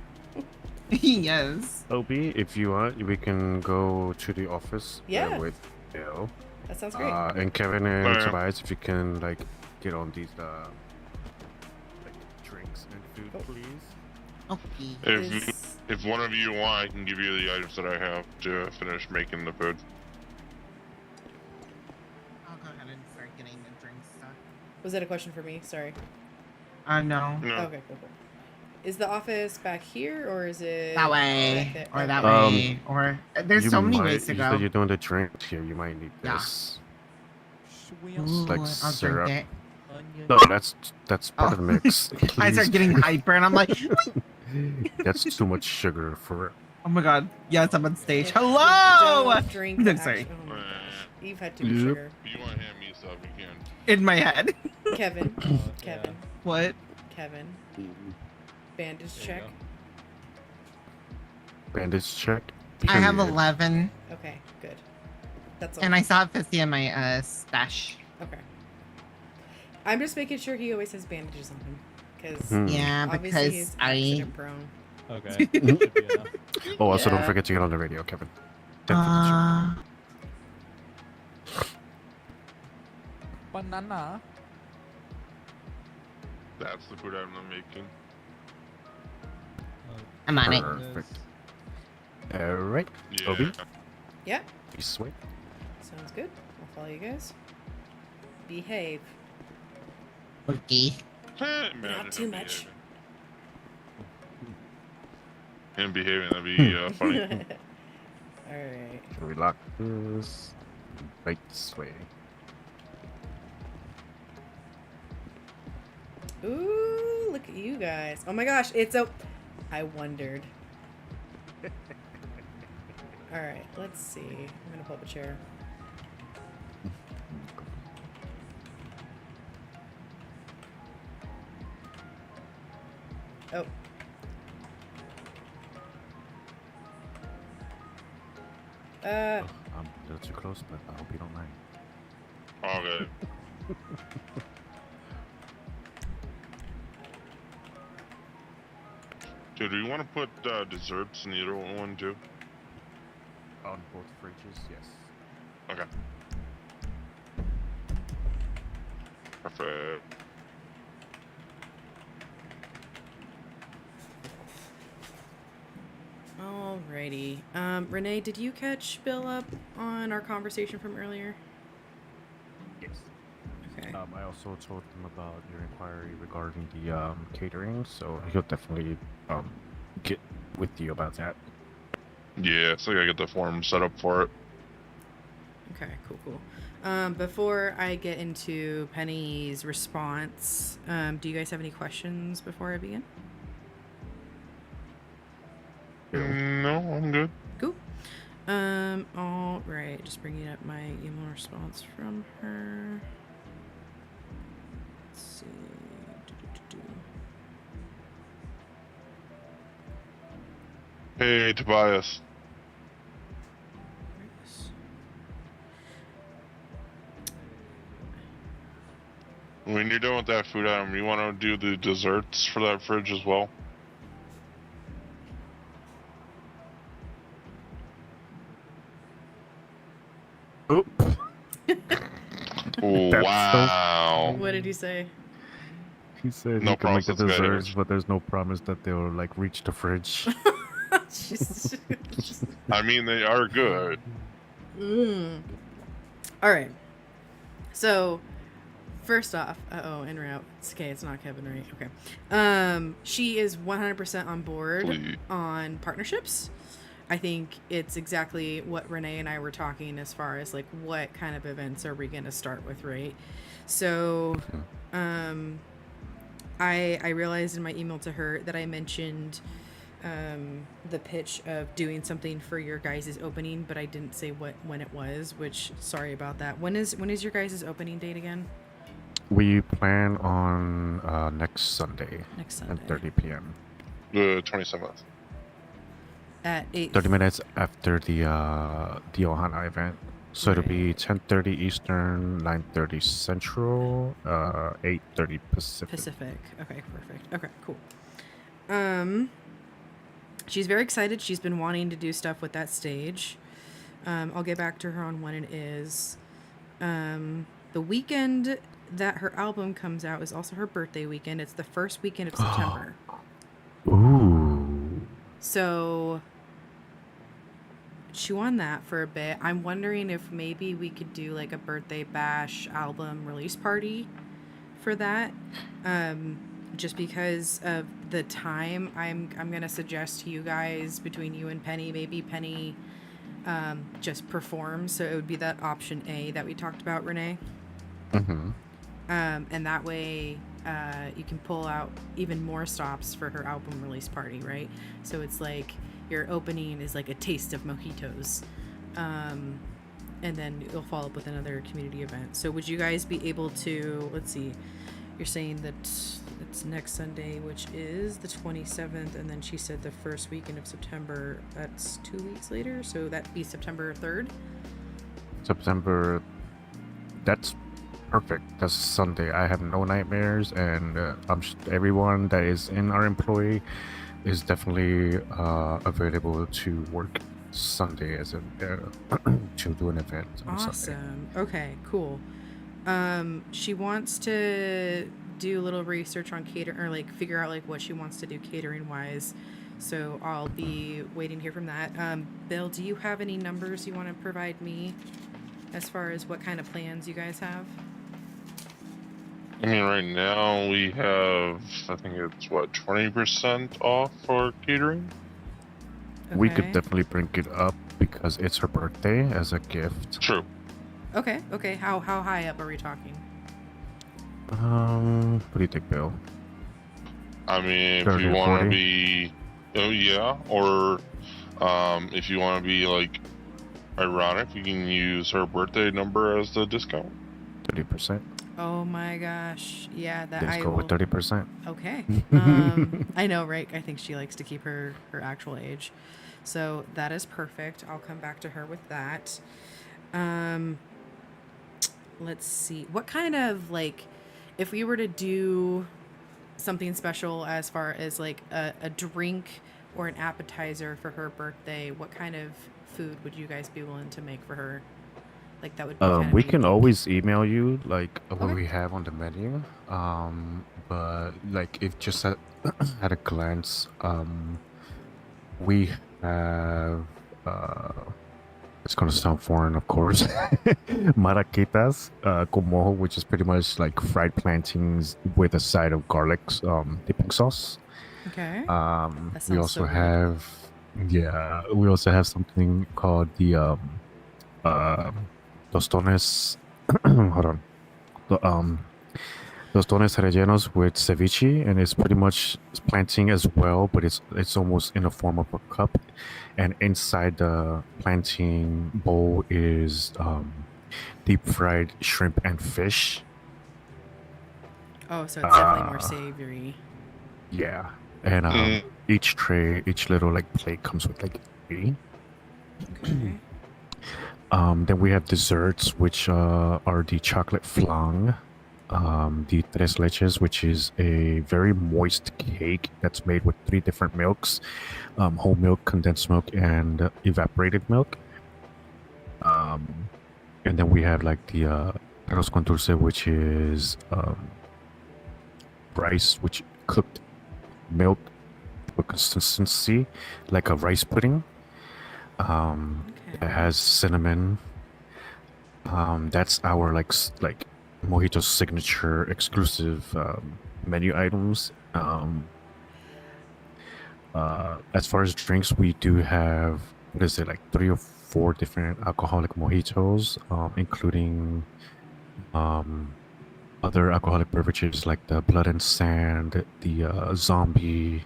Yes. Obi, if you want, we can go to the office Yeah. with Bill. That sounds great. And Kevin and Alright. Tobias, if you can like get on these like drinks and food, Oh. please. Okay. If one of you want, I can give you the items that I have to finish making the food. I'll go ahead and start getting the drinks stuff. Was that a question for me? Sorry. No. No. Okay, cool. Is the office back here, or is it That way. back there? Or that Um, way. Or there's You so many might- ways to you go. said you're doing the drinks here. You might need Yeah. this. Ooh, like I'll syrup. drink No, that's part of the mix. it. I start Please. getting hyper and I'm like, That's too much sugar for. oh my god. Yes, I'm on stage. Don't Hello! drink. I'm the sorry. Oh my gosh. You've had too much Yep. sugar. If you want to hand me stuff, you can. In my head. Kevin. yeah. Kevin. What? Kevin. Bandage There you check. go. Bandage check. I have Period. 11. Okay, good. That's all. And I still have 50 in my stash. Okay. I'm just making sure he always has bandages on him, because Hmm. Yeah, obviously because he's I. accident prone. Okay. That should be enough. Oh, also don't Yeah. forget to get on the radio, Kevin. Definitely. Banana. That's the food I'm making. I'm on it. Perfect. All right. Yeah. Obi, Yeah, be sweet. sounds good. I'll follow you guys. Behave. Okay. Imagine Not too him much. behaving. Him behaving, that'd be funny. Alright. Can we lock this? Right this way. Ooh, look at you guys. Oh my gosh, it's a. I wondered. Alright, let's see. I'm gonna pull up a chair. Oh. I'm a little too close, but I hope you don't mind. All good. Dude, do you want to put desserts in the other one too? On both fridges, yes. Okay. Perfect. Alrighty. Renee, did you catch Bill up on our conversation from earlier? Yes. Okay. I also told him about your inquiry regarding the catering, so he'll definitely get with you about that. Yeah, so I gotta get the form set up for it. Okay, cool. Before I get into Penny's response, do you guys have any questions before I begin? No, I'm good. Cool. All right. Just bringing up my email response from her. Let's see. Hey, Tobias. When you're done with that food item, you want to do the desserts for that fridge as well? Oh. Wow. What did you say? He said No he can make the promises, guys. desserts, but there's no promise that they'll like reach the fridge. Jeez. I mean, they are good. All right. So, first off, en route. It's okay. It's not Kevin, right? Okay. She is 100% on board Please. on partnerships. I think it's exactly what Renee and I were talking as far as like what kind of events are we going to start with, right? So, I realized in my email to her that I mentioned the pitch of doing something for your guys' opening, but I didn't say when it was, which sorry about that. When is your guys' opening date again? We plan on next Sunday. Next Sunday. At 30 p.m. The 27th. At 8. 30 minutes after the Ohana event. So it'll be 10:30 Eastern, 9:30 Central, 8:30 Pacific. Okay, perfect. Okay, cool. She's very excited. She's been wanting to do stuff with that stage. I'll get back to her on when it is. The weekend that her album comes out is also her birthday weekend. It's the first weekend of September. Ooh. So chew on that for a bit. I'm wondering if maybe we could do like a birthday bash album release party for that. Just because of the time, I'm gonna suggest to you guys, between you and Penny, maybe Penny just performs. So it would be that option A that we talked about, Renee. Mm-hmm. And that way you can pull out even more stops for her album release party, right? So it's like your opening is like a taste of mojitos. And then you'll follow up with another community event. So would you guys be able to, let's see, you're saying that it's next Sunday, which is the 27th, and then she said the first weekend of September, that's 2 weeks later, so that'd be September 3rd? September, that's perfect. That's Sunday. I have no nightmares, and everyone that is in our employee is definitely available to work Sunday as a to do an event on Sunday. Awesome. Okay, cool. She wants to do a little research on catering, or like figure out like what she wants to do catering wise. So I'll be waiting to hear from that. Bill, do you have any numbers you want to provide me as far as what kind of plans you guys have? I mean, right now we have, I think it's what, 20% off for catering? We could Okay. definitely bring it up because it's her birthday as a gift. True. Okay. How high up are we talking? What do you think, Bill? I mean, if 30 you or want to 40? be, oh yeah, or if you want to be like ironic, you can use her birthday number as the discount. 30%. Oh my gosh. Yeah, that Let's I go will. with 30%. Okay. I know, right? I think she likes to keep her actual age. So that is perfect. I'll come back to her with that. Let's see. What kind of, like, if we were to do something special as far as like a drink or an appetizer for her birthday, what kind of food would you guys be willing to make for her? Like that would be kind of We can unique. always email you like what Okay. we have on the menu. But like if just at, at a glance, we have It's gonna sound foreign, of course. Maraquitas, con mojo, which is pretty much like fried plantains with a side of garlic dipping sauce. Okay. We sounds also so good. have, yeah, we also have something called the tostones. Hold on, the tostones rellenos with ceviche, and it's pretty much plantain as well, but it's almost in the form of a cup, and inside the plantain bowl is deep fried shrimp and fish. Oh, so it's definitely more Uh, savory. Yeah, and each little like plate comes with like 3. Okay. Then we have desserts, which are the chocolate flan, the tres leches, which is a very moist cake that's made with 3 different milks, whole milk, condensed milk, and evaporated milk. And then we have like the arroz con dulce, which is rice, which cooked milk to a consistency like a rice pudding. It Okay. has cinnamon. That's our like Mojito's signature exclusive menu items. As far as drinks, we do have, what is it, like 3 or 4 different alcoholic mojitos, including other alcoholic beverages like the Blood and Sand, the Zombie.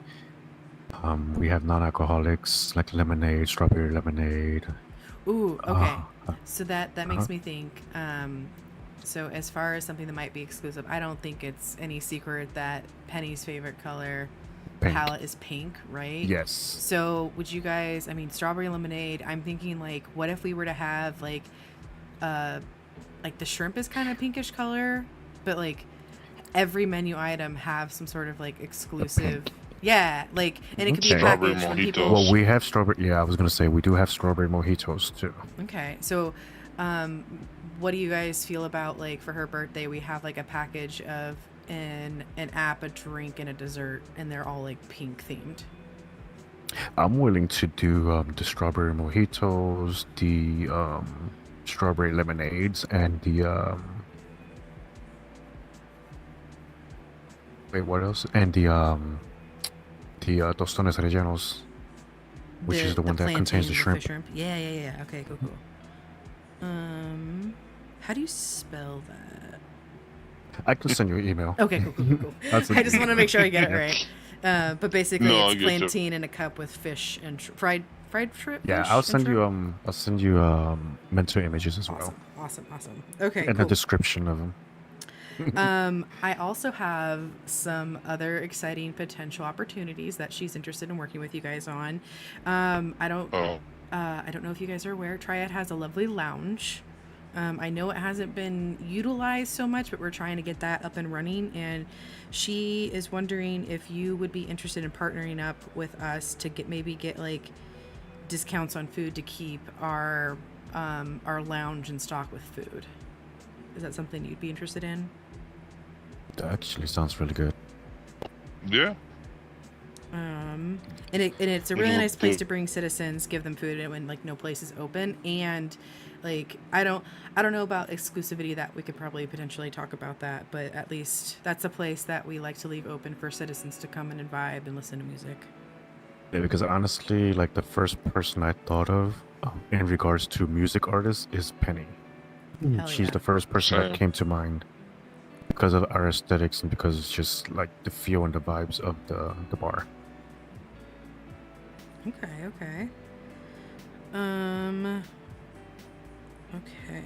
We have non-alcoholics like lemonade, strawberry lemonade. Ooh, okay. Uh, So that makes me think. So as far as something that might be exclusive, I don't think it's any secret that Penny's favorite color Pink. palette is pink, right? Yes. So would you guys? I mean, strawberry lemonade. I'm thinking like, what if we were to have like the shrimp is kind of pinkish color, but like every menu item have some sort of like exclusive. Yeah, like, and it could be a Okay. Strawberry package when mojitos. people. Well, we have strawberry. Yeah, I was gonna say we do have strawberry mojitos too. Okay, so what do you guys feel about like for her birthday we have like a package of an app, a drink, and a dessert, and they're all like pink themed. I'm willing to do the strawberry mojitos, the strawberry lemonades, and the wait, what else? And the tostones rellenos, which is the one that contains the plantains with shrimp. shrimp. Yeah. Okay, cool. How do you spell that? I can send you an email. Okay, cool. That's I just want to make sure I get it right. But basically, No, I it's get you. plantain in a cup with fish and fried shrimp. Yeah, fish I'll and send you shrimp? I'll send you mental images as well, Awesome. Okay, and cool. a description of them. I also have some other exciting potential opportunities that she's interested in working with you guys on. I don't Oh, know if you guys are aware. Triad has a lovely lounge. I know it hasn't been utilized so much, but we're trying to get that up and running. And she is wondering if you would be interested in partnering up with us to get like discounts on food to keep our lounge in stock with food. Is that something you'd be interested in? That actually sounds really good. yeah. And it's a really nice place to bring citizens, give them food when like no place is open, and like I don't know about exclusivity. That we could probably potentially talk about that, but at least that's a place that we like to leave open for citizens to come in and vibe and listen to music. Yeah, because honestly, like the first person I thought of in regards to music artists is Penny. Hell She's yeah. the first person that Same. came to mind because of our aesthetics and because it's just like the feel and the vibes of the bar. Okay. Okay.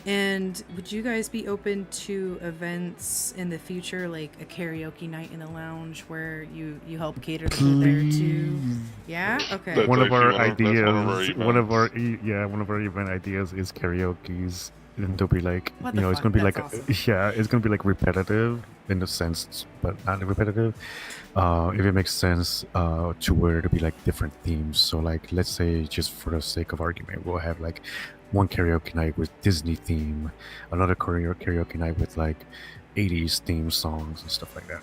And would you guys be open to events in the future, like a karaoke night in the lounge where you help cater the food there too? Yeah? Okay. That's One of our actually one of our ideas, one of our events. one of our event ideas is karaoke's, and they'll be like, What you the know, it's fuck? gonna be That's like, awesome. yeah, it's gonna be like repetitive in a sense, but not repetitive. If it makes sense, to where it'll be like different themes. So like, let's say just for the sake of argument, we'll have like one karaoke night with Disney theme, another karaoke night with like 80s theme songs and stuff like that.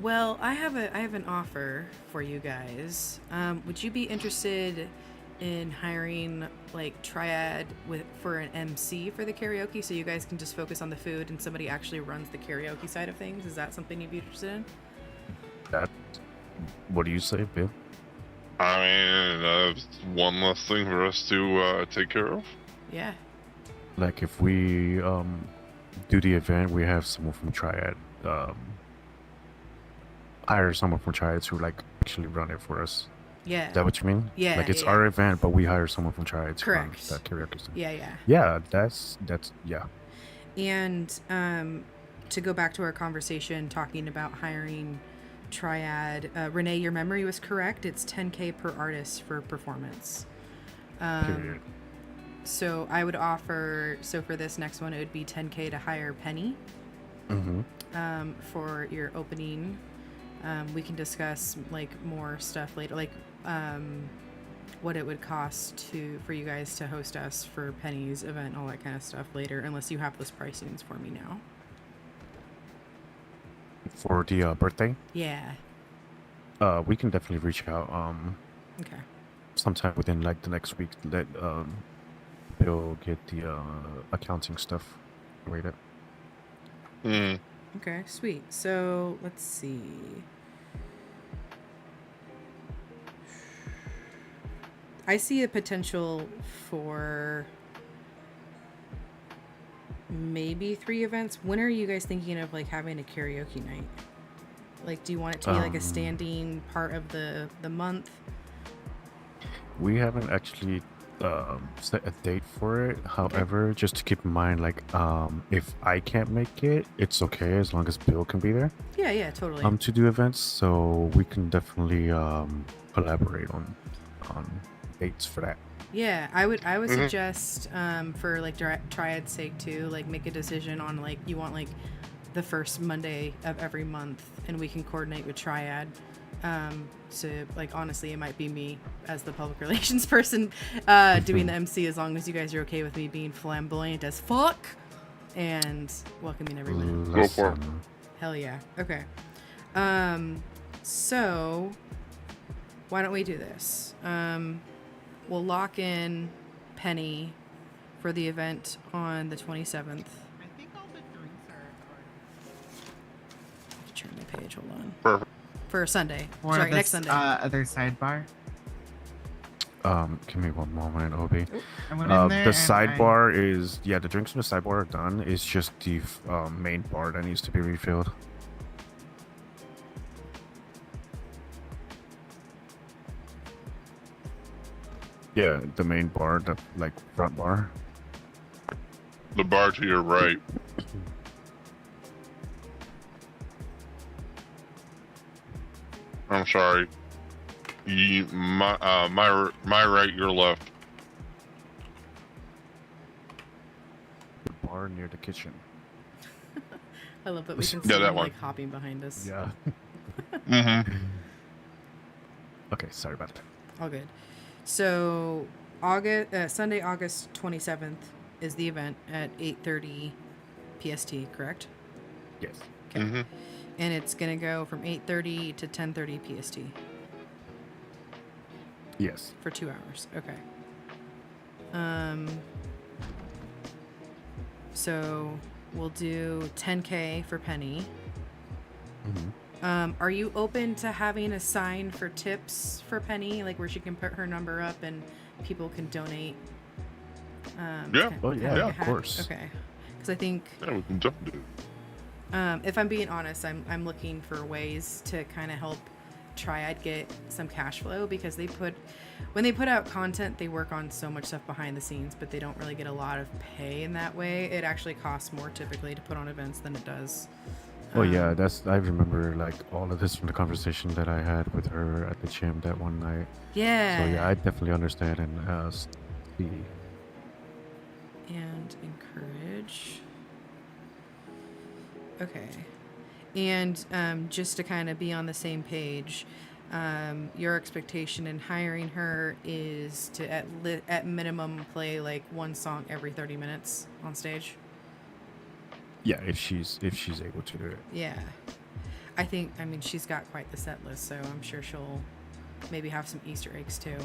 Well, I have an offer for you guys. Would you be interested in hiring like Triad for an MC for the karaoke, so you guys can just focus on the food and somebody actually runs the karaoke side of things. Is that something you'd be interested in? That. What do you say, Bill? I mean, that's one less thing for us to take care of. Yeah. Like if we do the event, we have someone from Triad hire someone from Triad to like actually run it for us. Yeah. Is that what you mean? Yeah, Like it's yeah. our event, but we hire someone from Triad to run Correct. that karaoke stuff. Yeah. Yeah, that's yeah. And to go back to our conversation talking about hiring Triad, Renee, your memory was correct. It's $10K per artist for performance. Period. So I would offer, so for this next one, it would be $10K to hire Penny for your opening. We can discuss like more stuff later, like what it would cost for you guys to host us for Penny's event, all that kind of stuff later, unless you have those pricings for me now. For the birthday, Yeah. we can definitely reach out Okay. sometime within like the next week. Let Bill get the accounting stuff rated. Hmm. Okay, sweet. So let's see. I see a potential for maybe 3 events. When are you guys thinking of like having a karaoke night? Like, do you want it to be like a standing part of the month? We haven't actually set a date for it. However, just to keep in mind, like if I can't make it, it's okay as long as Bill can be there. Yeah, totally. To do events, so we can definitely collaborate on dates for that. Yeah, I would suggest for like Triad's sake too, like make a decision on like you want like the first Monday of every month, and we can coordinate with Triad. So like honestly, it might be me as the public relations person doing the MC, as long as you guys are okay with me being flamboyant as fuck and welcoming everyone. Go for it. Hell yeah. Okay. So why don't we do this? We'll lock in Penny for the event on the 27th. I think all the drinks are. I have to turn my page. Hold on. Perfect. For Sunday. Or Sorry, this, next Sunday. other sidebar. Give me one moment, Obi. I went in there The and sidebar is the drinks in the sidebar are done. It's just the main bar that needs to be refilled. Yeah, the main bar, the like front bar. The bar to your right. I'm sorry. My right, your left. The bar near the kitchen. I love that we can Yeah, see that them one. like hopping behind us. Yeah. Mm-hmm. Okay, sorry about that. All good. So Sunday, August 27th is the event at 8:30 PST, correct? Yes. Okay. Mm-hmm. And it's gonna go from 8:30 to 10:30 PST Yes. for 2 hours. Okay. So we'll do 10K for Penny. Mm-hmm. Are you open to having a sign for tips for Penny, like where she can put her number up and people can donate? Yeah. Oh, yeah, Yeah, of course. Okay. Because I think Yeah, we can definitely do it. if I'm being honest, I'm looking for ways to kind of help Triad get some cash flow, because when they put out content, they work on so much stuff behind the scenes, but they don't really get a lot of pay in that way. It actually costs more typically to put on events than it does. Oh yeah, I remember like all of this from the conversation that I had with her at the gym that one night. Yeah. So yeah, I definitely understand and see. And encourage. Okay. And just to kind of be on the same page, your expectation in hiring her is to at minimum play like one song every 30 minutes on stage. Yeah, if she's able to do it. Yeah. I mean, she's got quite the set list, so I'm sure she'll maybe have some Easter eggs too.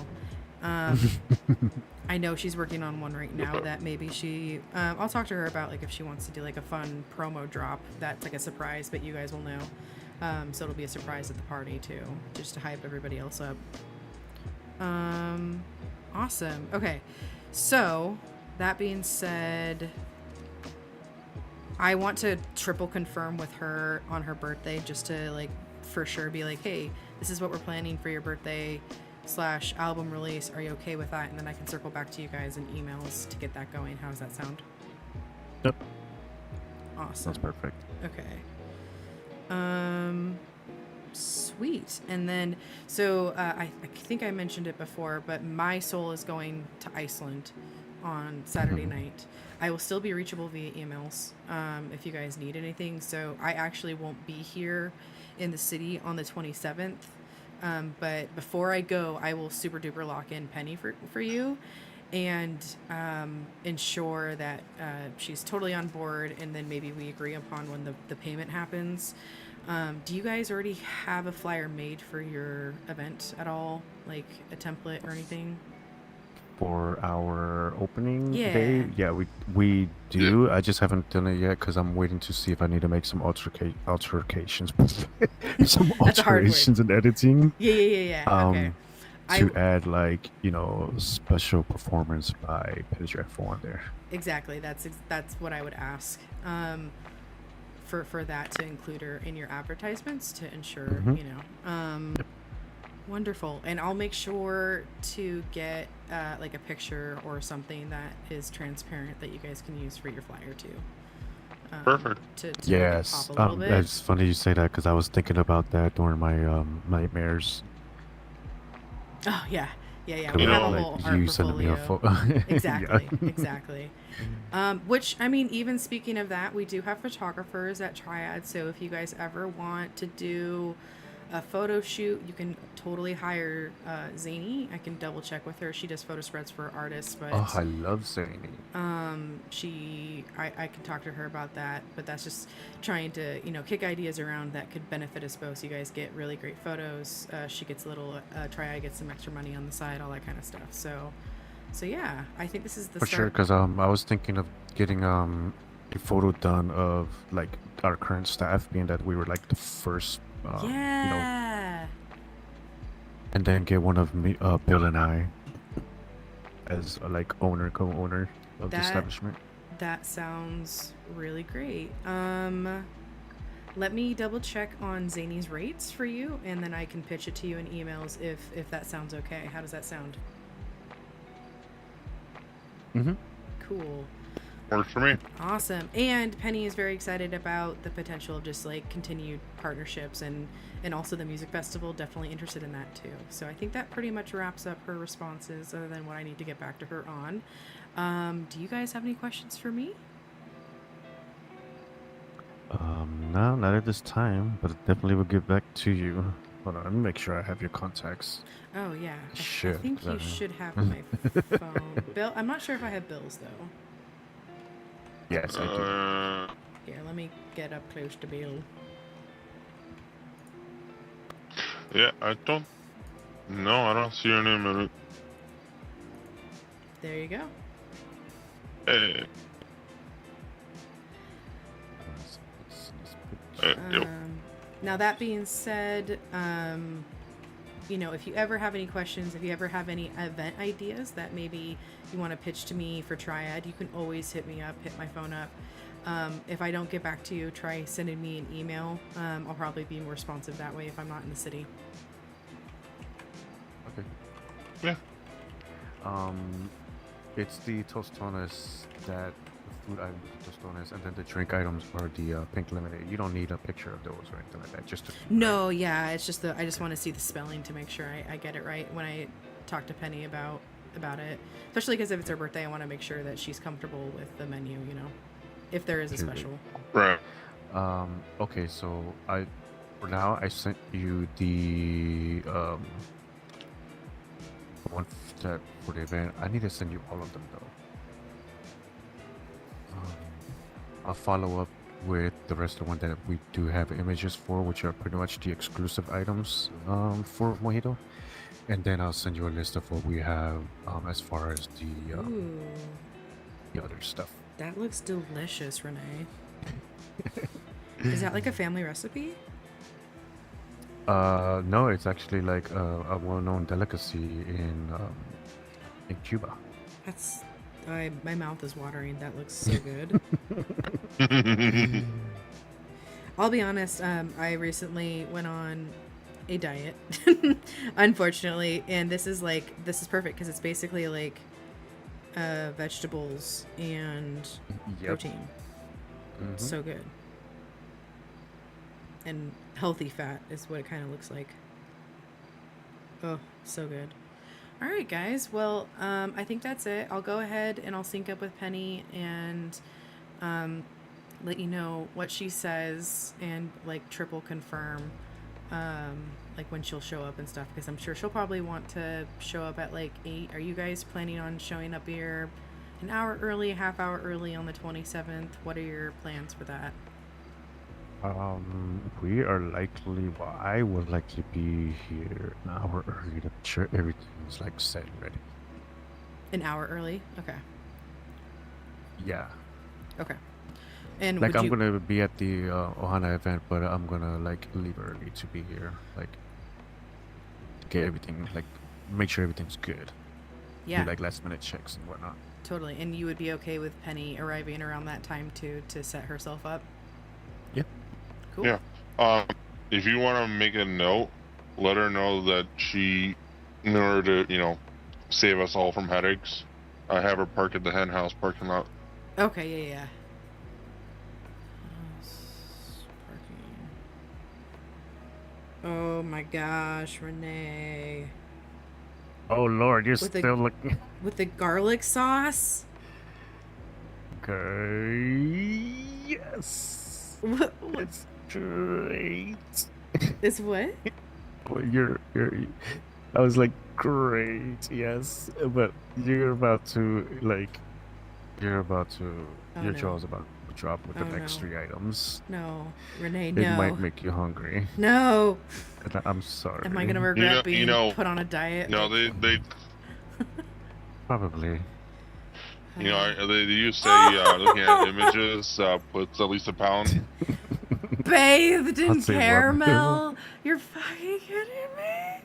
I know she's working on one right now that maybe she I'll talk to her about like if she wants to do like a fun promo drop that's like a surprise, but you guys will know. So it'll be a surprise at the party too, just to hype everybody else up. Awesome. Okay, so that being said, I want to triple confirm with her on her birthday just to like for sure be like, hey, this is what we're planning for your birthday / album release. Are you okay with that? And then I can circle back to you guys in emails to get that going. How does that sound? Yep. Awesome. That's perfect. Okay. Sweet. And then, so I think I mentioned it before, but my soul is going to Iceland on Saturday night. I will still be reachable via emails if you guys need anything. So I actually won't be here in the city on the 27th. But before I go, I will super duper lock in Penny for you and ensure that she's totally on board, and then maybe we agree upon when the payment happens. Do you guys already have a flyer made for your event at all? Like a template or anything? For our opening Yeah. day, yeah, we do. I just haven't done it yet because I'm waiting to see if I need to make some alterations, some That's a hard word. alterations in editing. Yeah. Okay. To add like special performance by Pedro on there. Exactly. That's what I would ask. For that to include her in your advertisements to ensure Yep. Wonderful. And I'll make sure to get like a picture or something that is transparent that you guys can use for your flyer too. Perfect. To make it Yes, pop a little bit. it's funny you say that because I was thinking about that during my nightmares. Oh yeah. We You have know, a whole art you sending me a portfolio. photo. Exactly. Which, I mean, even speaking of that, we do have photographers at Triad. So if you guys ever want to do a photo shoot, you can totally hire Zany. I can double check with her. She does photo spreads for artists, but Oh, I love Zany. I can talk to her about that. But that's just trying to kick ideas around that could benefit us both. So you guys get really great photos. She gets a little Triad gets some extra money on the side, all that kind of stuff. So yeah, I think this is the For sure, start. because I was thinking of getting a photo done of like our current staff, being that we were like the first, Yeah. and then get one of me, Bill and I, as like co-owner of the That- establishment. That sounds really great. Let me double check on Zany's rates for you, and then I can pitch it to you in emails if that sounds okay. How does that sound? Mm-hmm. Cool. Works for me. Awesome. And Penny is very excited about the potential of just like continued partnerships and also the music festival. Definitely interested in that too. So I think that pretty much wraps up her responses other than what I need to get back to her on. Do you guys have any questions for me? No, not at this time, but definitely will get back to you. Hold on, let me make sure I have your contacts. Oh yeah. I Shit, think you that- should have my phone. Bill, I'm not sure if I have Bill's though. Yes, I do. Here, let me get up close to Bill. Yeah, I don't see your name in it. There you go. Hey. Yep. Now that being said, if you ever have any questions, if you ever have any event ideas that maybe you want to pitch to me for Triad, you can always hit me up, hit my phone up. If I don't get back to you, try sending me an email. I'll probably be more responsive that way if I'm not in the city. Okay. Yeah. It's the tostones that the food items, tostones, and then the drink items are the pink lemonade. You don't need a picture of those or anything like that. Just to, No, yeah, it's just I just want to see the spelling to make sure I get it right when I talk to Penny about it. Especially because if it's her birthday, I want to make sure that she's comfortable with the menu. If there is a Sure. special. Right. Okay, so for now I sent you the one that for the event. I need to send you all of them though. I'll follow up with the rest of the one that we do have images for, which are pretty much the exclusive items for Mojito. And then I'll send you a list of what we have as far as Ooh, the other stuff. that looks delicious, Renee. Is that like a family recipe? No, it's actually like a well-known delicacy in Cuba. That's. My mouth is watering. That looks so good. I'll be honest. I recently went on a diet, unfortunately, and this is perfect because it's basically like vegetables and protein. Mhm. So good. And healthy fat is what it kind of looks like. Oh, so good. All right, guys. Well, I think that's it. I'll go ahead and I'll sync up with Penny and let you know what she says and like triple confirm like when she'll show up and stuff, because I'm sure she'll probably want to show up at like 8. Are you guys planning on showing up here an hour early, a half hour early on the 27th? What are your plans for that? We are likely, well, I will likely be here an hour early to make sure everything's like set and ready. An hour early? Okay. Yeah. Okay. And Like would I'm you... gonna be at the Ohana event, but I'm gonna like leave early to be here. Like get everything, like make sure everything's good. Yeah, Do like last minute checks and whatnot. totally. And you would be okay with Penny arriving around that time too to set herself up? Yeah. Cool. Yeah. If you want to make a note, let her know that she, in order to, save us all from headaches, I have her park at the hen house parking lot. Okay, yeah. House parking. Oh my gosh, Renee. Oh Lord, you're With the- still looking. With the garlic sauce? Okay. Yes. What? It's great. Is what? Well, you're. I was like, great, yes, but you're about to Your Oh, no. jaw's about to drop with the Oh, next no. 3 items. No. Renee, It no. might make you hungry. No. And I'm sorry. Am I gonna regret being know- put on a diet? No, they Probably. they used to say looking at images puts at least a pound. Bathed in I'll say what? caramel? You're fucking kidding me?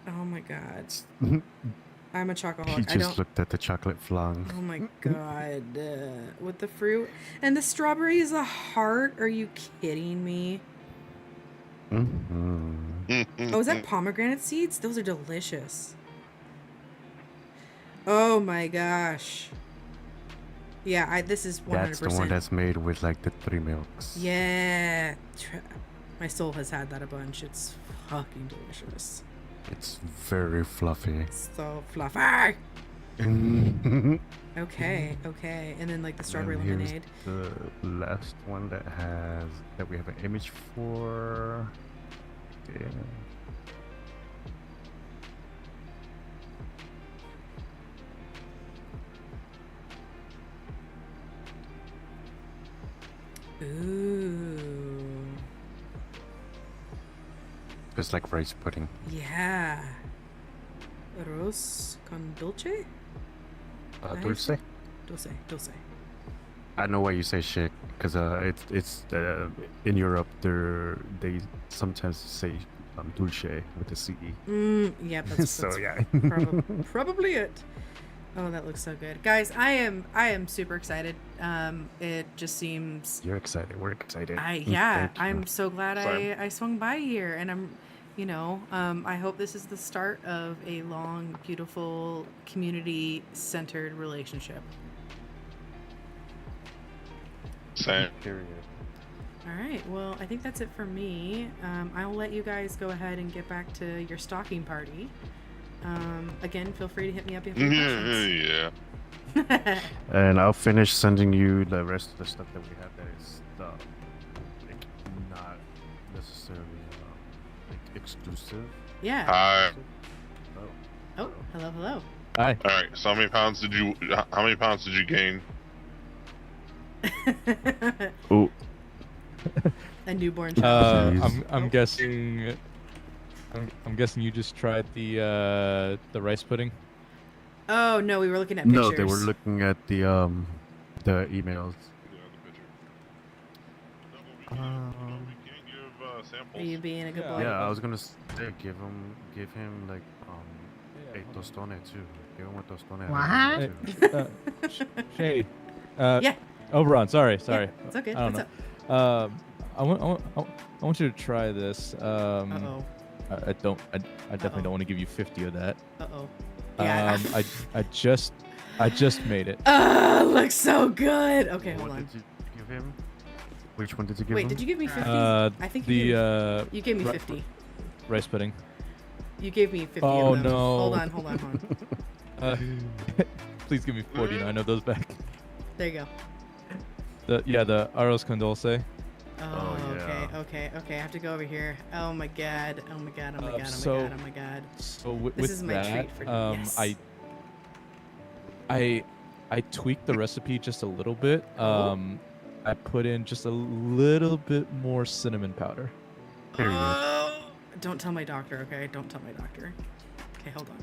Oh my god. I'm a He chocoholic. I just don't. looked at the chocolate flan. Oh my god. With the fruit. And the strawberry is a heart? Are you kidding me? Mm-hmm. Oh, is that pomegranate seeds? Those are delicious. Oh my gosh. Yeah, this is 100%. That's the one that's made with like the 3 milks. Yeah. My soul has had that a bunch. It's fucking delicious. It's very fluffy. So fluffy. And Okay. And then like the strawberry here's lemonade. the last one that we have an image for. Yeah. Ooh. It's like rice pudding. Yeah. Arroz con dulce? Nice. Dulce? Dulce. I know why you say shit, because it's in Europe they sometimes say dulce with a C. Yeah, that's, So that's yeah. probably it. Oh, that looks so good. Guys, I am super excited. It just seems You're excited. We're excited. I'm Thank you. so glad Same. I swung by here, and I hope this is the start of a long, beautiful, community-centered relationship. Same. Period. All right, well, I think that's it for me. I'll let you guys go ahead and get back to your stalking party. Again, feel free to hit me up if you have questions. Yeah. And I'll finish sending you the rest of the stuff that we have that is like not necessarily like exclusive. Yeah. Hi. Oh, hello. Hi. All right. So how many pounds did you gain? Oh, A newborn child. Jeez. I'm guessing. I'm guessing you just tried the rice pudding. Oh no, we were looking at pictures. No, they were looking at the emails. Yeah, the picture. No, we can't give samples. Are you being a good Yeah. boy? Yeah, I was gonna say give him like a tostone too. Give him a tostone. What? Shade. Yeah. Oberon, sorry. Yeah, it's okay. I don't What's know. up? I want you to try this. Uh-oh. I definitely don't want to give you 50 of that. Uh-oh. Yeah. I just made it. Looks so good. Okay, hold What on. did you give him? Which one did you give Wait, him? did you give me 50? Uh, I think the you gave me ri- 50. rice pudding. You gave me 50 Oh, of them. no. Hold on. Please give me 49 of those back. There you go. The arroz con dulce. Oh, yeah. okay. I have to go over here. Oh my god. Oh my god. So This with is my that, treat for yes. I tweaked the recipe just a little bit. Oh. I put in just a little bit more cinnamon powder. There you go. Oh, don't tell my doctor, okay? Don't tell my doctor. Okay, hold on.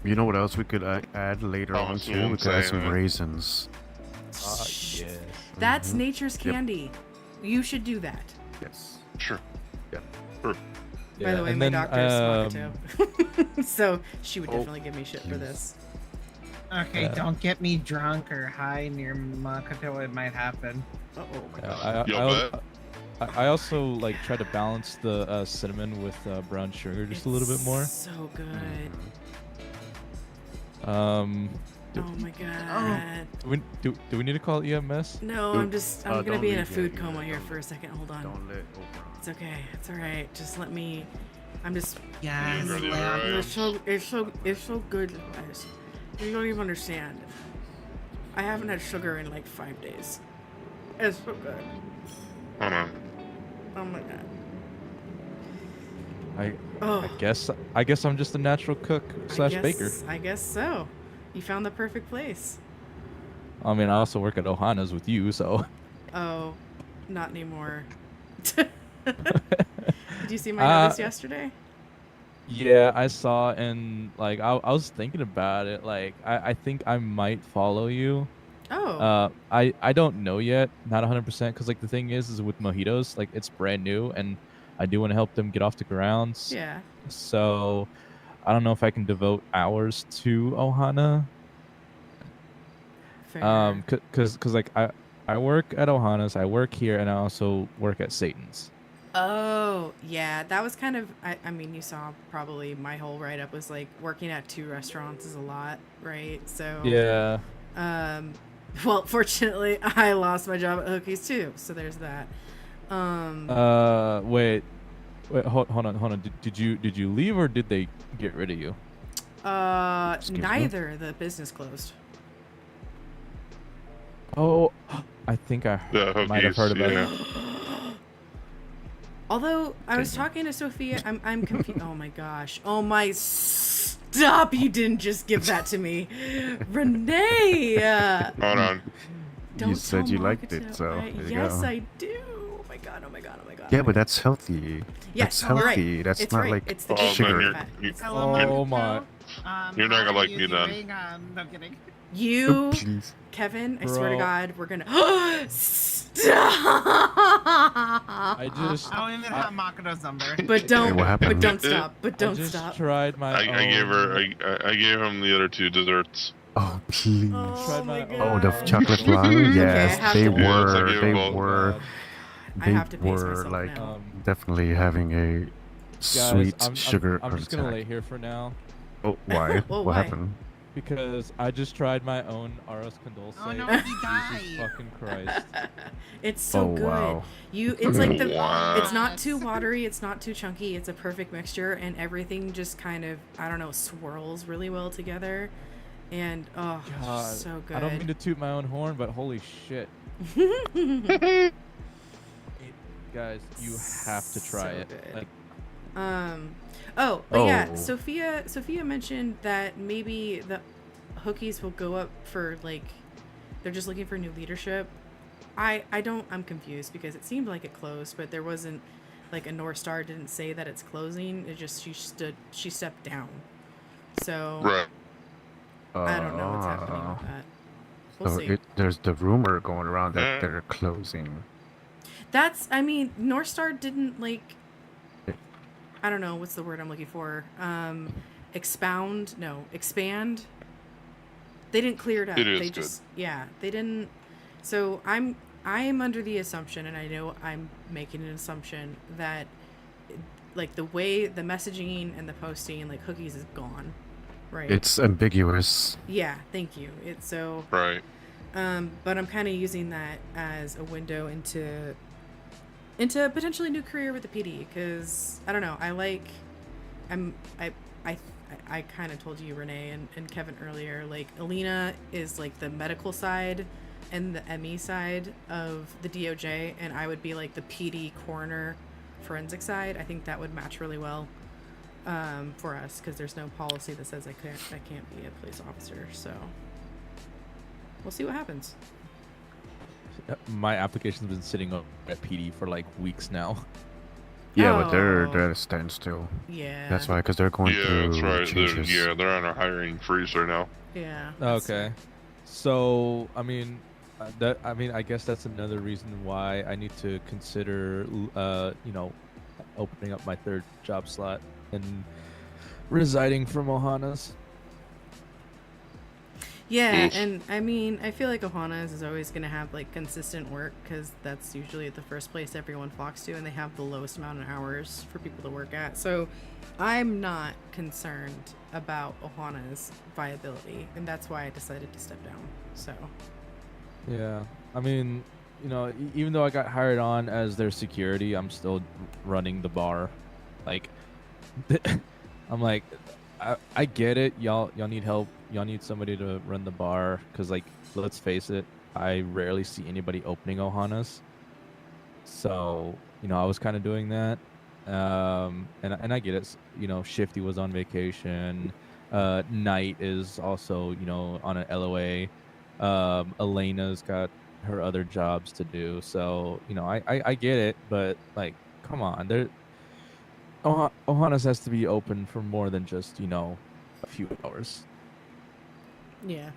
You know what else we could add later Oh, on that's what too? I'm We could add some saying. raisins. Yes. That's Mhm. nature's Yep. candy. You should do that. Yes. Sure. By the way, and my then, doctor is Smakato. So she would definitely give me shit for jeez. this. Okay, don't get me drunk or high near Makoto. It might happen. Uh-oh. You'll I also like try to balance the cinnamon with brown sugar just a little bit more. So good. Um, Oh my god. do we need to call EMS? No, I'm gonna don't be in a leave yet, food yeah, coma here don't for a second. Hold on. Don't let Oberon. It's okay. It's alright. Just let me. I'm just. Yes, Are they Leon. alright? It's so good, guys. You don't even understand. I haven't had sugar in like 5 days. It's so good. Hold on. Oh my god. I Oh. guess I'm just a natural cook slash baker. I guess so. You found the perfect place. I mean, I also work at Ohana's with you, so. Oh, not anymore. Did you see my notice yesterday? Yeah, I saw, and like I was thinking about it. Like I think I might follow you. Oh. I don't know yet, not 100%, because like the thing is with mojitos, like it's brand new, and I do want to help them get off the grounds. Yeah. So I don't know if I can devote hours to Ohana. Fair. Cause like I work at Ohana's, I work here, and I also work at Satan's. Oh, yeah. That was kind of. I mean, you saw probably my whole write up was like working at 2 restaurants is a lot, right? So. Yeah. Well, fortunately, I lost my job at Hookies too, so there's that. Wait, hold on. Did you leave, or did they get rid of you? Excuse me? Neither. The business closed. Oh, I think I The might have heard about yeah. it. Although I was talking to Sophia, I'm confused. Oh my gosh. Oh my. Stop! You didn't just give that to me, Renee. Hold on. Don't You said tell you liked it, Margaret. so there you Yes, go. I do. Oh my god. Oh my god. Oh my god. Yeah, but that's healthy. Yes, That's you're right. healthy. That's It's not right. like It's the Oh, then sugar you're- fat. you- It's- Hello, Oh Makoto. my. You're not gonna like how are me you then. doing? No kidding. You, Please. Kevin, I swear to Bro. God, we're gonna stop. I just I don't even have Makoto's number. But don't. what happened? But don't stop. But I don't just stop. tried my I gave her. own- I gave him the other 2 desserts. Oh please. Oh Tried my my god. Oh, the own- chocolate flan. Yes, I have they to- Yes, I were. gave They both. were. I They have to pace were myself like now. definitely having a Guys, sweet sugar I'm just gonna attack. lay here for now Oh, why? Well, what why? happened? because I just tried my own arroz con dulce. Oh no, he Jesus died. fucking Christ. It's so Oh, good. wow. It's like the. Wow. It's not too watery. It's not too chunky. It's a perfect mixture, and everything just kind of swirls really well together. And oh, God, so good. I don't mean to toot my own horn, but holy shit. Guys, you have to try So it. good. Like, Oh, but yeah, Oh. Sophia mentioned that maybe the Hookies will go up for like they're just looking for new leadership. I'm confused because it seemed like it closed, but there wasn't like a North Star didn't say that it's closing. It just she stepped down. So Right. I don't know what's happening with that. We'll So see. there's the rumor going around that Yeah. they're closing. I mean, North Star didn't like. I don't know what's the word I'm looking for. Expand. They didn't clear it up. It is They good. just they didn't. So I am under the assumption, and I know I'm making an assumption that like the way the messaging and the posting like cookies is gone, right? It's ambiguous. Yeah, thank you. It's so Right. but I'm kind of using that as a window into a potentially new career with the PD because I don't know. I kind of told you, Renee and Kevin earlier, like Alina is like the medical side and the ME side of the DOJ, and I would be like the PD coroner forensic side. I think that would match really well for us because there's no policy that says I can't be a police officer. So we'll see what happens. My application's been sitting up at PD for like weeks now. Yeah, but they're Oh. at a standstill. Yeah. That's why, because they're going Yeah, through that's right. changes. They're on a hiring freeze right now. Yeah. Okay. So, I mean, I guess that's another reason why I need to consider, opening up my third job slot and residing from Ohana's. Yeah, Oof. and I mean, I feel like Ohana's is always going to have like consistent work because that's usually the first place everyone flocks to, and they have the lowest amount of hours for people to work at. So I'm not concerned about Ohana's viability, and that's why I decided to step down. So Yeah. I mean, even though I got hired on as their security, I'm still running the bar. Like, I'm like, I get it. Y'all need help. Y'all need somebody to run the bar. Because, like, let's face it, I rarely see anybody opening Ohana's. So, I was kind of doing that. And I get it. Shifty was on vacation. Knight is also, on an LOA. Elena's got her other jobs to do. So, I get it. But, like, come on. Ohana's has to be open for more than just, a few hours. yeah,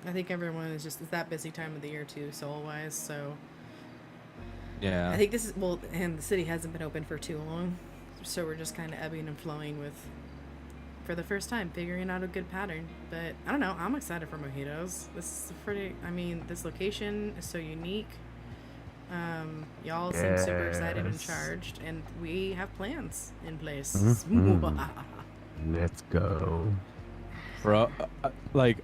I think everyone is it's that busy time of the year too, soul-wise. So Yeah. I think and the city hasn't been open for too long, so we're just kind of ebbing and flowing with, for the first time, figuring out a good pattern. But I don't know, I'm excited for mojitos. This is this location is so unique. Y'all seem super excited and Yes. charged, and we have plans in place. Mhm. Let's go. Bro, like,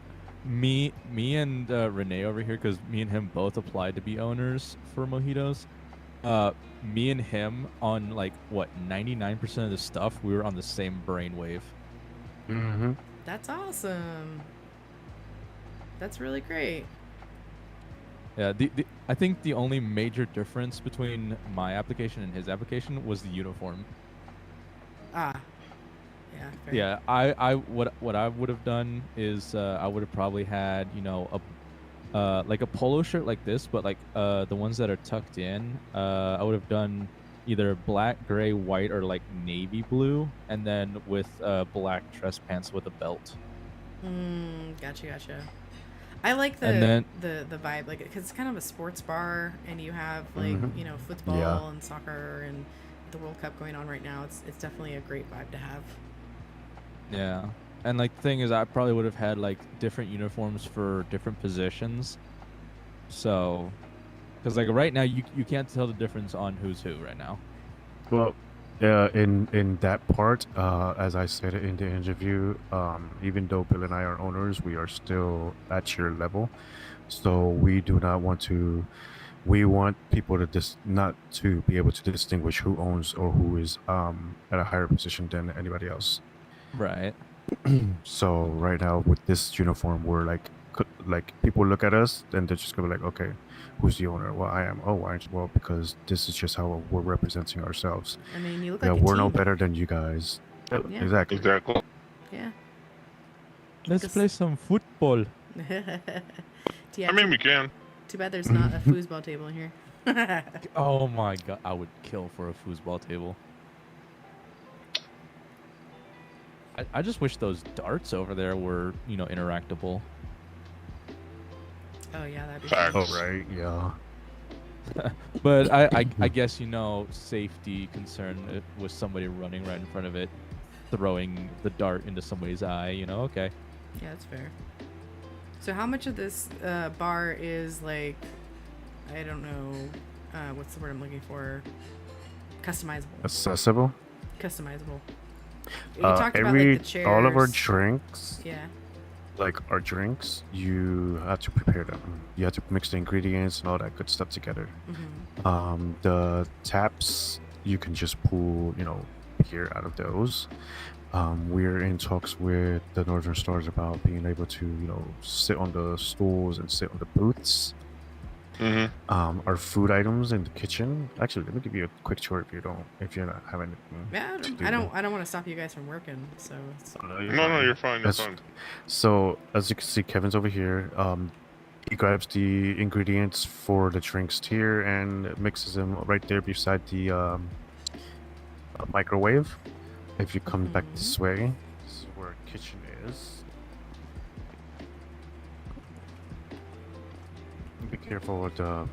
me and Renee over here, because me and him both applied to be owners for mojitos. Me and him on, like, what, 99% of the stuff, we were on the same brainwave. Mm-hmm. That's awesome. That's really great. Yeah, I think the only major difference between my application and his application was the uniform. Ah. Yeah. Fair. Yeah, what I would have done is I would have probably had, like a polo shirt like this, but like the ones that are tucked in, I would have done either black, gray, white, or like navy blue, and then with black dress pants with a belt. Gotcha. I like And then- the vibe, like, because it's kind of a sports bar, and you have like Mhm. football Yeah. and soccer and the World Cup going on right now. It's definitely a great vibe to have. Yeah. And like the thing is, I probably would have had like different uniforms for different positions. So, because like right now you can't tell the difference on who's who right now. Well, in that part, as I said in the interview, even though Bill and I are owners, we are still at your level. So we do not want to. We want people to not to be able to distinguish who owns or who is at a higher position than anybody else. Right. So right now with this uniform, we're like people look at us and they're just gonna be like, okay, who's the owner? Well, I am. Oh, why aren't you? Well, because this is just how we're representing ourselves. I mean, you look Yeah, like a we're no team. better than you guys. Yeah. Exactly. Exactly. Yeah. Let's This- play some football. Do you I have mean, to- we can. Too bad there's not a foosball table in here. Oh my god, I would kill for a foosball table. I just wish those darts over there were, you know, interactable. Oh yeah, that'd be Facts. cool. Oh right, yeah. But I guess, you know, safety concern with somebody running right in front of it, throwing the dart into somebody's eye, you know, okay. Yeah, that's fair. So how much of this bar is like, I don't know, what's the word I'm looking for? Customizable. Accessible. Customizable. You talked about Every like the chairs. all of our drinks, Yeah. like our drinks, you have to prepare them. You have to mix the ingredients and all that good stuff together. Mm-hmm. The taps, you can just pull, you know, beer out of those. We're in talks with the Northern Stars about being able to, you know, sit on the stools and sit on the booths. Mm-hmm. Our food items in the kitchen. Actually, let me give you a quick tour if you're not having anything. Yeah, to do. I don't want to stop you guys from working. So it's... No, No, you're fine. You're That's- fine. So as you can see, Kevin's over here. He grabs the ingredients for the drinks here and mixes them right there beside the microwave. If you come back this way, this is where our kitchen is. Be careful with the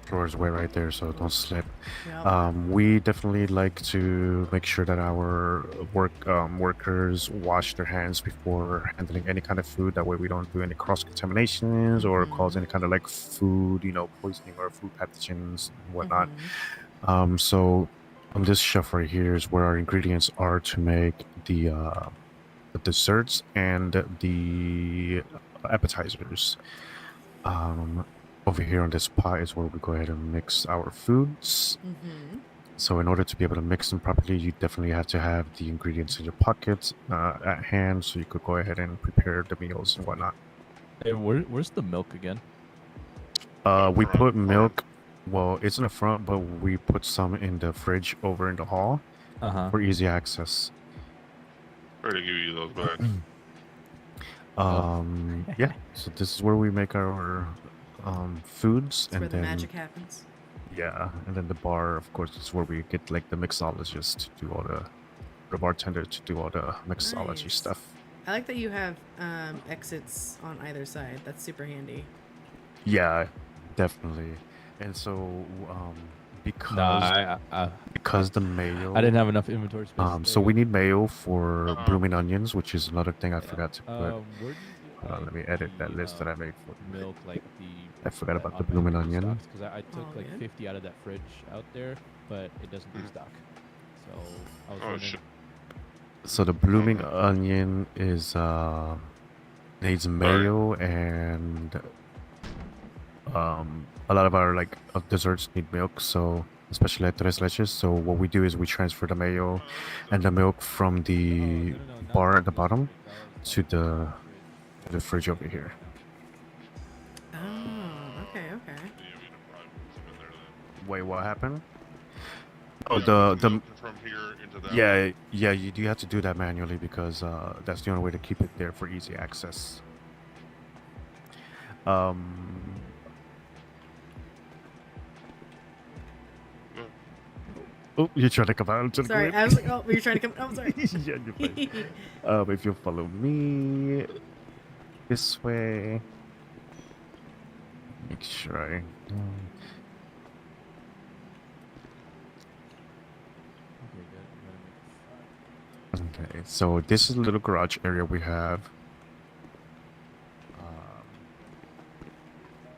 floors way right there, so don't slip. Yep. We definitely like to make sure that our workers wash their hands before handling any kind of food. That way we don't do any cross contaminations or cause any kind of like food, you know, poisoning or food pathogens and whatnot. So on this shelf right here is where our ingredients are to make the desserts and the appetizers. Over here on this pot is where we go ahead and mix our foods. So in order to be able to mix them properly, you definitely have to have the ingredients in your pockets at hand, so you could go ahead and prepare the meals and whatnot. Hey, where's the milk again? We put milk. Well, it's in the front, but we put some in the fridge over in the hall for easy access. Ready to give you those back. Yeah. So this is where we make our foods, That's and where the then magic happens. yeah, and then the bar, of course, is where we get like the mixologist to do all the bartender to do all the mixology Nice. stuff. I like that you have exits on either side. That's super handy. Yeah, definitely. And so because because the mayo, I didn't have enough inventory space. so we need mayo for blooming onions, which is another thing I forgot to put. Where do you Hold on, let me edit that list that I made for milk, like the. I forgot about the blooming onion. Because I took Oh, like man. 50 out of that fridge out there, but it doesn't do stock. So I was Oh, wondering. shit. So the blooming onion is needs mayo, and a lot of our like desserts need milk, so especially at Tres Leches. So what we do is we transfer the mayo and the milk from the bar at the bottom to the fridge over here. Oh, okay. Wait, what happened? Oh, the from here into that. yeah, you do have to do that manually because that's the only way to keep it there for easy access. Oh, you're trying to come out to the Sorry, grid? I was like, oh, were you trying to come? Oh, sorry. Yeah, you're fine. If you follow me this way, make sure I. Okay, so this is a little garage area we have.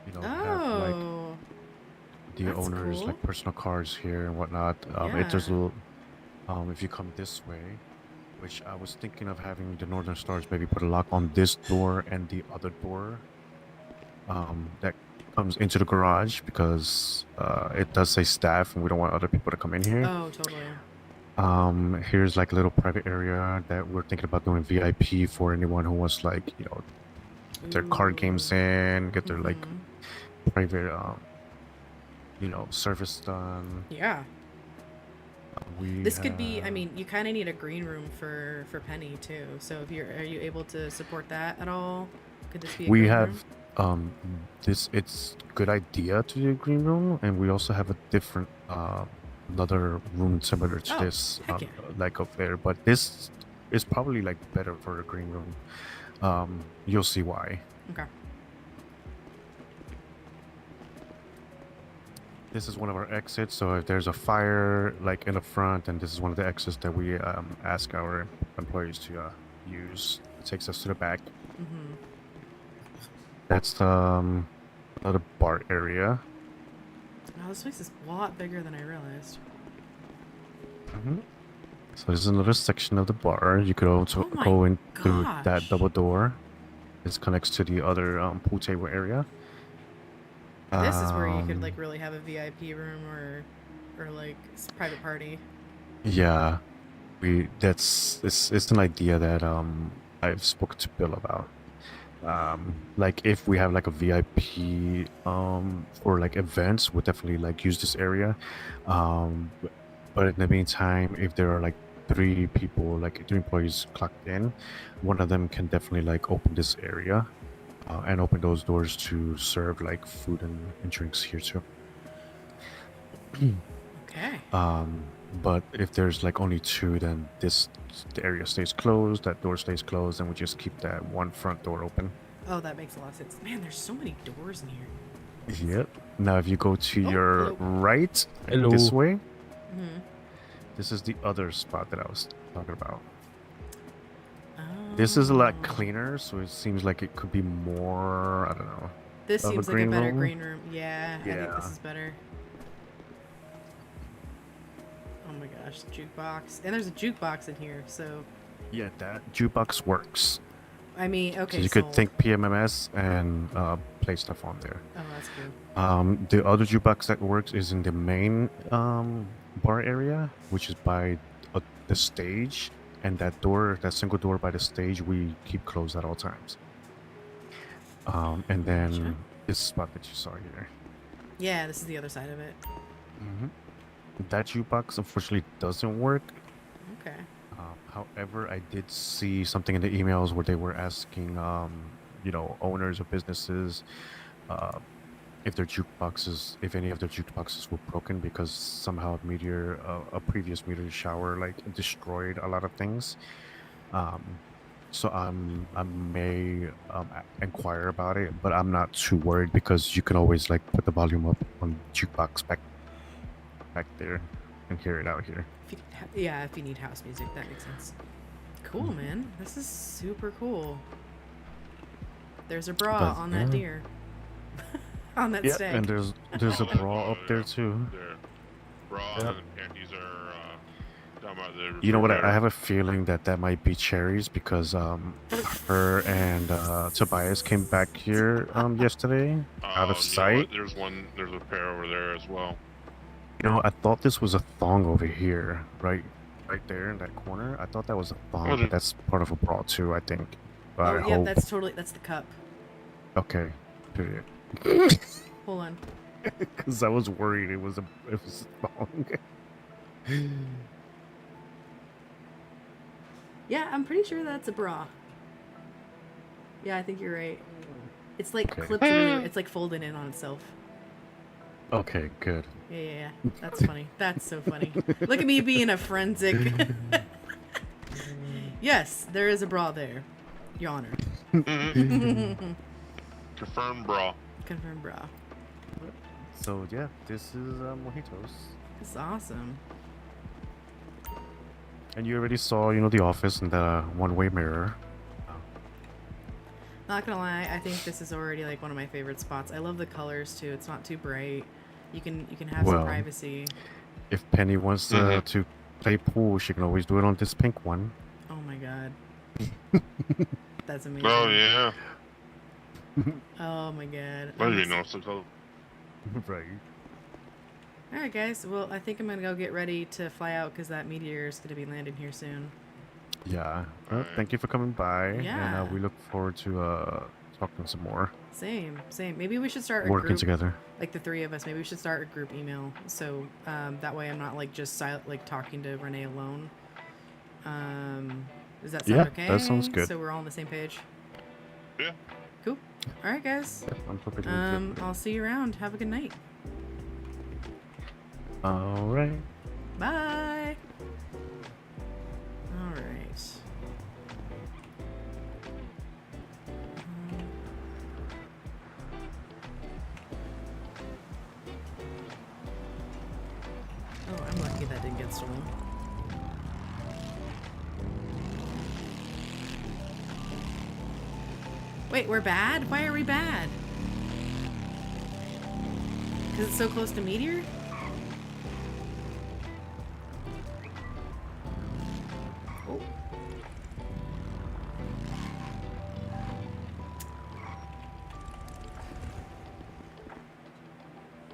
You know, we have like Oh, the that's owners cool. like personal cars here and whatnot. If there's a Yeah. little, if you come this way, which I was thinking of having the Northern Stars maybe put a lock on this door and the other door, that comes into the garage because it does say staff and we don't want other people to come in here. Oh, totally. Here's like a little private area that we're thinking about doing VIP for anyone who wants like, you know, get their card games in, get their like private, you know, service done. Yeah. This Could be. I mean, you kind of need a green room for Penny too. So if are you able to support that at all? Could this be? A we green have room? Um, it's good idea to do a green room, and we also have a different another room similar to Oh, this, heck yeah. like up there. But this is probably like better for a green room. You'll see why. Okay. This is one of our exits, so if there's a fire like in the front, and this is one of the exits that we ask our employees to use. It takes us to the back. Mm-hmm. That's another bar area. Wow, this place is a lot bigger than I realized. So this is another section of the bar. You could also Oh my go in through that gosh. double door. This connects to the other pool table area. This is where you could like really have a VIP room or like private party. Yeah, it's an idea that I've spoken to Bill about. Like if we have like a VIP for like events, we'll definitely like use this area. But in the meantime, if there are like 3 people, like 3 employees clocked in, one of them can definitely like open this area and open those doors to serve like food and drinks here too. Okay. But if there's like only 2, then the area stays closed, that door stays closed, and we just keep that one front door open. Oh, that makes a lot of sense. Man, there's so many doors in here. Yep. Now, if you go to Oh, your hello. right, Hello. this way, Mm-hmm. this is the other spot that I was talking about. This is a lot cleaner, so it seems like it could be more, I don't know. This of a seems like a green better room? green room. Yeah, I think this Yeah. is better. Oh my gosh, jukebox. And there's a jukebox in here, so Yeah, that jukebox works. I mean, okay. So you could sold. think PMMS and play stuff on there. Oh, that's cool. The other jukebox that works is in the main bar area, which is by the stage, and that door, that single door by the stage, we keep closed at all times. And then Gotcha. this spot that you saw here. Yeah, this is the other side of it. That jukebox unfortunately doesn't work. Okay. However, I did see something in the emails where they were asking, you know, owners of businesses, if their jukeboxes, if any of their jukeboxes were broken because somehow a previous meteor shower, like destroyed a lot of things. So I may inquire about it, but I'm not too worried because you can always like put the volume up on jukebox back there and hear it out here. If you need house music, that makes sense. Cool, man. This is super cool. There's a bra But, on that yeah. deer. On that Yeah, stag. and there's a bra up there too. There. Bra Yep. and panties are down by the You know what? I refrigerator. have a feeling that might be cherries because her and Tobias came back here yesterday out of You know what? sight. There's a pair over there as well. You know, I thought this was a thong over here, right there in that corner. I thought that was a thong, Oh, but that's part of a bra too, I think. But I Oh, yeah, hope. that's the cup. Okay. Period. Hold on. Because I was worried it was a thong. Yeah, I'm pretty sure that's a bra. Yeah, I think you're right. It's like Okay. clipped really, it's like folded in on itself. Okay, good. Yeah. That's funny. That's so funny. Look at me being a forensic. Yes, there is a bra there. Your Honor. Confirmed bra. Confirmed bra. So yeah, this is Mojitos. It's awesome. And you already saw, you know, the office and the one-way mirror. Not gonna lie, I think this is already like one of my favorite spots. I love the colors too. It's not too bright. You can have some Well, privacy. If Penny wants to play pool, she can always do it on this pink one. Oh my god. That's amazing. Oh yeah. Oh my god. I didn't even notice the color. Right. Alright guys, well I think I'm gonna go get ready to fly out because that meteor is gonna be landing here soon. Yeah. Well, thank you for coming by. Yeah. And we look forward to talking some more. Same. Maybe we should start a Working group, together. like the 3 of us. Maybe we should start a group email so that way I'm not like just like talking to Renee alone. Does that sound Yeah, okay? that sounds good. So we're all on the same page. Yeah. Cool. All right, guys. I'm perfectly good. I'll see you around. Have a good night. All right. Bye. All right. Oh, I'm lucky that didn't get stolen. Wait, we're bad? Why are we bad? Because it's so close to Meteor? Oh.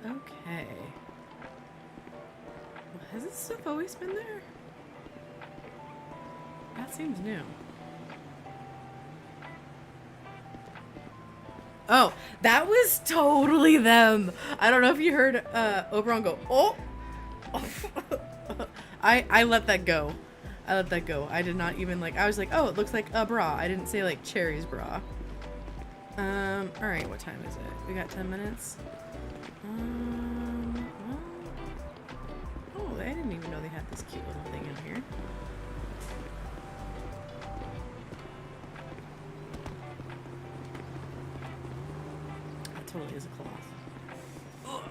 Okay. Well, has this stuff always been there? That seems new. Oh, that was totally them. I don't know if you heard Oberon go, oh. I let that go. I let that go. I did not even like, I was like, oh, it looks like a bra. I didn't say like Cherry's bra. All right, what time is it? We got 10 minutes. Well, oh, I didn't even know they had this cute little thing in here. That totally is a cloth. Ugh.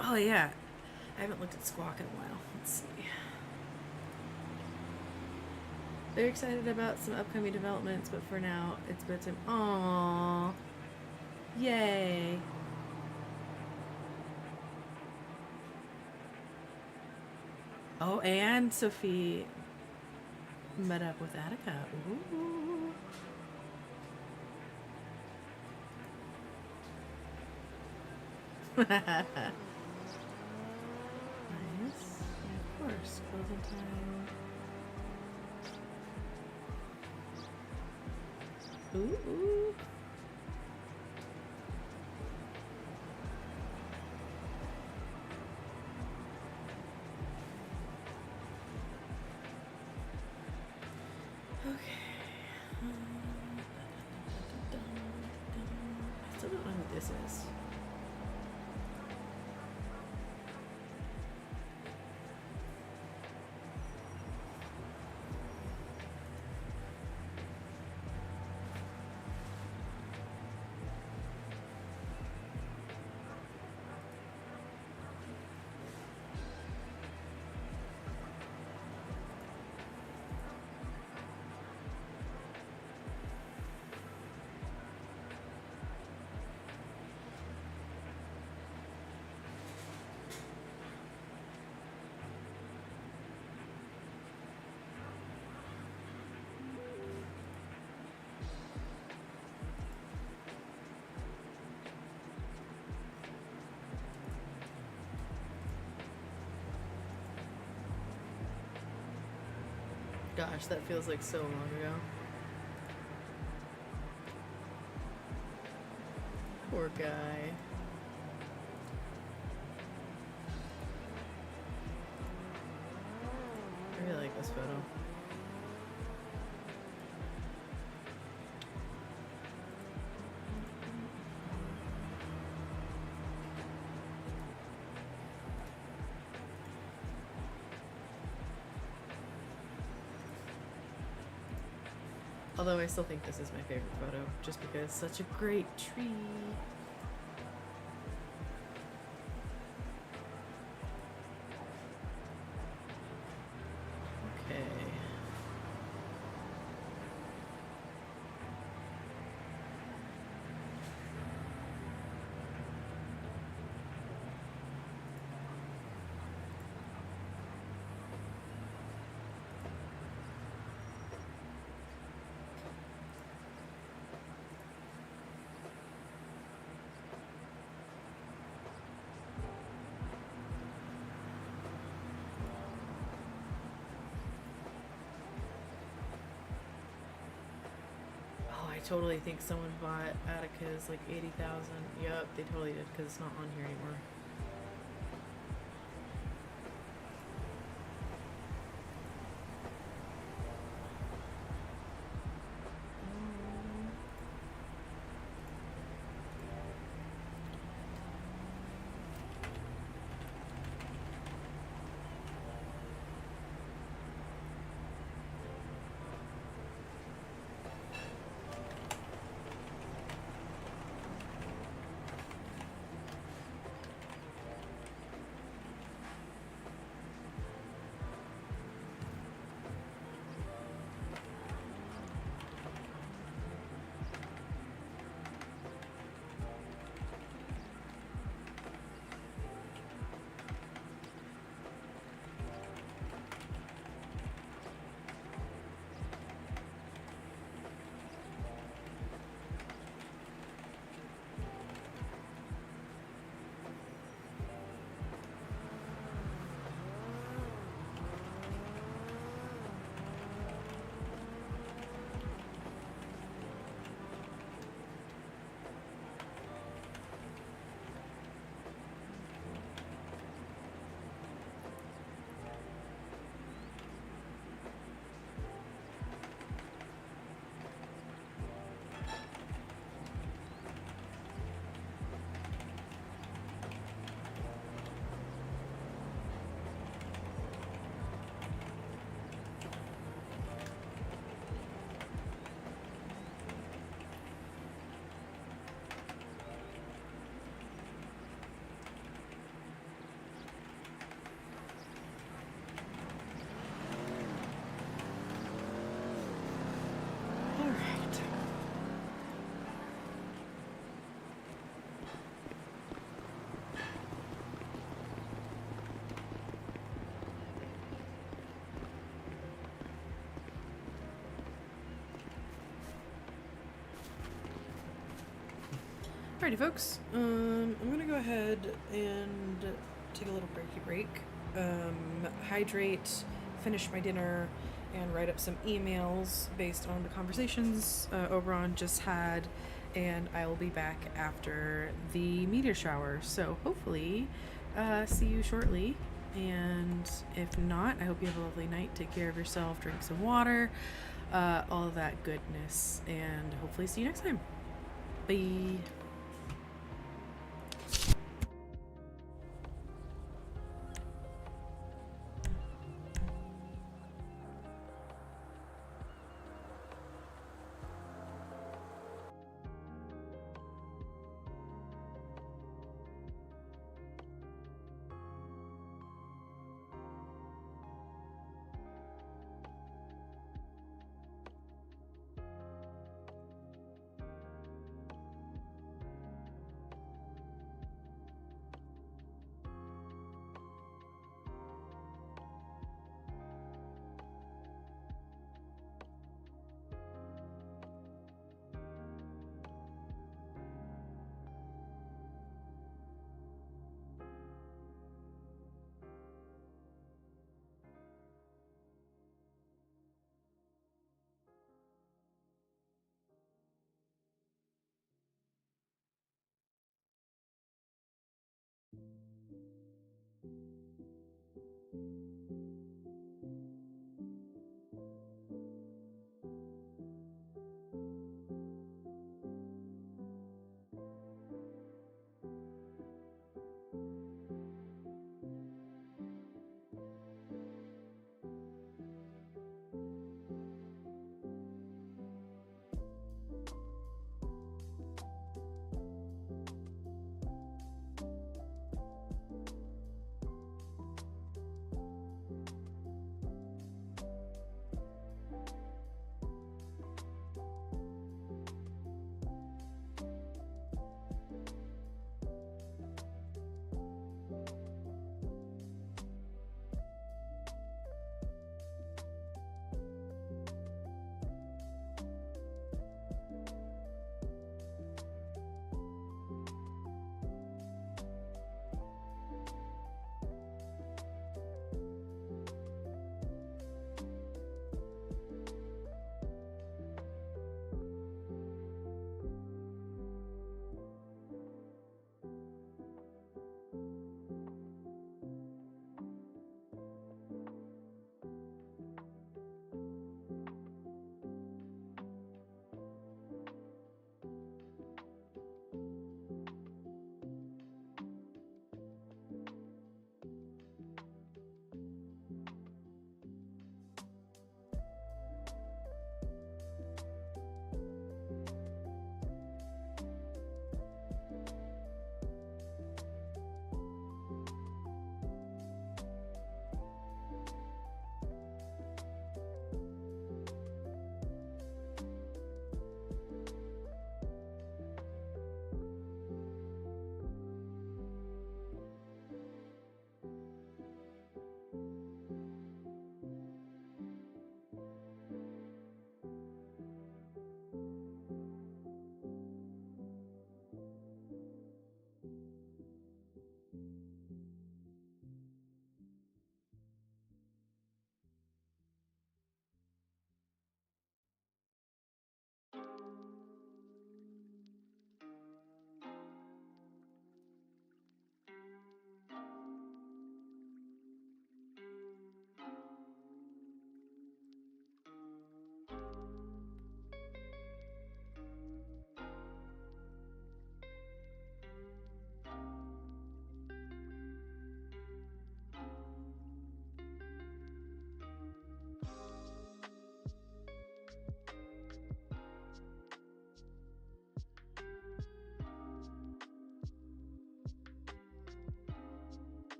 Oh yeah, I haven't looked at Squawk in a while. Let's see. They're excited about some upcoming developments, but for now, it's bedtime. Aww. Yay. Oh, and Sophie met up with Attica. Ooh. Nice. Of course, closing time. Ooh. Okay. I still don't know what this is. Gosh, that feels like so long ago. Poor guy. I really like this photo. Although I still think this is my favorite photo, just because it's such a great tree. Okay. I totally think someone bought Attica's like 80,000. Yep, they totally did because it's not on here anymore. Alrighty, folks. I'm gonna go ahead and take a little breaky break. Hydrate, finish my dinner, and write up some emails based on the conversations Oberon just had, and I will be back after the meteor shower. So hopefully, see you shortly. And if not, I hope you have a lovely night. Take care of yourself, drink some water, all of that goodness, and hopefully see you next time. Bye.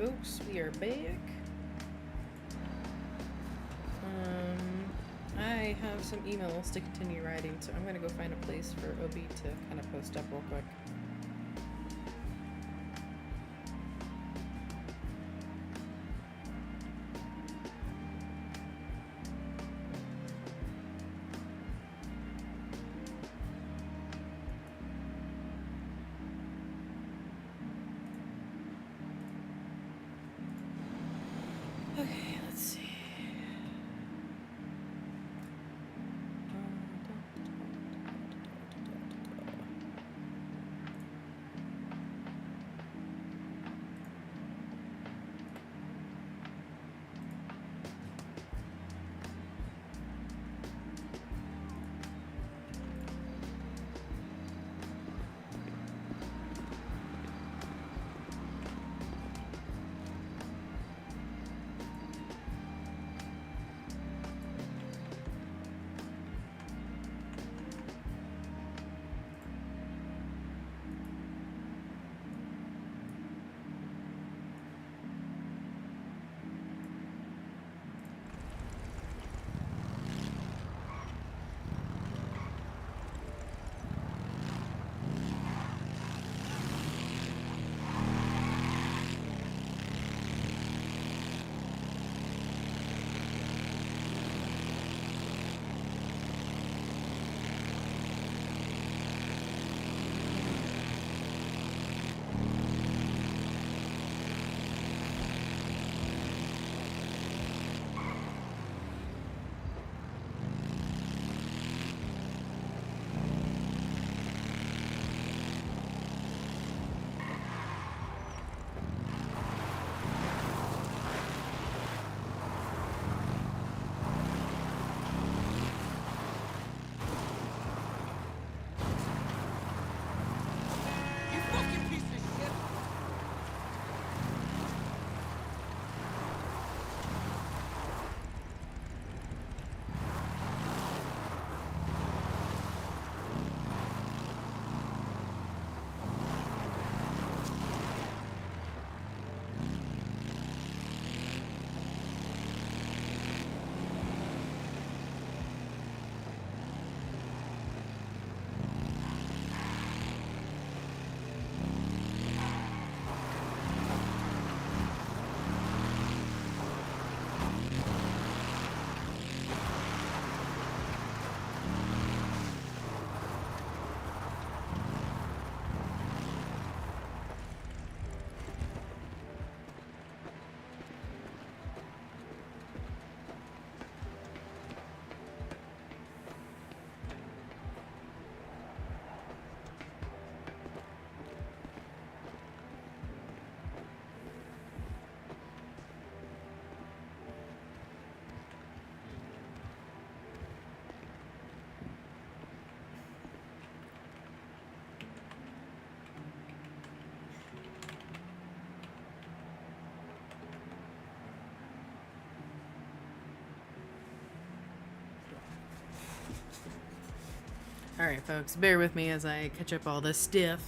folks, we are back. I have some emails to continue writing, so I'm gonna go find a place for Obi to kind of post up real quick. Okay, let's see. You fucking piece of shit! Alright, folks, bear with me as I catch up all this stuff.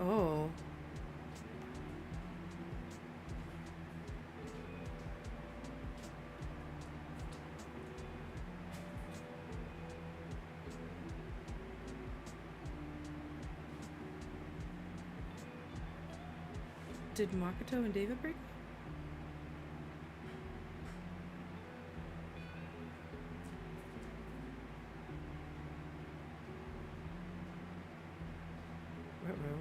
Oh. Did Makoto and David break? Uh-oh.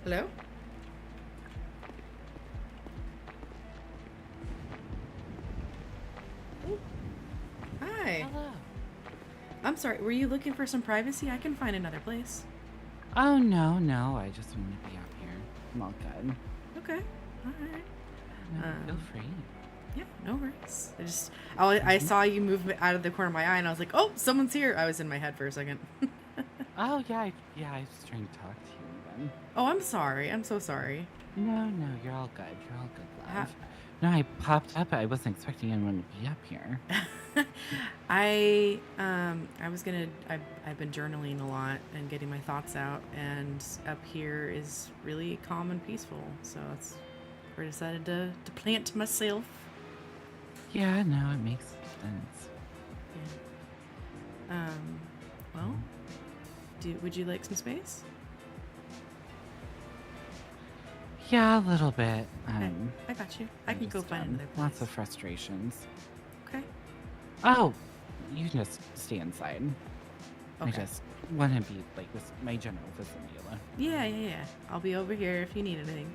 Hello? Hi. Hello. I'm sorry, were you looking for some privacy? I can find another place. Oh, no, no. I just want to be out here. I'm all good. Okay. Alright. No, feel free. Yeah, no worries. I saw you move out of the corner of my eye and I was like, oh, someone's here. I was in my head for a second. Oh, yeah, I was trying to talk to you then. Oh, I'm sorry. I'm so sorry. No, you're all good. You're all good, Ha- love. No, I popped up. I wasn't expecting anyone to be up here. I've been journaling a lot and getting my thoughts out, and up here is really calm and peaceful. So that's where I decided to plant myself. Yeah, no, it makes sense. Yeah. Well, would you like some space? Yeah, a little bit. Okay, I got you. I can go just, find another place. Lots of frustrations. Okay. Oh, you can just stay inside. I Okay. just want to be like with my general vicinity alone. Yeah. I'll be over here if you need anything.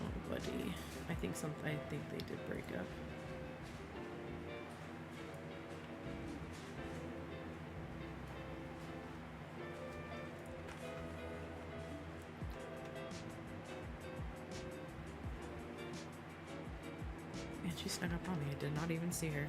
Oh, buddy. I think they did break up. And she snuck up on me. I did not even see her.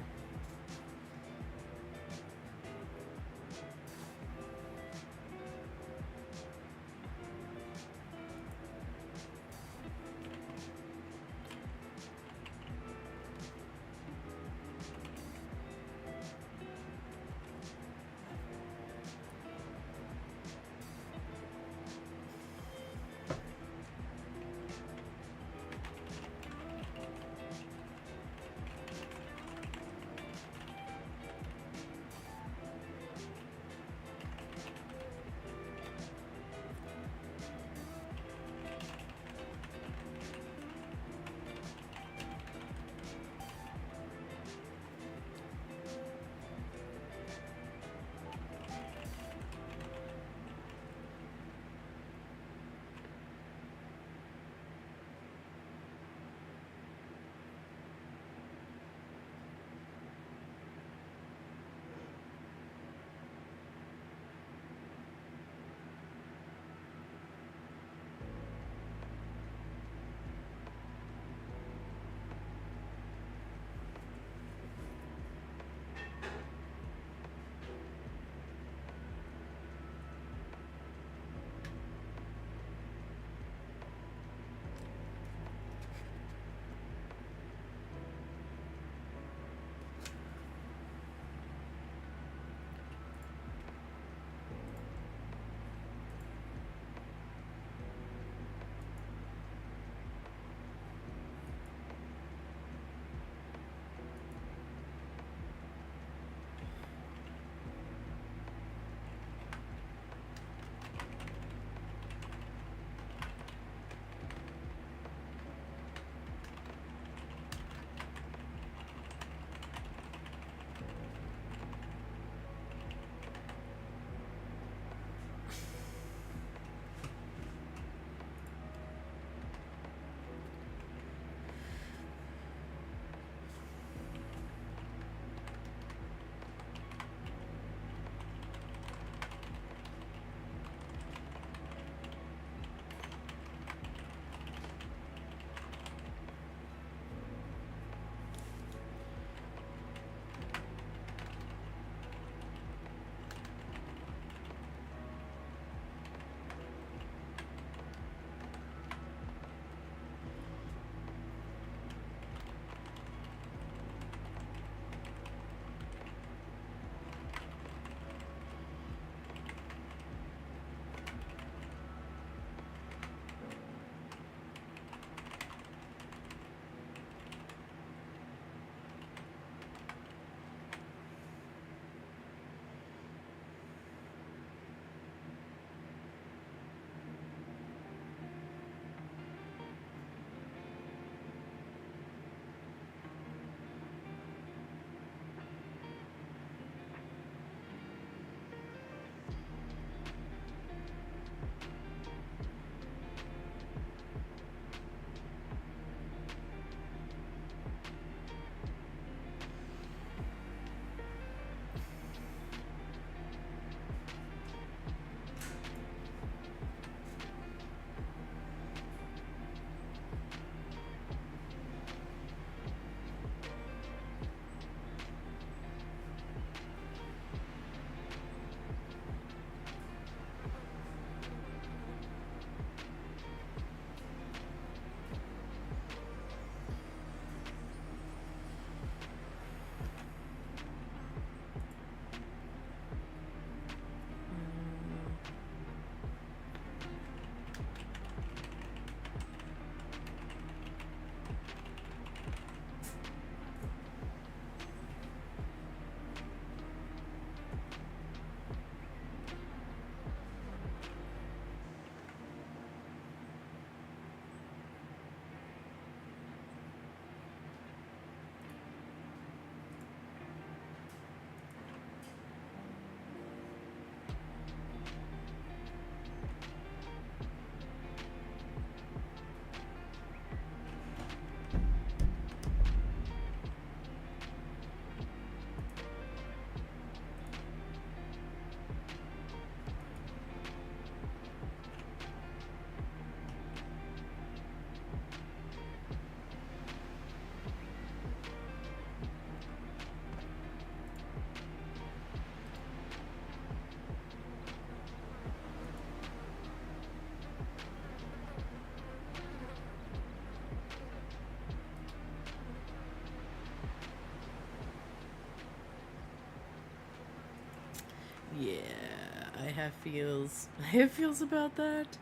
Yeah, I have feels. I have feels about that.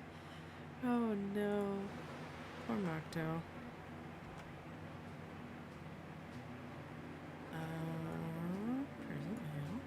Oh no. Poor Mocto. Present mail.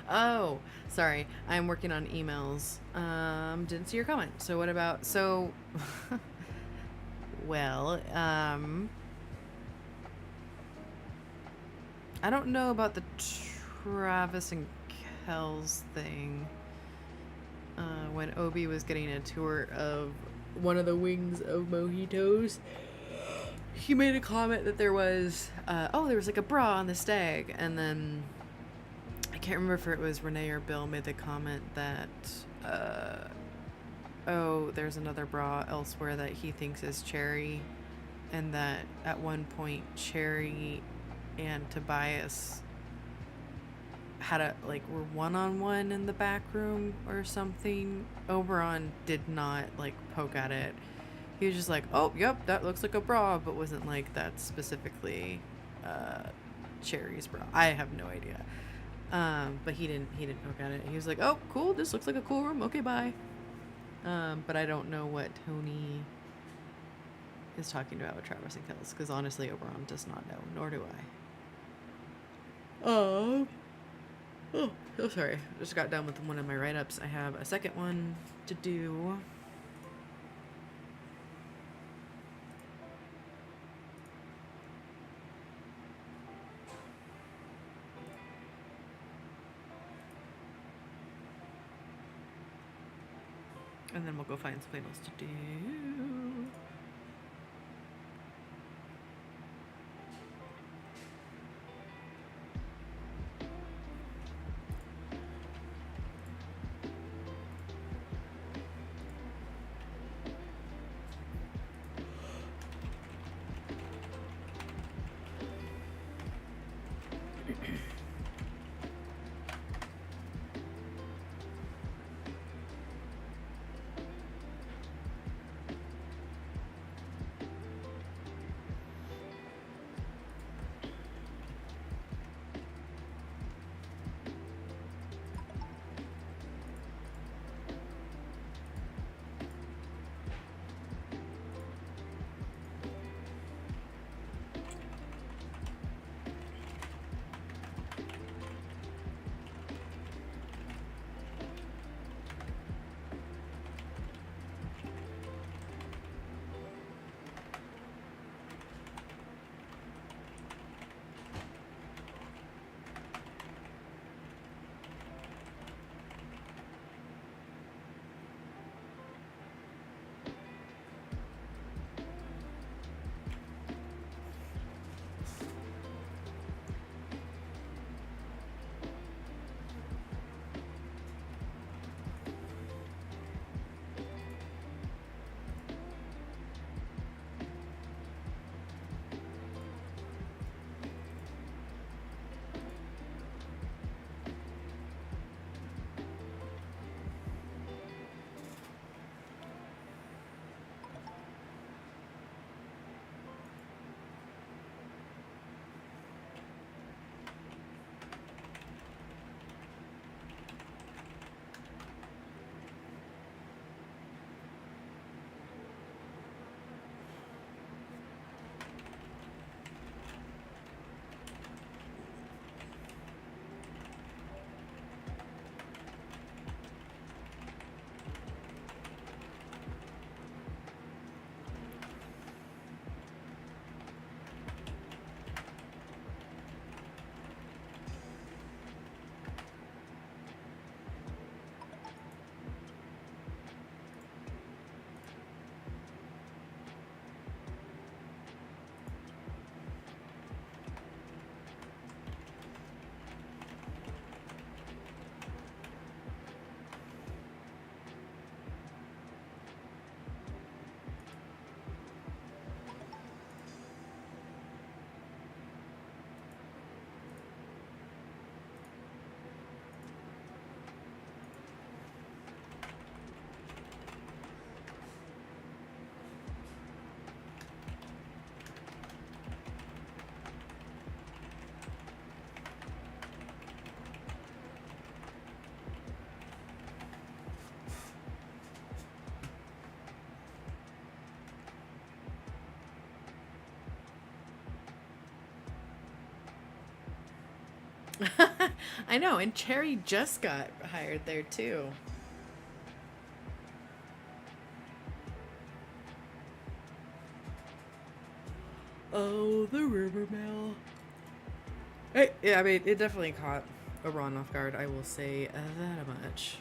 Oh, sorry. I'm working on emails. Didn't see your comment. So what about well, I don't know about the Travis and Kells thing. When Obi was getting a tour of one of the wings of Mojitos, he made a comment that there was like a bra on the stag, and then I can't remember if it was Renee or Bill made the comment that there's another bra elsewhere that he thinks is Cherry, and that at one point Cherry and Tobias had were one-on-one in the back room or something. Oberon did not poke at it. He was just like, oh yep, that looks like a bra, but wasn't like that specifically Cherry's bra. I have no idea. But he didn't poke at it. He was like, oh cool, this looks like a cool room, okay, bye. But I don't know what Tony is talking about with Travis and Kells, because honestly Oberon does not know, nor do I. Oh, so sorry. Just got done with one of my write-ups. I have a second one to do. And then we'll go find something else to do. I know, and Cherry just got hired there too. Oh, the rumor mill. Hey, yeah, I mean, it definitely caught Oberon off guard. I will say that much.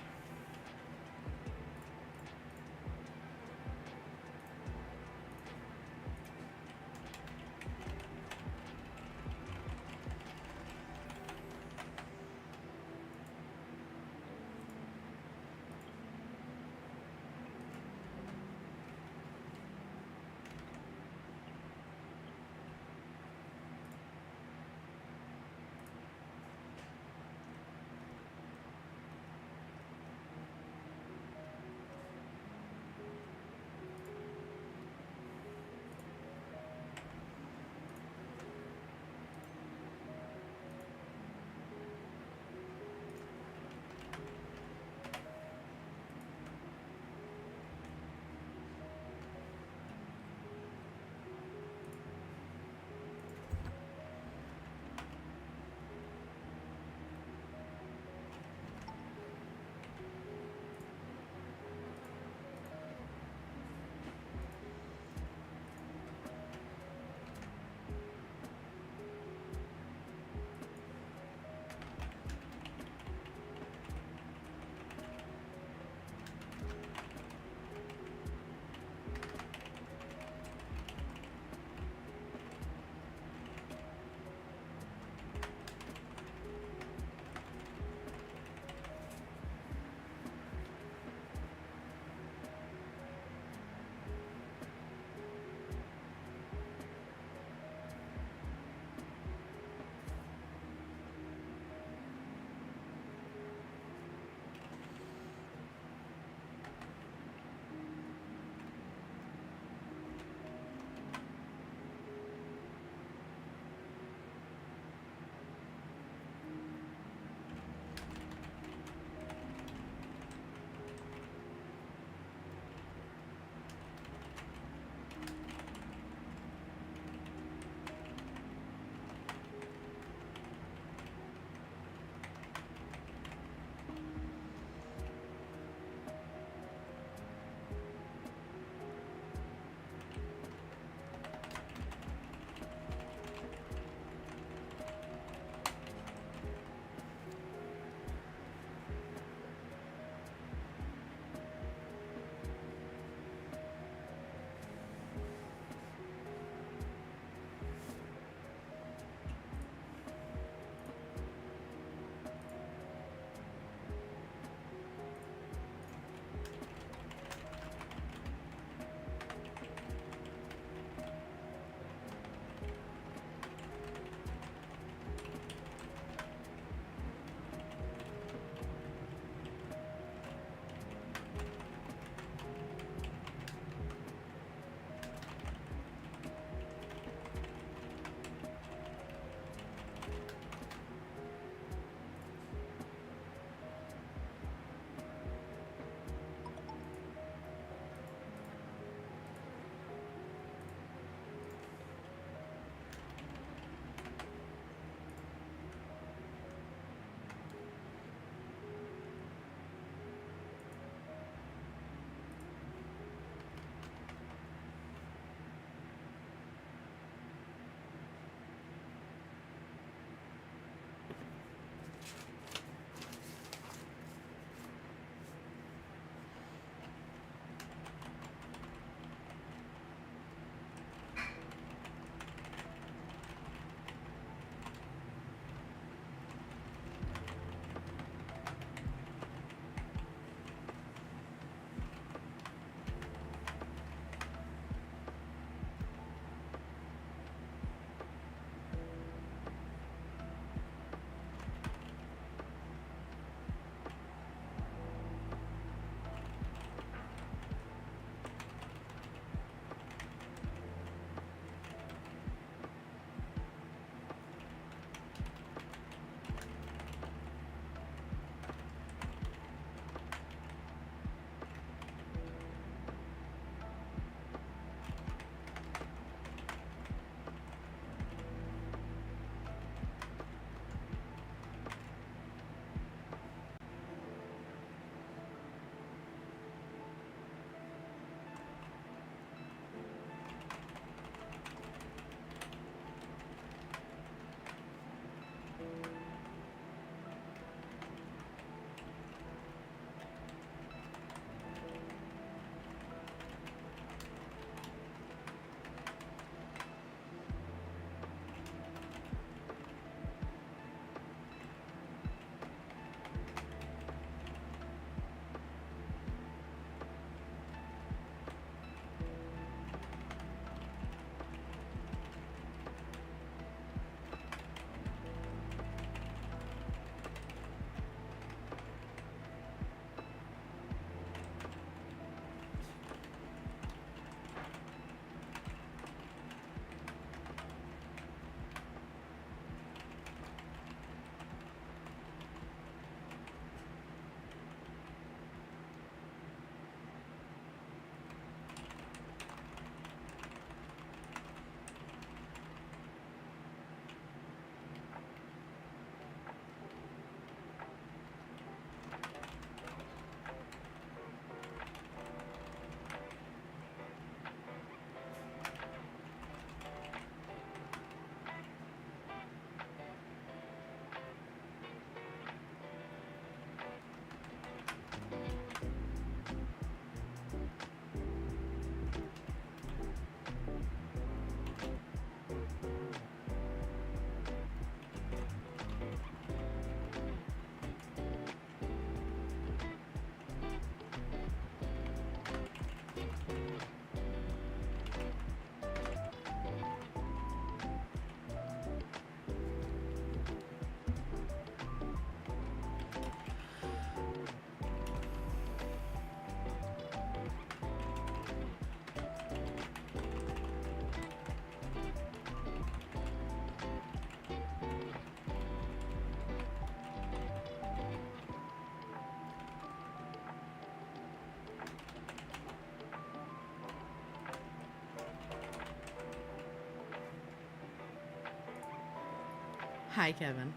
Hi, Kevin.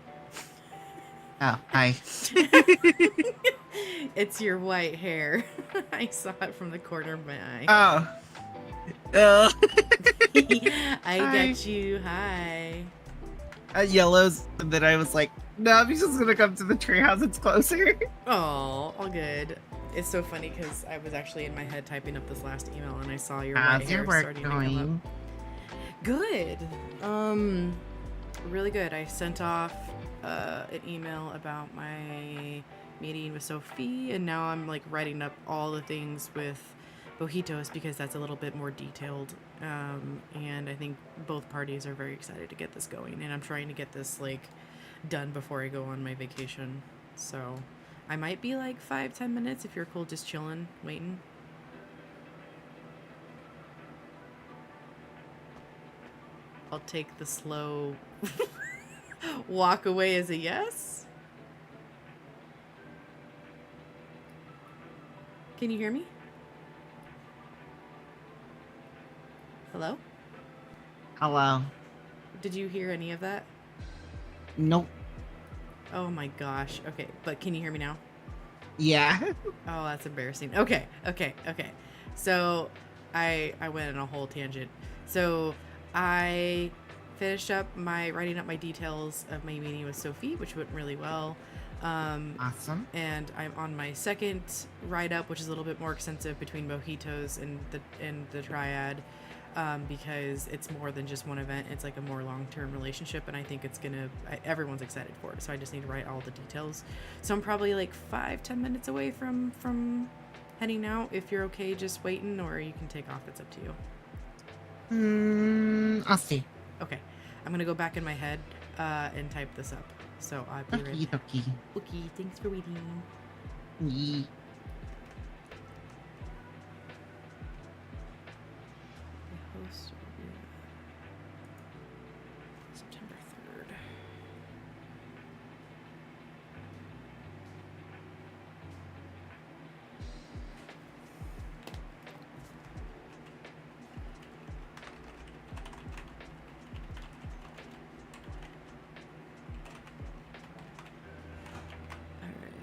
Oh, hi. It's your white hair. I saw it from the corner of my eye. Oh. Oh. I Hi. got you. Hi. Yellows, and then I was like, no, he's just gonna come to the treehouse. It's closer. Oh, all good. It's so funny because I was actually in my head typing up this last email and I saw your white How's hair your work starting to come going? up. Good. Really good. I sent off an email about my meeting with Sophie, and now I'm like writing up all the things with Bojitos because that's a little bit more detailed. And I think both parties are very excited to get this going, and I'm trying to get this like done before I go on my vacation. So I might be like 5-10 minutes if you're cool, just chilling, waiting. I'll take the slow walk away as a yes. Can you hear me? Hello? Hello. Did you hear any of that? Nope. Oh my gosh. Okay, but can you hear me now? Yeah. Oh, that's embarrassing. Okay. So I went on a whole tangent. So I finished up writing up my details of my meeting with Sophie, which went really well. Awesome. And I'm on my second write-up, which is a little bit more extensive between Mojitos and the Triad, because it's more than just one event. It's like a more long-term relationship, and I think everyone's excited for it. So I just need to write all the details. So I'm probably like 5-10 minutes away from heading out. If you're okay, just waiting, or you can take off. It's up to you. I'll see. Okay, I'm gonna go back in my head and type this up. So I'll be right Okie back. dokie. Okay, thanks for waiting. Yee. The host will be September 3rd. Alright.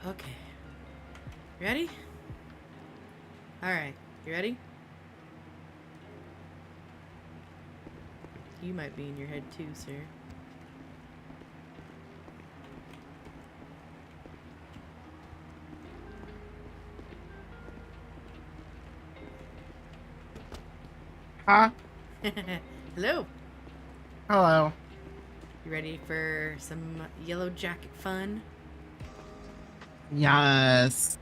Okay. Ready? Alright. You ready? You might be in your head too, sir. Huh? Hello. Hello. You ready for some yellow jacket fun? Yes.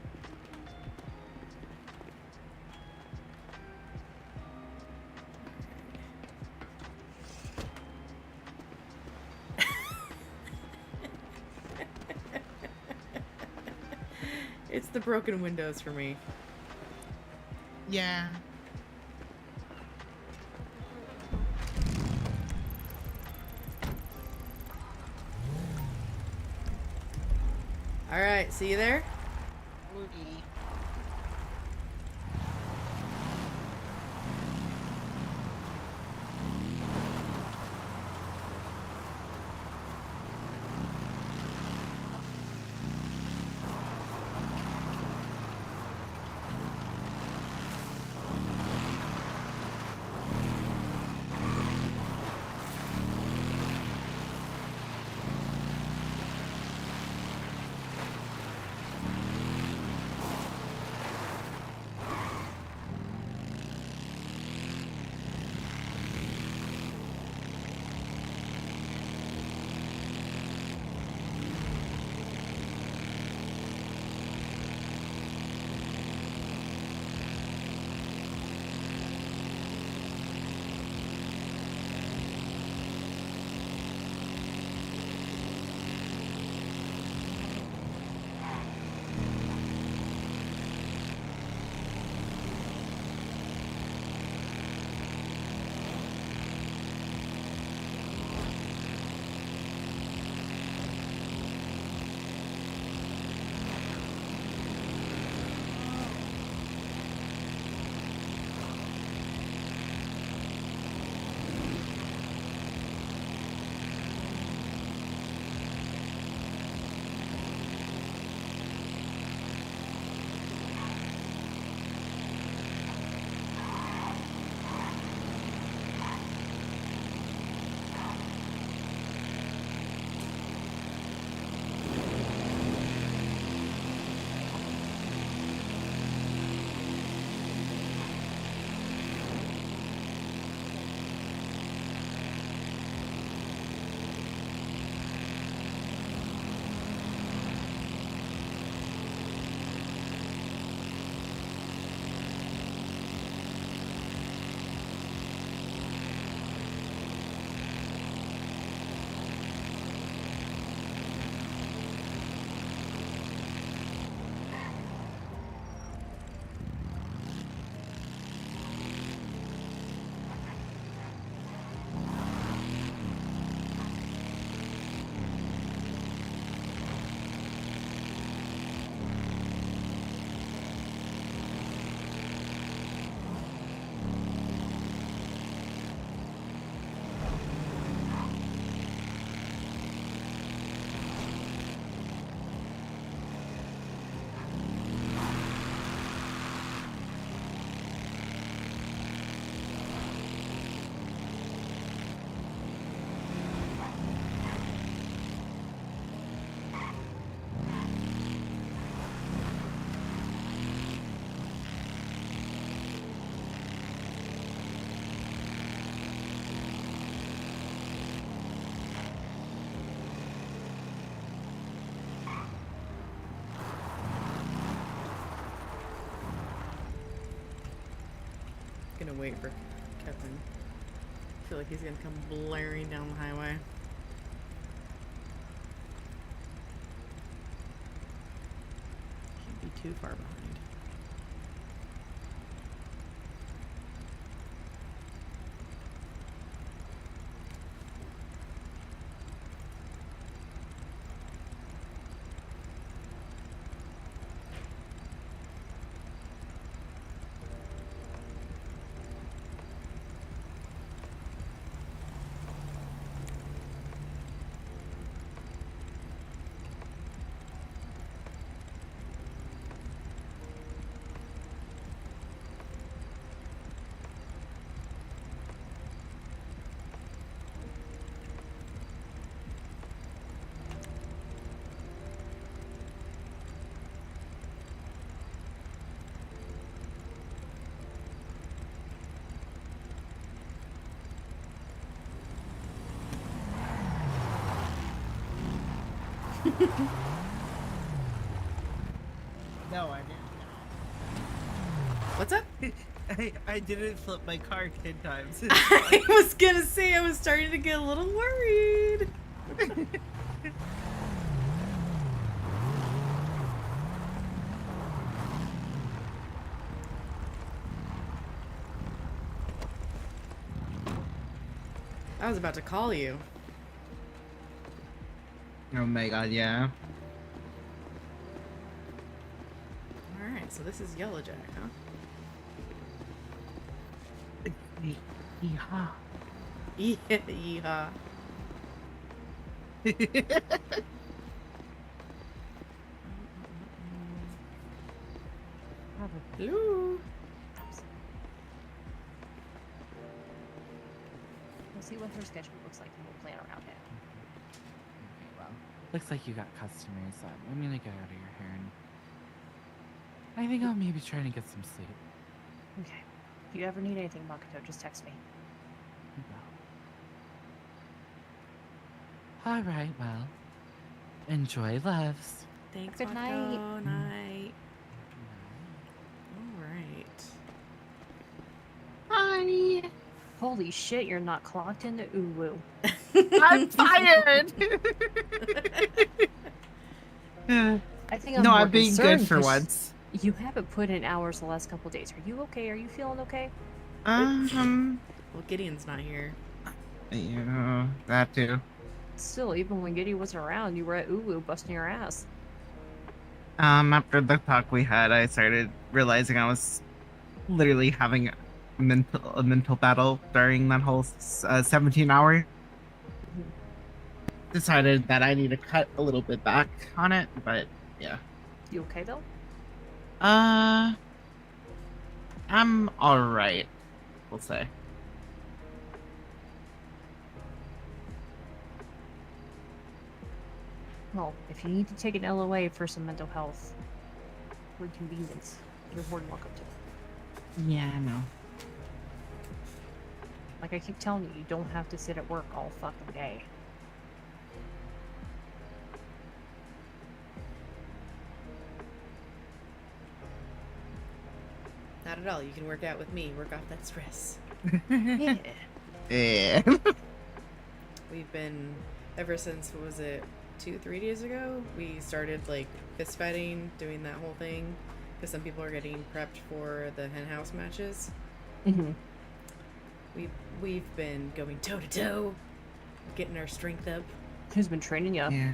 It's the broken windows for me. Yeah. Alright, see you there? Gonna wait for Kevin. I feel like he's gonna come blaring down the highway. Can't be too far behind. No, I didn't. What's up? I didn't flip my car 10 times. I was gonna say I was starting to get a little worried. I was about to call you. Oh my god, yeah. Alright, so this is Yellowjack, huh? Yeehaw. Yeehaw. Hello. We'll see what her schedule looks like and we'll plan around it. Okay, well, looks like you got customers, so I'm gonna get out of your hair and I think I'll maybe try to get some sleep. Okay. If you ever need anything, Makoto, just text me. All right, well, enjoy, loves. Thanks, Good night. Mako. Night. Alright. Hi. Holy shit, you're not clocked into Uwu. I'm fired. I think I'm No, more I'm being good concerned for 'cause once. You haven't put in hours the last couple days. Are you okay? Are you feeling okay? Well, Gideon's not here. Yeah, that too. Still, even when Giddy wasn't around, you were at Uwu busting your ass. After the talk we had, I started realizing I was literally having a mental battle during that whole 17-hour. Decided that I need to cut a little bit back on it, but yeah. You okay though? I'm alright, we'll say. Well, if you need to take an LOA for some mental health or convenience, you're more than welcome to. Yeah, I know. Like I keep telling you, you don't have to sit at work all fucking day. Not at all. You can work out with me. Work off that stress. Yeah. Yeah. We've been, ever since, what was it, 2-3 days ago? We started, like, fist fighting, doing that whole thing. Because some people are getting prepped for the hen house matches. Mm-hmm. We've been going toe to toe, getting our strength up. Who's been training you? Yeah.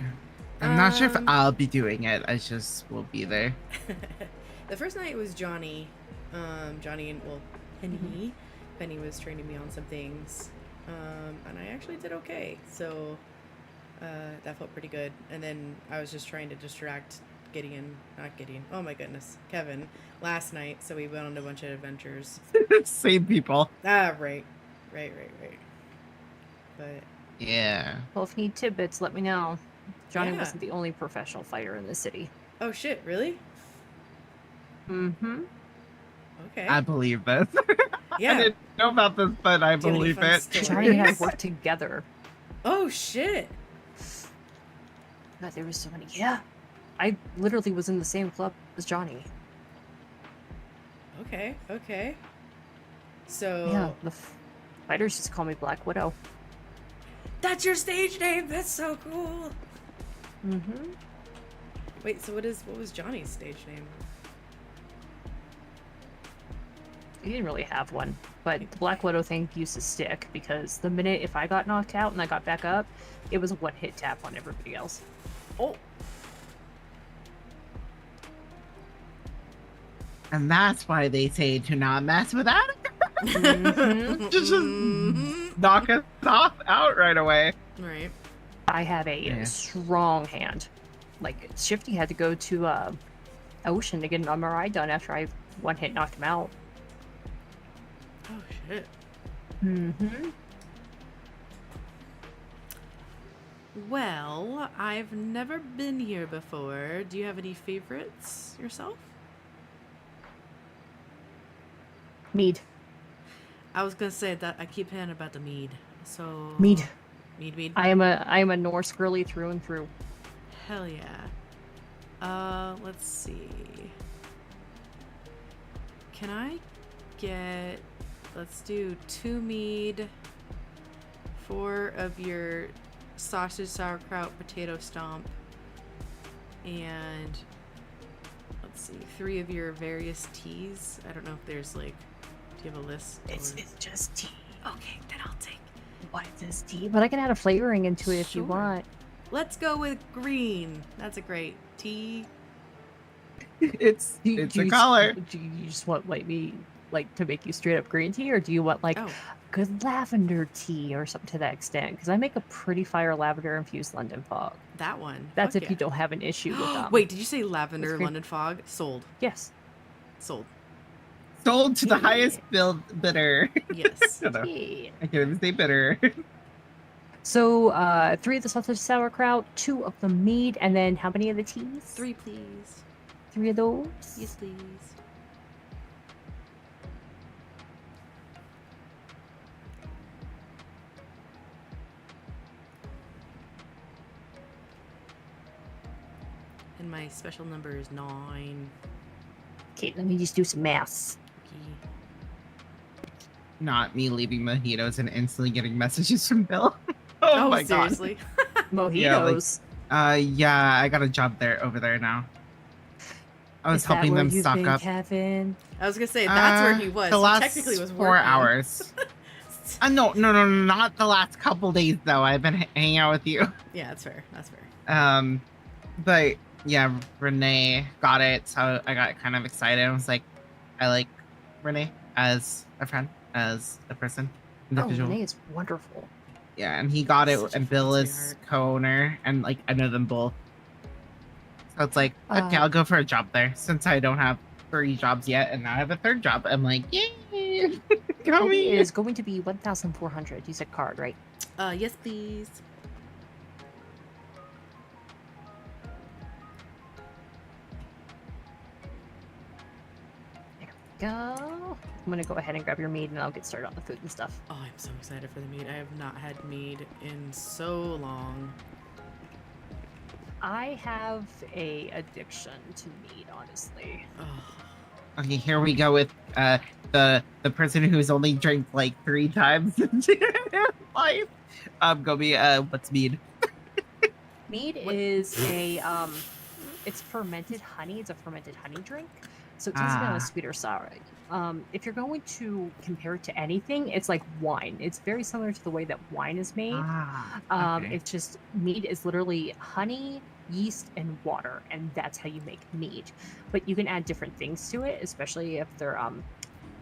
I'm not sure if Um, I'll be doing it. I just will be there. The first night was Johnny. Johnny and, well, Penny. Penny was training me on some things. And I actually did okay. So, that felt pretty good. And then I was just trying to distract oh my goodness, Kevin, last night. So we went on a bunch of adventures. Same people. Ah, right. But Yeah. Well, if you need tidbits, let me know. Johnny Yeah. wasn't the only professional fighter in the city. oh shit, really? Mm-hmm. Okay. I believe this. Yeah. I didn't know about this, but I Do you have any believe fun it. stories? Johnny and I worked together. Oh shit. God, there was so many. Yeah. I literally was in the same club as Johnny. Okay. So Yeah, the fighters just call me Black Widow. that's your stage name. That's so cool. Mm-hmm. Wait, so what was Johnny's stage name? He didn't really have one, but the Black Widow thing used to stick because the minute if I got knocked out and I got back up, it was a one-hit tap on everybody else. Oh. And that's why they say to not mess with that. Mhm. just knock us out right away. Right. I have a Yeah. strong hand. Like, Shifty had to go to Ocean to get an MRI done after I one-hit knocked him out. Oh shit. Mm-hmm. Well, I've never been here before. Do you have any favorites yourself? Mead. I was gonna say that I keep hearing about the mead. So Mead. Mead. I am a Norse girly through and through. Hell yeah. Let's see. Can I get... Let's do 2 mead, 4 of your sausage, sauerkraut, potato stomp, and let's see, 3 of your various teas. I don't know if there's like, do you have a list? It's or- just tea. Okay, then I'll take. What is tea? But I can add a flavoring into it if you Sure. want. Let's go with green. That's a great tea. It's Do a you color. Do you just want like to make you straight up green tea, or do you want like Oh, good lavender tea or something to that extent? Because I make a pretty fire lavender infused London fog. that one. That's Fuck if you yeah. don't have an issue with Wait, did you say lavender green. London fog? Sold. Yes. Sold. Sold to the Yeah. highest bidder. Yes. Shut up. Yeah. I can't even say bidder. So 3 of the sausage sauerkraut, 2 of the mead, and then how many of the teas? 3, please. 3 of those. Yes, please. And my special number is 9. Okay, let me just do some maths. Not me leaving mojitos and instantly getting messages from Bill. oh my seriously? Mojitos. god. Yeah, I got a job over there now. I was Is that helping where them you've stock been, up. Kevin? I was gonna say that's where he was. The He last technically was 4 working. hours. No, not the last couple days though. I've been hanging out with you. Yeah, that's fair. That's fair. But yeah, Renee got it, so I got kind of excited. I was like, I like Renee as a friend, as a person, Oh, individual. Renee is wonderful. Yeah, and he got it, Such a and fucking Bill is sweetheart. co-owner, and like I know them both. So it's like, okay, Uh, I'll go for a job there since I don't have 3 jobs yet, and now I have a 3rd job. I'm like, yay! Go It me! is going to be 1,400. You said card, right? Yes, please. Go. I'm gonna go ahead and grab your mead, and I'll get started on the food and stuff. Oh, I'm so excited for the mead. I have not had mead in so long. I have a addiction to mead, honestly. Oh, Okay, here we go with the person who's only drank like 3 times in their life. Gobi, what's mead? Mead is a it's fermented honey. It's a fermented honey drink, so it tends to be on Ah. a sweeter side. If you're going to compare it to anything, it's like wine. It's very similar to the way that wine is made. Okay. It's just mead is literally honey, yeast, and water, and that's how you make mead. But you can add different things to it, especially if they're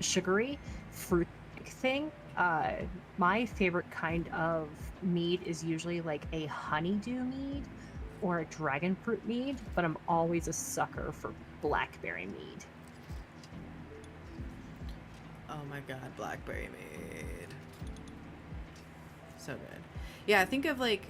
sugary, fruit thing. My favorite kind of mead is usually like a honeydew mead or a dragon fruit mead, but I'm always a sucker for blackberry mead. oh my god, blackberry mead. So good. Yeah, think of like,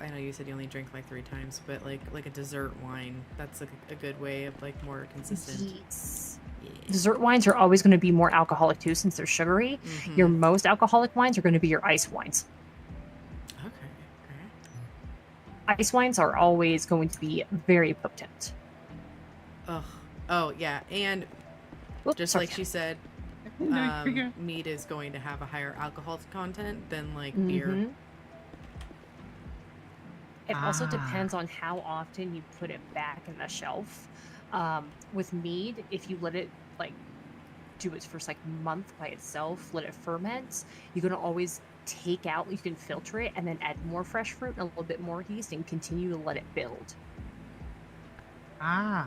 I know you said you only drink like 3 times, but like a dessert wine. That's like a good way of like more consistent. Yes. Yeah. Dessert wines are always going to be more alcoholic too, since they're sugary. Mhm. Your most alcoholic wines are going to be your ice wines. Okay. Ice wines are always going to be very potent. Ugh. Oh yeah, and Oops, just sorry. like she said, mead is going to have a higher alcohol content than like beer. Mhm. It also Ah. depends on how often you put it back in the shelf. With mead, if you let it like do its first like month by itself, let it ferment, you're gonna always take out. You can filter it and then add more fresh fruit and a little bit more yeast and continue to let it build. How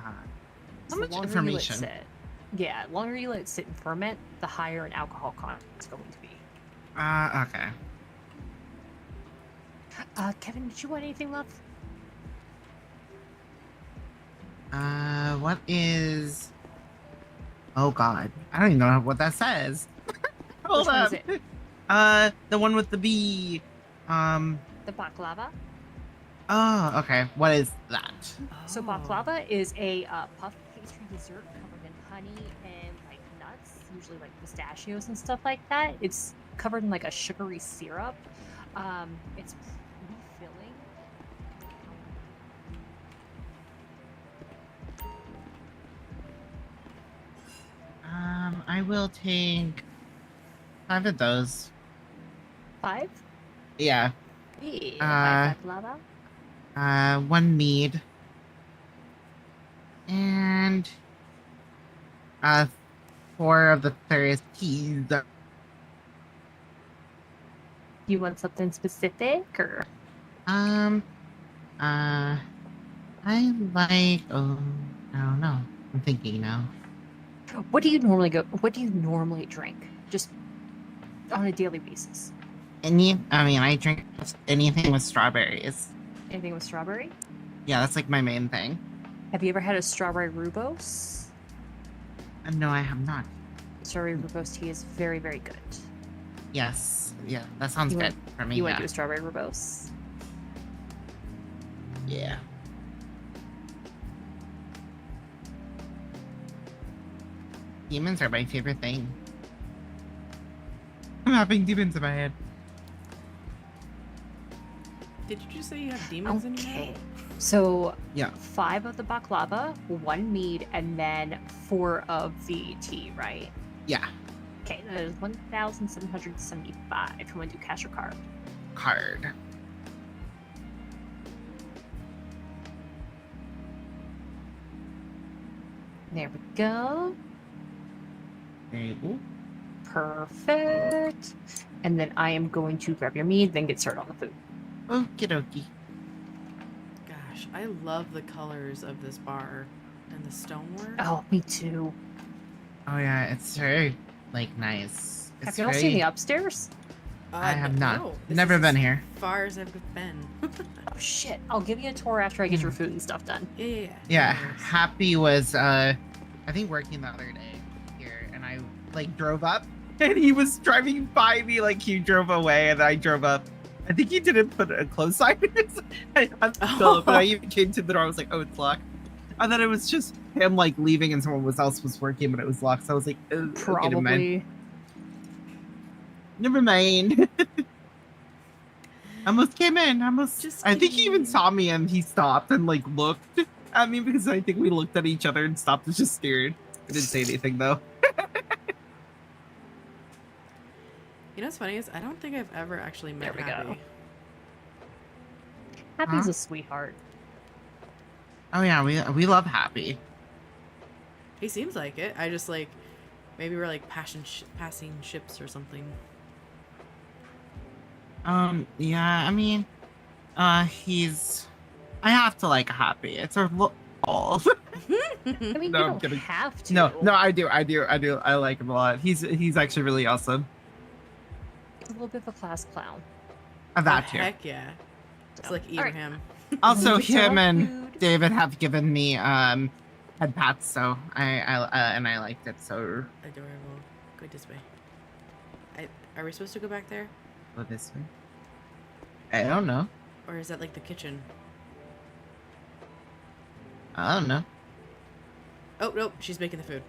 So much the longer information? You let it sit, yeah, the longer you let it sit and ferment, the higher an alcohol content it's going to be. Okay. Kevin, did you want anything, love? What is... Oh god, I don't even know what that says. Hold Which one up. is it? The one with the bee. The baklava. Oh, okay. What is that? So Oh. baklava is a puff pastry dessert covered in honey and like nuts, usually like pistachios and stuff like that. It's covered in like a sugary syrup. It's pretty filling. will take 5 of those. 5? Yeah. Yeah, 5 baklava. 1 mead. And 4 of the thirsties. You want something specific, or? I like. Oh, I don't know. I'm thinking now. What do you normally drink? Just on a daily basis. I drink anything with strawberries. Anything with strawberry? Yeah, that's like my main thing. Have you ever had a strawberry rooibos? No, I have not. Strawberry rooibos tea is very, very good. Yes. Yeah, that sounds You good want- for me. You want Yeah. to do a strawberry rooibos? Yeah. Demons are my favorite thing. I'm having demons in my head. Did you just say you have demons in your Okay. head? So, Yeah. 5 of the baklava, 1 mead, and then 4 of the tea, right? Yeah. Okay, that is 1,775. If you want to do cash or card. Card. There we go. There you go. Perfect. And then I am going to grab your mead, then get started on the food. Okie dokie. Gosh, I love the colors of this bar and the stonework. Oh, me too. Oh yeah, it's very nice. Have It's you all very... seen the upstairs? I have not. No, this Never is been as here. Far as I've been. Oh shit! I'll give you a tour after I get your food and stuff done. Yeah. Yeah, no worries. Happy was I think working the other day here, and I drove up, and he was driving by me he drove away, and I drove up. I think he didn't put a close sign. I'm Philip, and I even came to the door. I was like, "Oh, it's locked." And then it was just him leaving, and someone else was working, but it was locked. So I was like, "Oh, okay, never mind." Probably. Never mind. Almost came in. Just I think he even kidding. saw me, and he stopped and looked at me because I think we looked at each other and stopped. Was just scared. I didn't say anything though. You know what's funny is I don't think I've ever actually met There we Happy. go. Happy's Huh? a sweetheart. Oh yeah, we love Happy. He seems like it. I just maybe we're passing ships or something. Yeah, he's. I have to like Happy. It's a all. I mean, No, you I'm don't kidding. have to. No, I do. I like him a lot. He's actually really awesome. A little bit of a class clown. That Oh, too. heck yeah. It's like All right. Abraham. Also, Moving to him our and food. David have given me head pats, so I liked it. So Adorable. Go this way. Are we supposed to go back there? go this way. I don't know. Or is that the kitchen? I don't know. Oh, nope. She's making the food.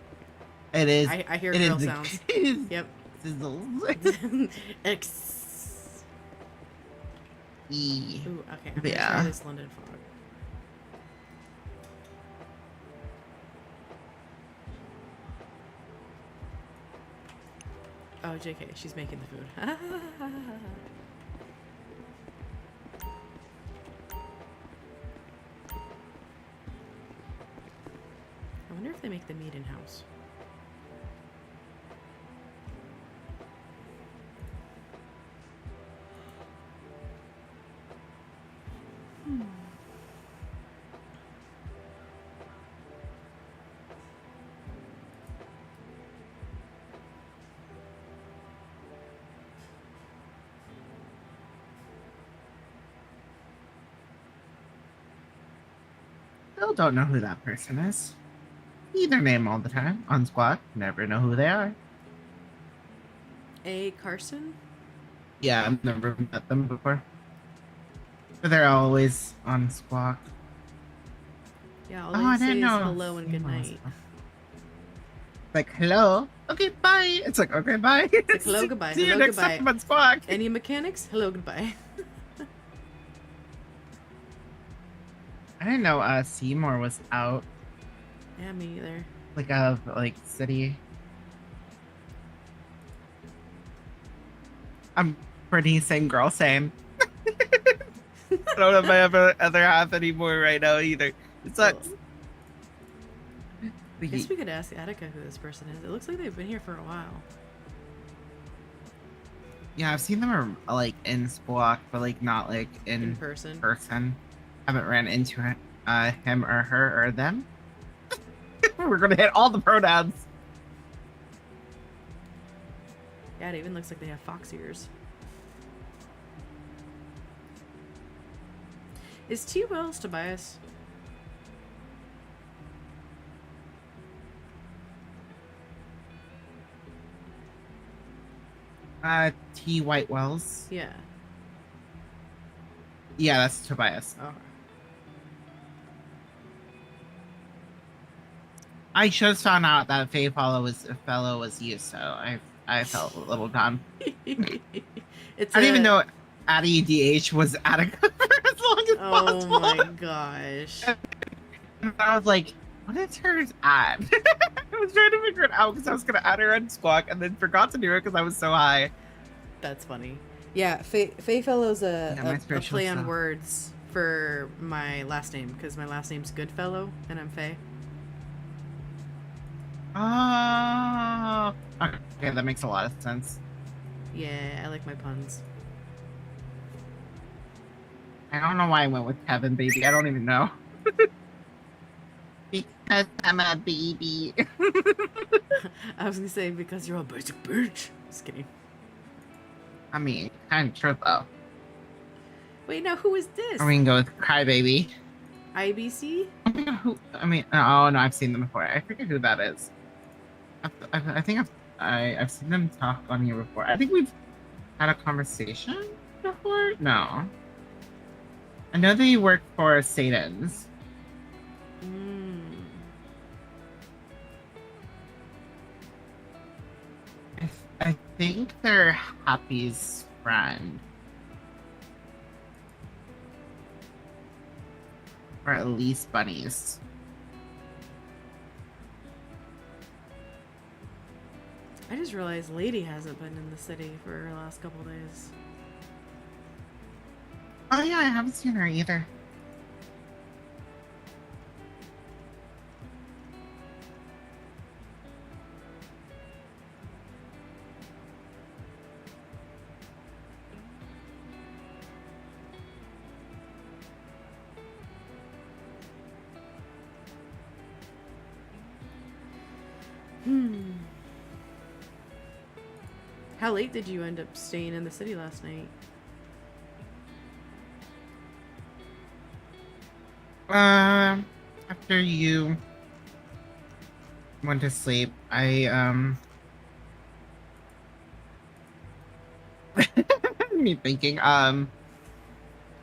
It is. I hear it grill is the- sounds. It is Yep. sizzles. X. E. Ooh, okay. I'm gonna Yeah. try this London fog. Oh, JK, she's making the food. I wonder if they make the meat in-house. Still don't know who that person is. See their name all the time on Squawk. Never know who they are. A Carson? Yeah, I've never met them before. But they're always on Squawk. Yeah, all Oh, they I say didn't is know. hello and good Emails. night. Like, hello. Okay, bye. It's like, okay, bye. It's hello, goodbye. See you Hello, next goodbye. time on Squawk. Any mechanics? Hello, goodbye. I didn't know Seymour was out Yeah, me either. city. I'm pretty same girl, same. I don't have my other half anymore right now either. It sucks. I guess we could ask Attica who this person is. It looks like they've been here for a while. Yeah, I've seen them like in Splock, but like not like in person. Haven't ran into him or her or them. We're gonna hit all the pronouns. Yeah, it even looks like they have fox ears. Is T. Wells Tobias? T. White Wells. Yeah. Yeah, that's Tobias. Oh. I just found out that fellow was you, so I felt a little dumb. I didn't even know Addie DH was Attica for as long as possible. Oh my gosh. And I was like, what is hers at? I was trying to figure it out because I was going to add her on Squawk and then forgot to do it because I was so high. That's funny. Yeah, Fayfellow's a play on self. words for my last name because my last name's Goodfellow and I'm Faye. Oh, okay, that makes a lot of sense. Yeah, I like my puns. I don't know why I went with Kevin, baby. I don't even know. Because I'm a baby. I was gonna say because you're a basic bitch. Just kidding. I mean, kind of true though. Wait, now who is this? We can go with Crybaby. IBC? Oh no, I've seen them before. I forget who that is. I think I've seen them talk on here before. I think we've had a conversation before. No, I know they work for Satan's. I think they're Happy's friend. Or at least Bunny's. I just realized Lady hasn't been in the city for the last couple days. Oh yeah, I haven't seen her either. How late did you end up staying in the city last night? After you went to sleep, I me thinking, I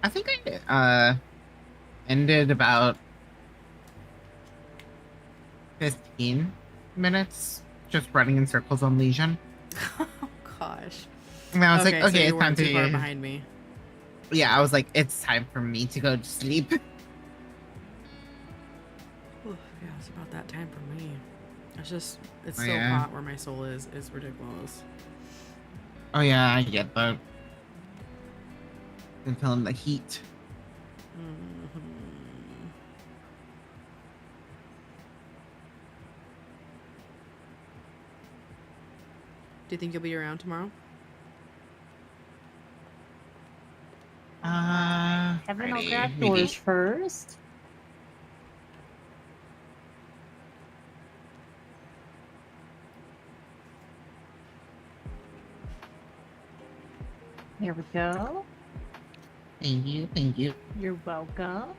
think I ended about 15 minutes just running in circles on Legion. Oh gosh. And I was like, so okay, you it's time weren't too to far behind me. Yeah, I was like, it's time for me to go to sleep. Ooh, yeah, it's about that time for me. It's Oh, so yeah. hot where my soul is. It's ridiculous. Oh yeah, I get that. Been feeling the heat. Mm-hmm. Do you think you'll be around tomorrow? Kevin, I'll Friday, grab maybe. yours first. There we go. Thank you, thank you. You're welcome.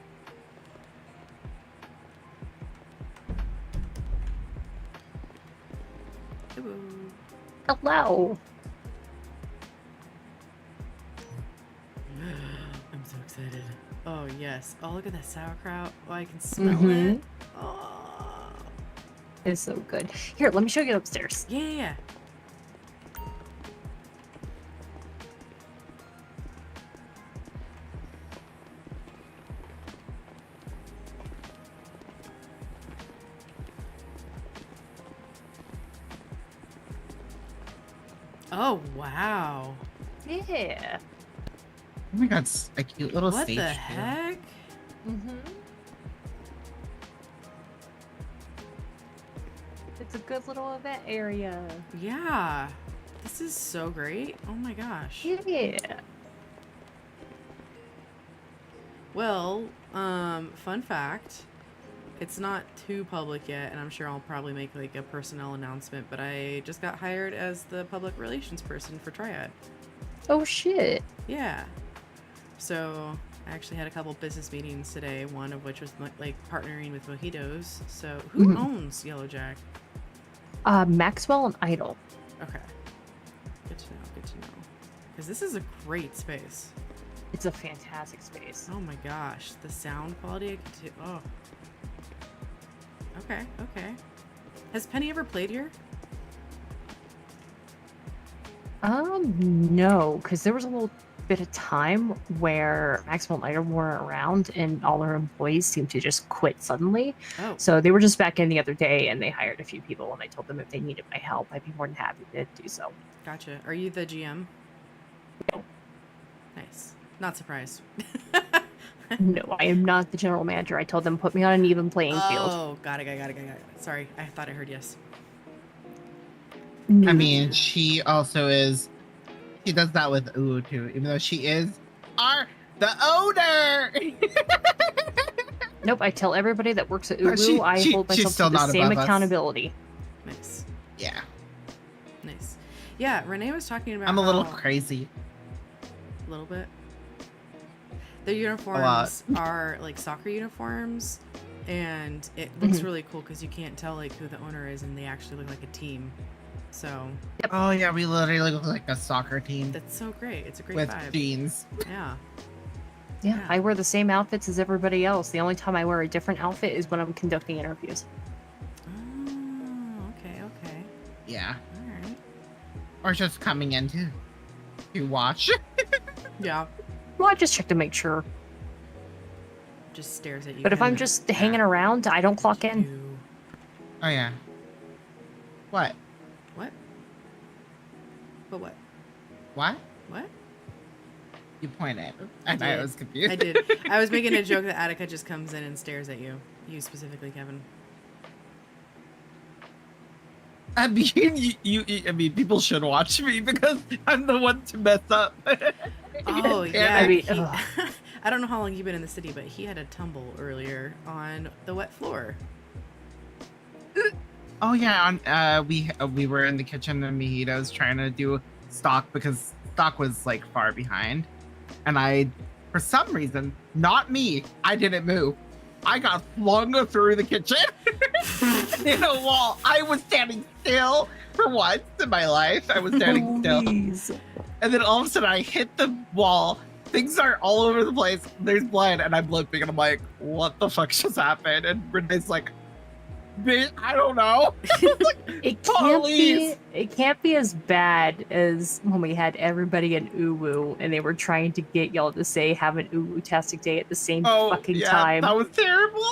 Hello. Hello. I'm so excited. Oh yes. Oh, look at that sauerkraut. Oh, I can smell it. Oh. It's so good. Here, let me show you upstairs. Yeah. Oh, wow. Yeah. Oh my god, it's a cute little What stage. the too. heck? Mm-hmm. It's a good little event area. Yeah. This is so great. Oh my gosh. Yeah. Well, fun fact. It's not too public yet, and I'm sure I'll probably make like a personnel announcement, but I just got hired as the public relations person for Triad. Oh shit. Yeah. So I actually had a couple business meetings today, one of which was like partnering with Mojitos. So who owns Yellowjack? Maxwell and Idle. Okay. Good to know, good to know. Because this is a great space. It's a fantastic space. Oh my gosh. The sound quality I could do. Oh. Okay, okay. Has Penny ever played here? No, because there was a little bit of time where Maxwell and Idle weren't around and all our employees seemed to just quit suddenly. Oh. So they were just back in the other day and they hired a few people and I told them if they needed my help, I'd be more than happy to do so. Gotcha. Are you the GM? No. Nice. Not surprised. No, I am not the general manager. I told them put me on an even playing field. Oh, got it. Sorry, I thought I heard yes. I mean, she also is. She does that with Uwu too, even though she is the owner. Nope, I tell everybody that works at But Uwu, I hold she's myself still to the not same above us. accountability. Nice. Yeah, Nice. Yeah, Renee was talking about I'm a little how- crazy. A little bit. The uniforms are like soccer uniforms, and it looks really cool because you can't tell like who the owner is, and they actually look like a team. So Oh yeah, we literally look like a soccer team that's so great. It's a great with vibe. jeans. Yeah. Yeah, I wear the same outfits as everybody else. The only time I wear a different outfit is when I'm conducting interviews. Oh, okay. Yeah, All right. or just coming in to watch. Yeah. Well, I just check to make sure. Just stares at you. But if I'm kinda. just hanging around, I don't clock in. You- Oh yeah. What? What? But what? What? What? You pointed. I And I did. was confused. I did. I was making a joke that Attica just comes in and stares at you. You specifically, Kevin. I mean, I mean, people should watch me because I'm the one to mess up. Oh yeah. I mean, he- I don't know how long you've been in the city, but he had a tumble earlier on the wet floor. Oh yeah, on we were in the kitchen and Mojitos trying to do stock because stock was like far behind, and I, for some reason, not me, I didn't move. I got flung through the kitchen in a wall. I was standing still for once in my life. I was standing still, and then all of a sudden I hit the wall. Things are all over the place. There's blood, and I'm limping, and I'm like, "What the fuck just happened?" And Renee's like, "Bitch, I don't know." It can't be as bad as when we had everybody in Uwu and they were trying to get y'all to say have an Uwu-tastic day at the same fucking time. That was terrible.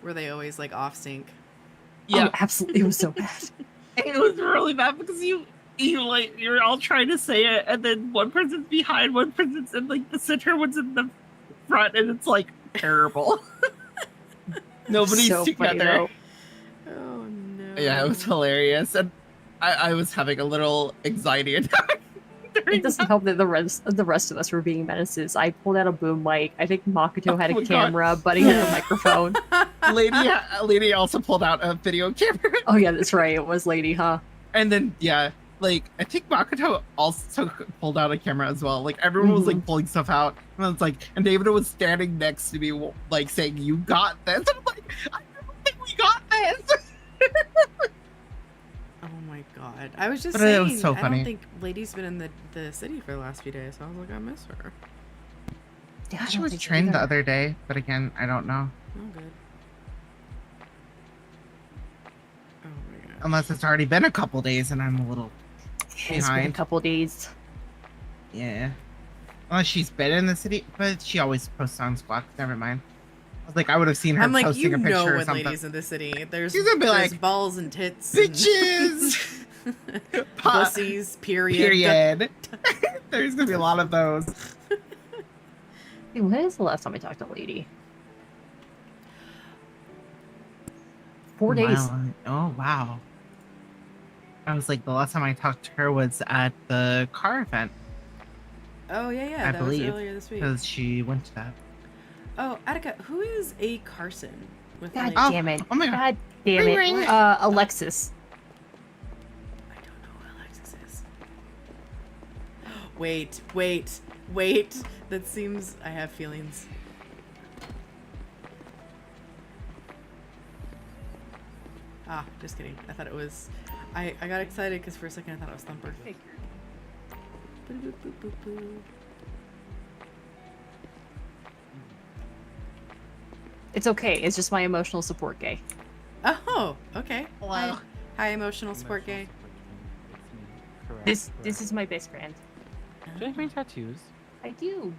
Were they always like off sync? Oh, absolutely. It was so bad. It was really bad because you're all trying to say it, and then one person's behind, one person's in like the center, one's in the front, and it's like terrible. Nobody's So funny, together. though. Oh no. Yeah, it was hilarious, and I was having a little anxiety attack. It doesn't help that the rest of us were being menaces. I pulled out a boom mic. I think Makoto had Oh a my God. camera, Buddy had a microphone. Lady also pulled out a video camera, Oh yeah, that's right. It was Lady, huh? and then like I think Makoto also pulled out a camera as well. Like everyone was like pulling stuff out, and I was like, and David was standing next to me, like saying, "You got this." And I'm like, "I don't think we got this." Oh my god. I was just But it saying, was so I funny. don't think Lady's been in the city for the last few days, so I was like, I miss her. Yeah, I She don't was think so trained the either. other day, but again, I don't know. Oh good. Oh my god. Unless it's already been a couple days and I'm a little It's been a behind. couple days. Yeah. Unless she's been in the city, but she always posts on Squawk. Never mind. I was like, I would have seen her I'm like, posting you a picture know or when something. Lady's in the city. There's She's gonna be there's like, balls and tits. "Bitches!" Pussies, period. Period. There's gonna be a lot of those. Hey, when is the last time I talked to a lady? 4 days. Wow. Oh wow. I was like, the last time I talked to her was at the car event. Oh, yeah, I that believe, was earlier this week. because she went to that. Oh, Attica, who is A. Carson? With God like, damn it. Oh my God. God damn Ring, it. ring. Alexis. I don't know who Alexis is. Wait. That seems... I have feelings. Ah, just kidding. I thought it was... I got excited because for a second I thought it was Thumper. Boop, boop, boop, boop, boop. It's okay. It's just my emotional support gay. Oh, okay. Hello. Hi, emotional support gay. This is my best friend. Do you like my tattoos? I do.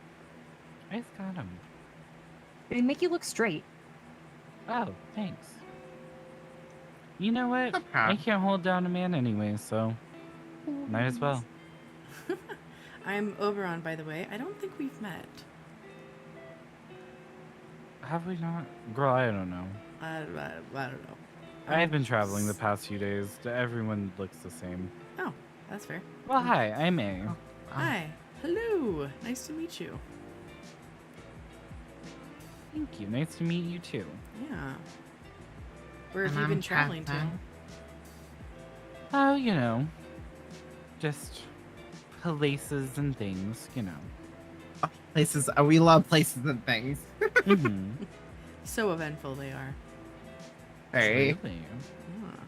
I just got them. They make you look straight. Oh, thanks. You know what? No I problem. can't hold down a man anyway, so might as well. I'm Oberon, by the way. I don't think we've met. Have we not? Girl, I don't know. I don't know. I've been traveling the past few days. Everyone looks the same. Oh, that's fair. Well, hi, I'm A. Hi. Hello. Nice to meet you. Thank you. Nice to meet you too. Yeah. Where have And you I'm been traveling to? Catherine. Oh, you know, just places and things, you know. Places. We love places and things. Mm-hmm. So eventful they are. Hey. Really? Ah.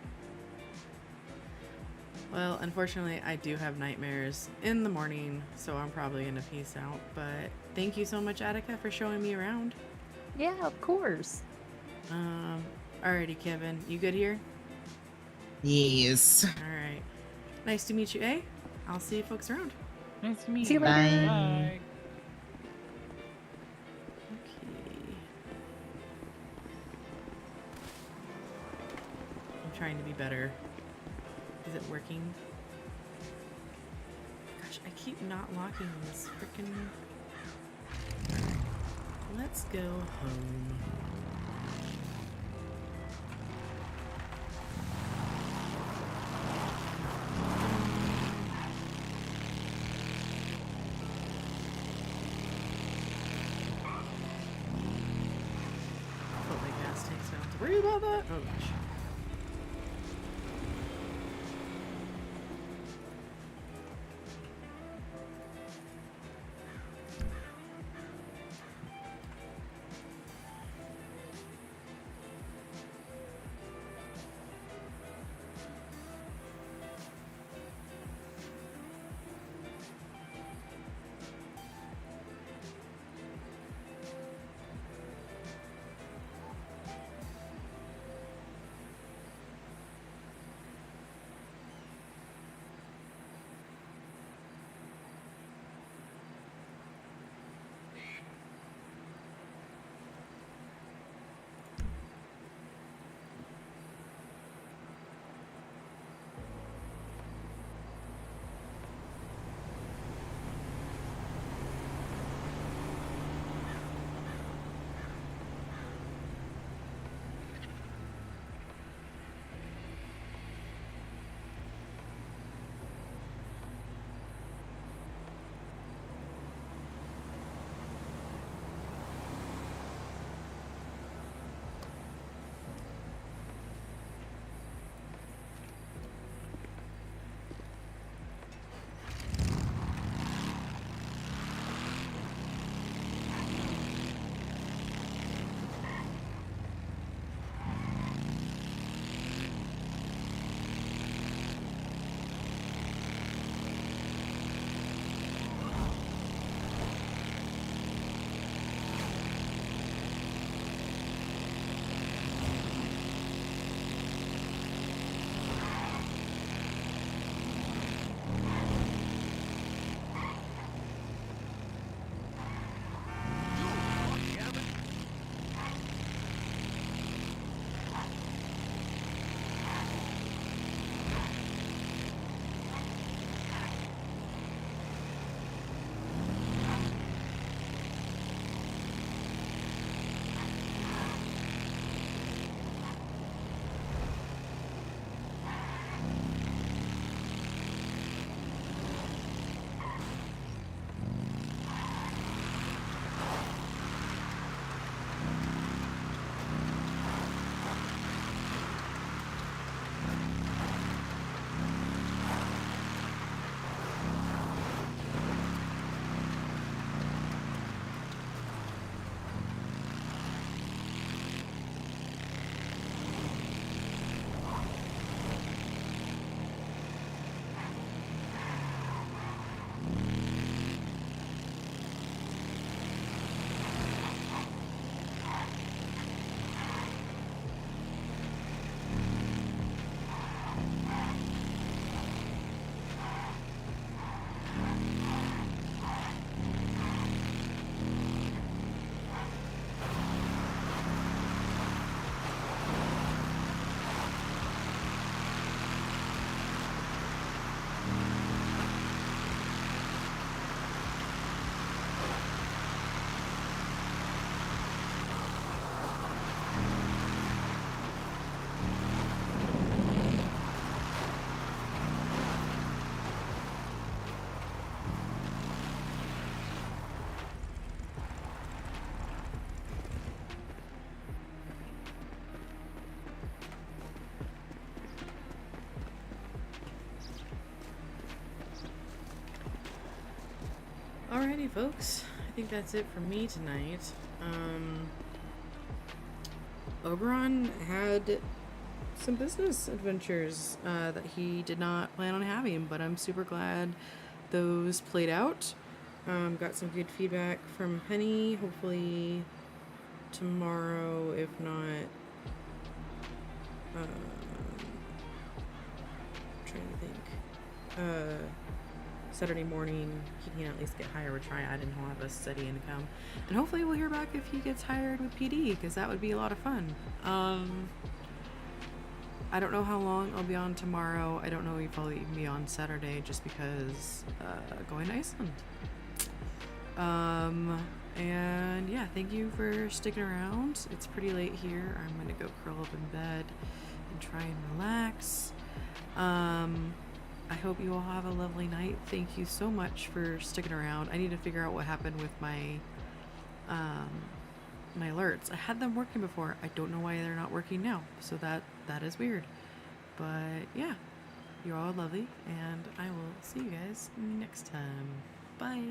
Well, unfortunately, I do have nightmares in the morning, so I'm probably gonna peace out. But thank you so much, Attica, for showing me around. Yeah, of course. Alrighty, Kevin, you good here? Yes. All right. Nice to meet you, eh? I'll see you folks around. Nice to meet See you you. later. Bye. Okay. I'm trying to be better. Is it working? Gosh, I keep not locking this frickin'... Let's go home. What my gas tanks, I don't have to worry about that. Oh gosh. Alrighty, folks. I think that's it for me tonight. Oberon had some business adventures that he did not plan on having, but I'm super glad those played out. Got some good feedback from Penny. Hopefully tomorrow, if not, trying to think, Saturday morning, he can at least get hired with Triad and he'll have a steady income. And hopefully we'll hear back if he gets hired with PD, because that would be a lot of fun. I don't know how long I'll be on tomorrow. I don't know if I'll even be on Saturday just because going to Iceland. And yeah, thank you for sticking around. It's pretty late here. I'm gonna go curl up in bed and try and relax. I hope you all have a lovely night. Thank you so much for sticking around. I need to figure out what happened with my my alerts. I had them working before. I don't know why they're not working now. So that is weird. But yeah, you're all lovely, and I will see you guys next time. Bye.